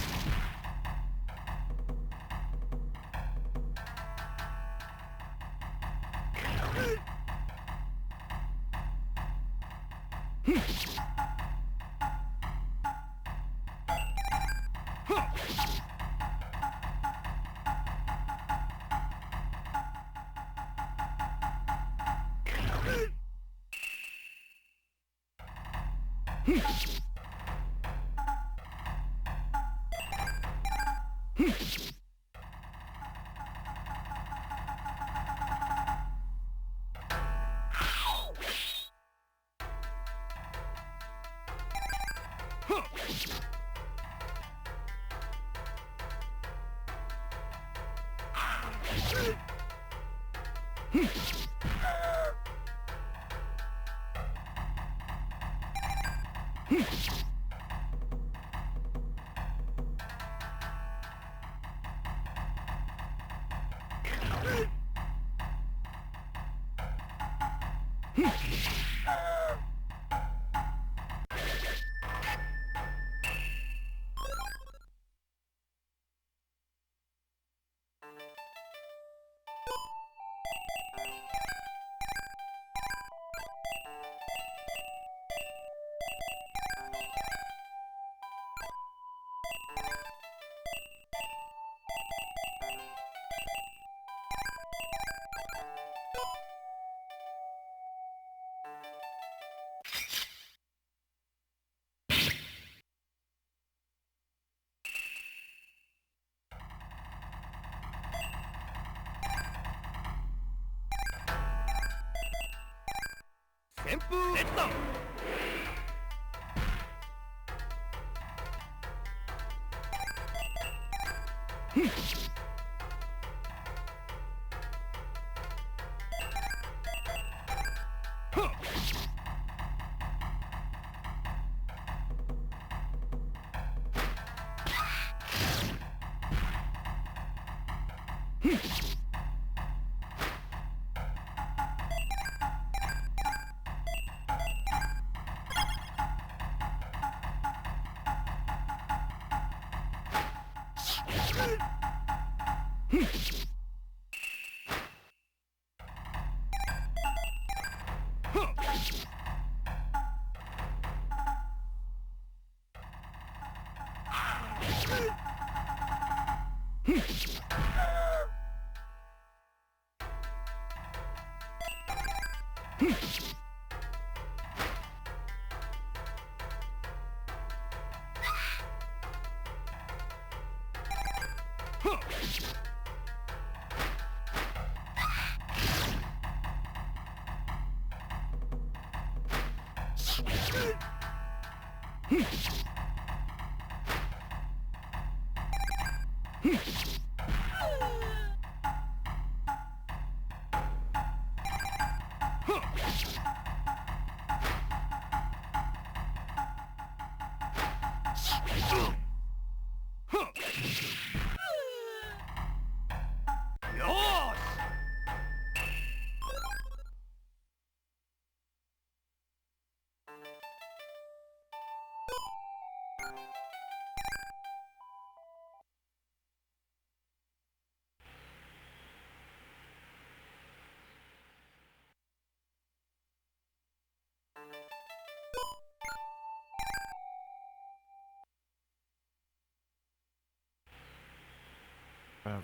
旋風列弾。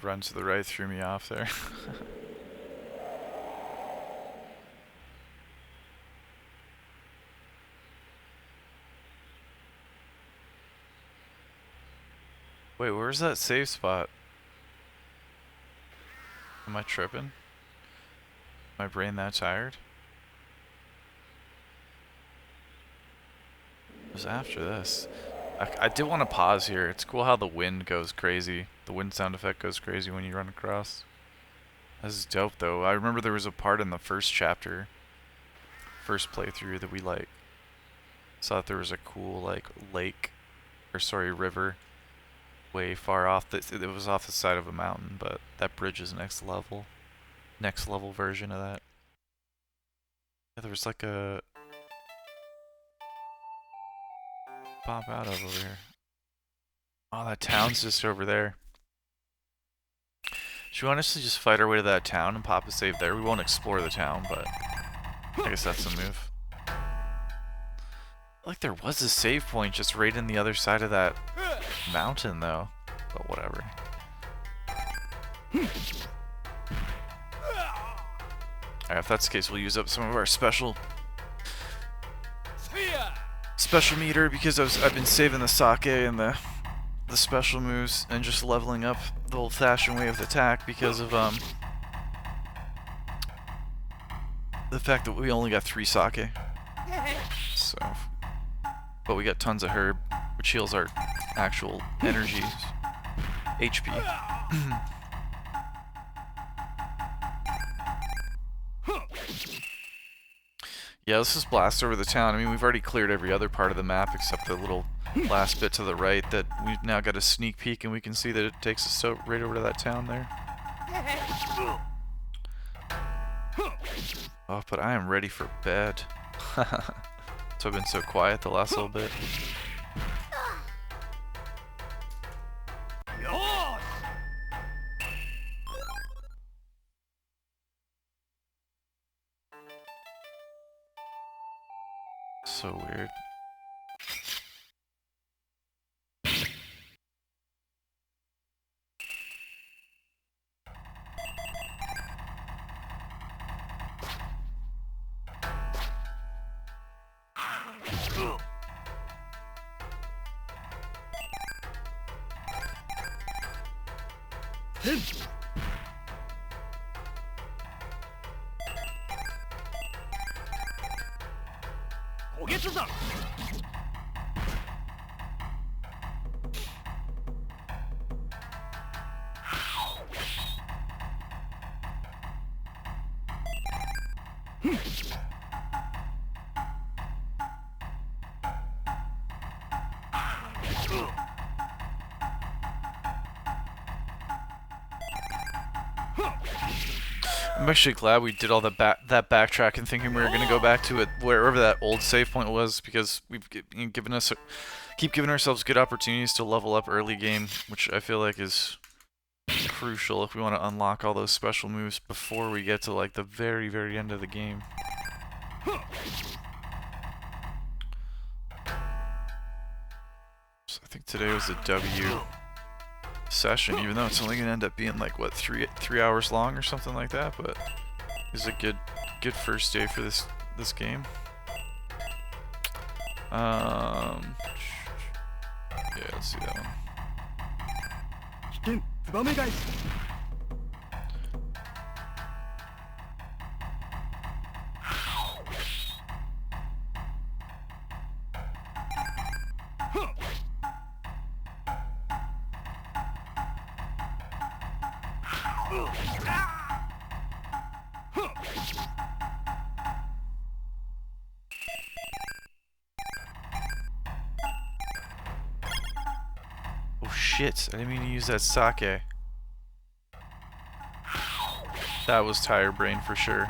Run to the right threw me off there. Wait, where's that save spot? Am I tripping? My brain that tired? It was after this. I did want to pause here. It's cool how the wind goes crazy. The wind sound effect goes crazy when you run across. This is dope though. I remember there was a part in the first chapter, first playthrough, that we like saw that there was a cool like lake, or sorry, river, way far off. It was off the side of a mountain, but that bridge is next level version of that. Yeah, there was like a pop out of over here. Oh, that town's just over there. Should we honestly just fight our way to that town and pop a save there? We won't explore the town, but I guess that's the move. Like there was a save point just right in the other side of that mountain though, but whatever. Alright, if that's the case, we'll use up some of our special meter because I've been saving the sake and the special moves and just leveling up the old-fashioned way of attack because of the fact that we only got 3 sake. So, but we got tons of herb, which heals our actual energies, HP. Yeah, let's just blast over the town. I mean, we've already cleared every other part of the map except the little last bit to the right that we've now got a sneak peek and we can see that it takes us so right over to that town there. Oh, but I am ready for bed. So I've been so quiet the last little bit. So weird. I'm actually glad we did all that backtracking, thinking we were going to go back to it wherever that old save point was, because we've keep giving ourselves good opportunities to level up early game, which I feel like is crucial if we want to unlock all those special moves before we get to like the very, very end of the game. So I think today was the W session, even though it's only gonna end up being like what, three hours long or something like that, but it's a good first day for this game. Yeah, let's see that one. Oh shit, I didn't mean to use that sake. That was tire brain for sure.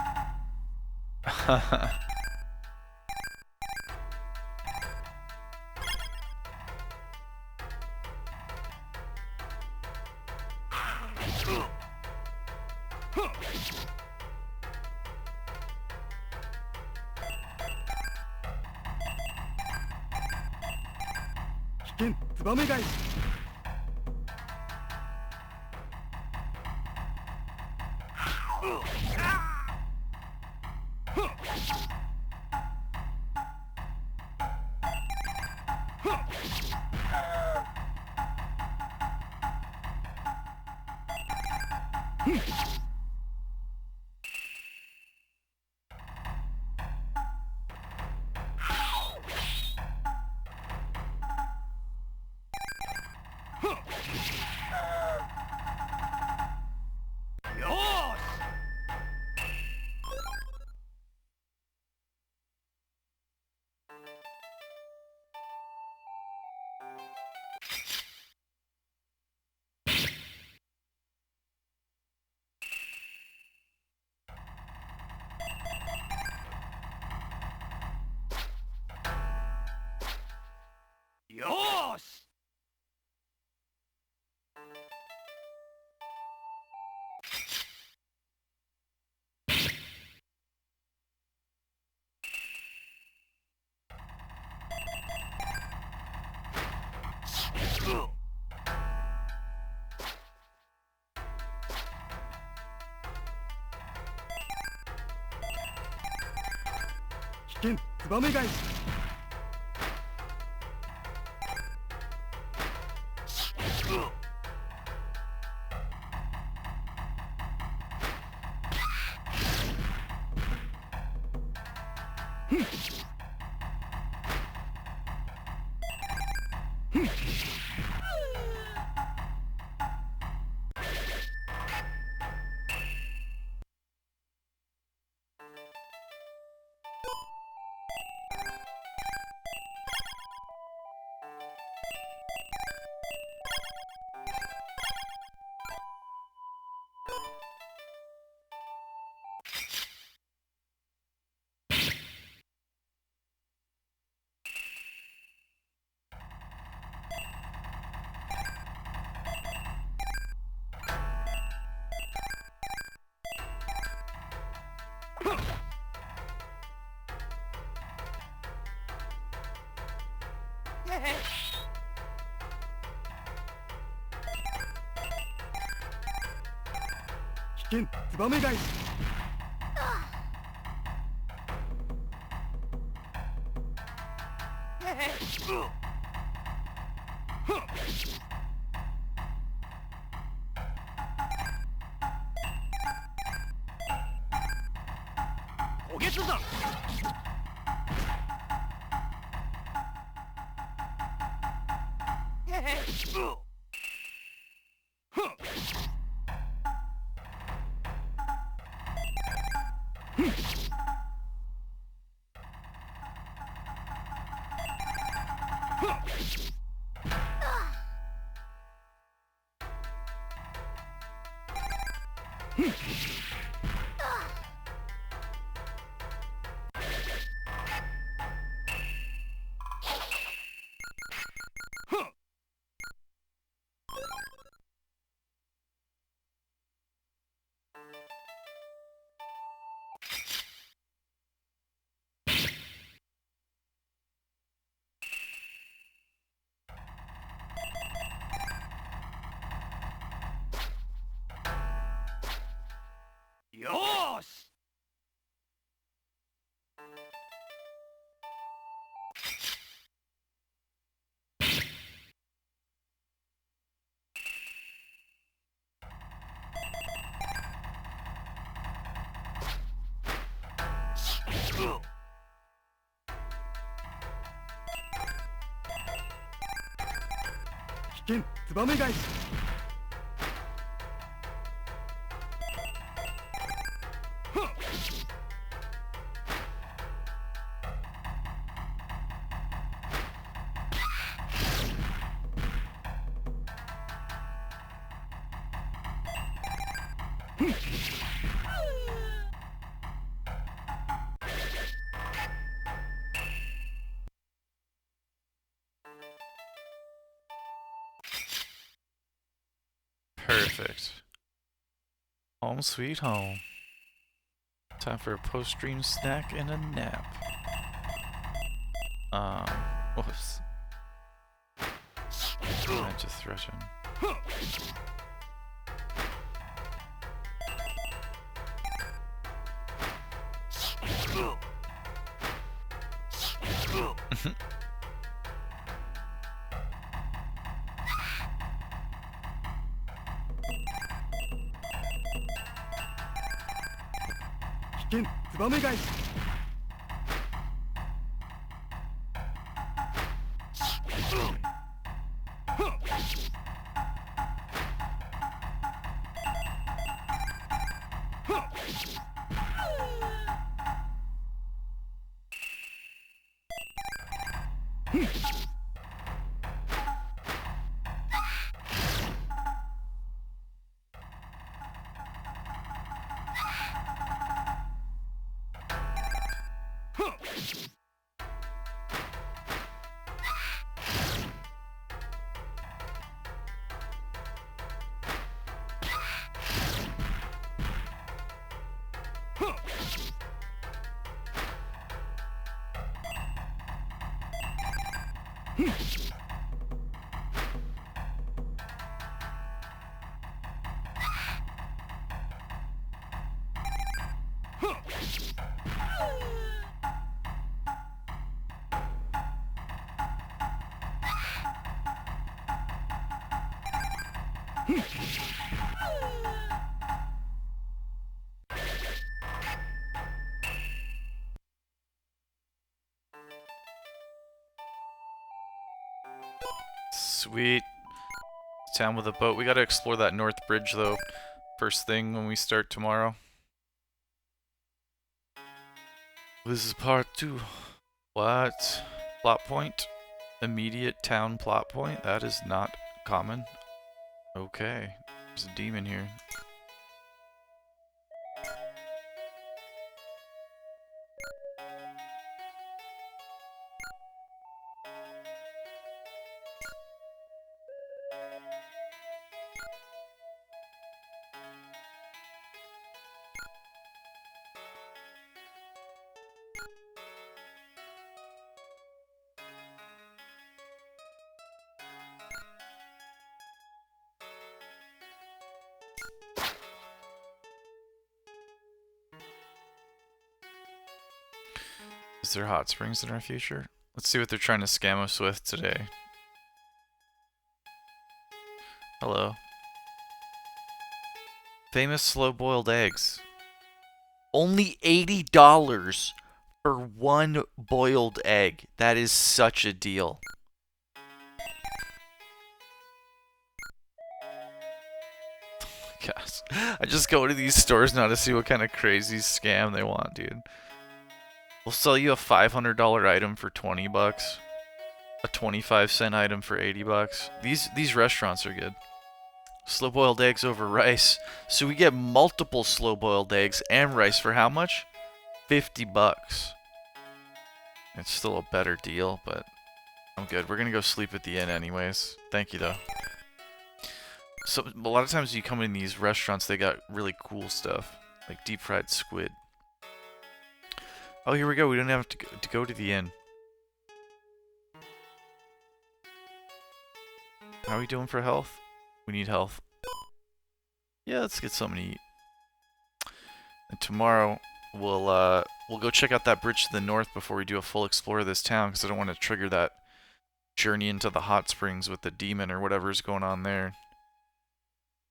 よーし。危険ツバメ返し。危険ツバメ返し。おげつだ。よーし。危険ツバメ返し。Perfect. Home sweet home. Time for a post-stream snack and a nap. Whoops. I just thresh him. Sweet. Town with a boat. We gotta explore that north bridge though. First thing when we start tomorrow. This is part 2. What? Plot point? Immediate town plot point? That is not common. Okay. There's a demon here. Is there hot springs in our future? Let's see what they're trying to scam us with today. Hello. Famous slow-boiled eggs. Only $80 for one boiled egg. That is such a deal. Gosh. I just go to these stores now to see what kind of crazy scam they want, dude. We'll sell you a $500 item for 20 bucks. A 25-cent item for 80 bucks. These restaurants are good. Slow-boiled eggs over rice. So we get multiple slow-boiled eggs and rice for how much? 50 bucks. It's still a better deal, but I'm good. We're gonna go sleep at the inn anyways. Thank you though. So a lot of times you come in these restaurants, they got really cool stuff, like deep fried squid. Oh, here we go. We don't have to go to the inn. How are we doing for health? We need health. Yeah, let's get something to eat. And tomorrow we'll go check out that bridge to the north before we do a full explore of this town, because I don't want to trigger that journey into the hot springs with the demon or whatever's going on there.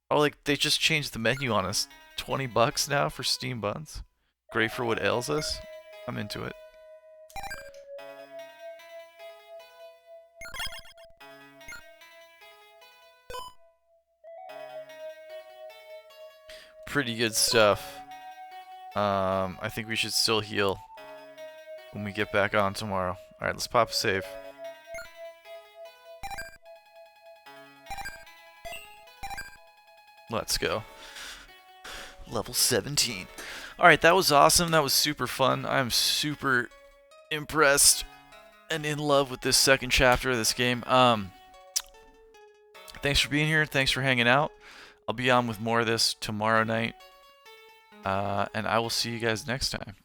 Oh, like they just changed the menu on us. 20 bucks now for steam buns. Great for what ails us. I'm into it. Pretty good stuff. I think we should still heal when we get back on tomorrow. Alright, let's pop a save. Let's go. Level 17. Alright, that was awesome. That was super fun. I'm super impressed and in love with this second chapter of this game. Thanks for being here. Thanks for hanging out. I'll be on with more of this tomorrow night. And I will see you guys next time.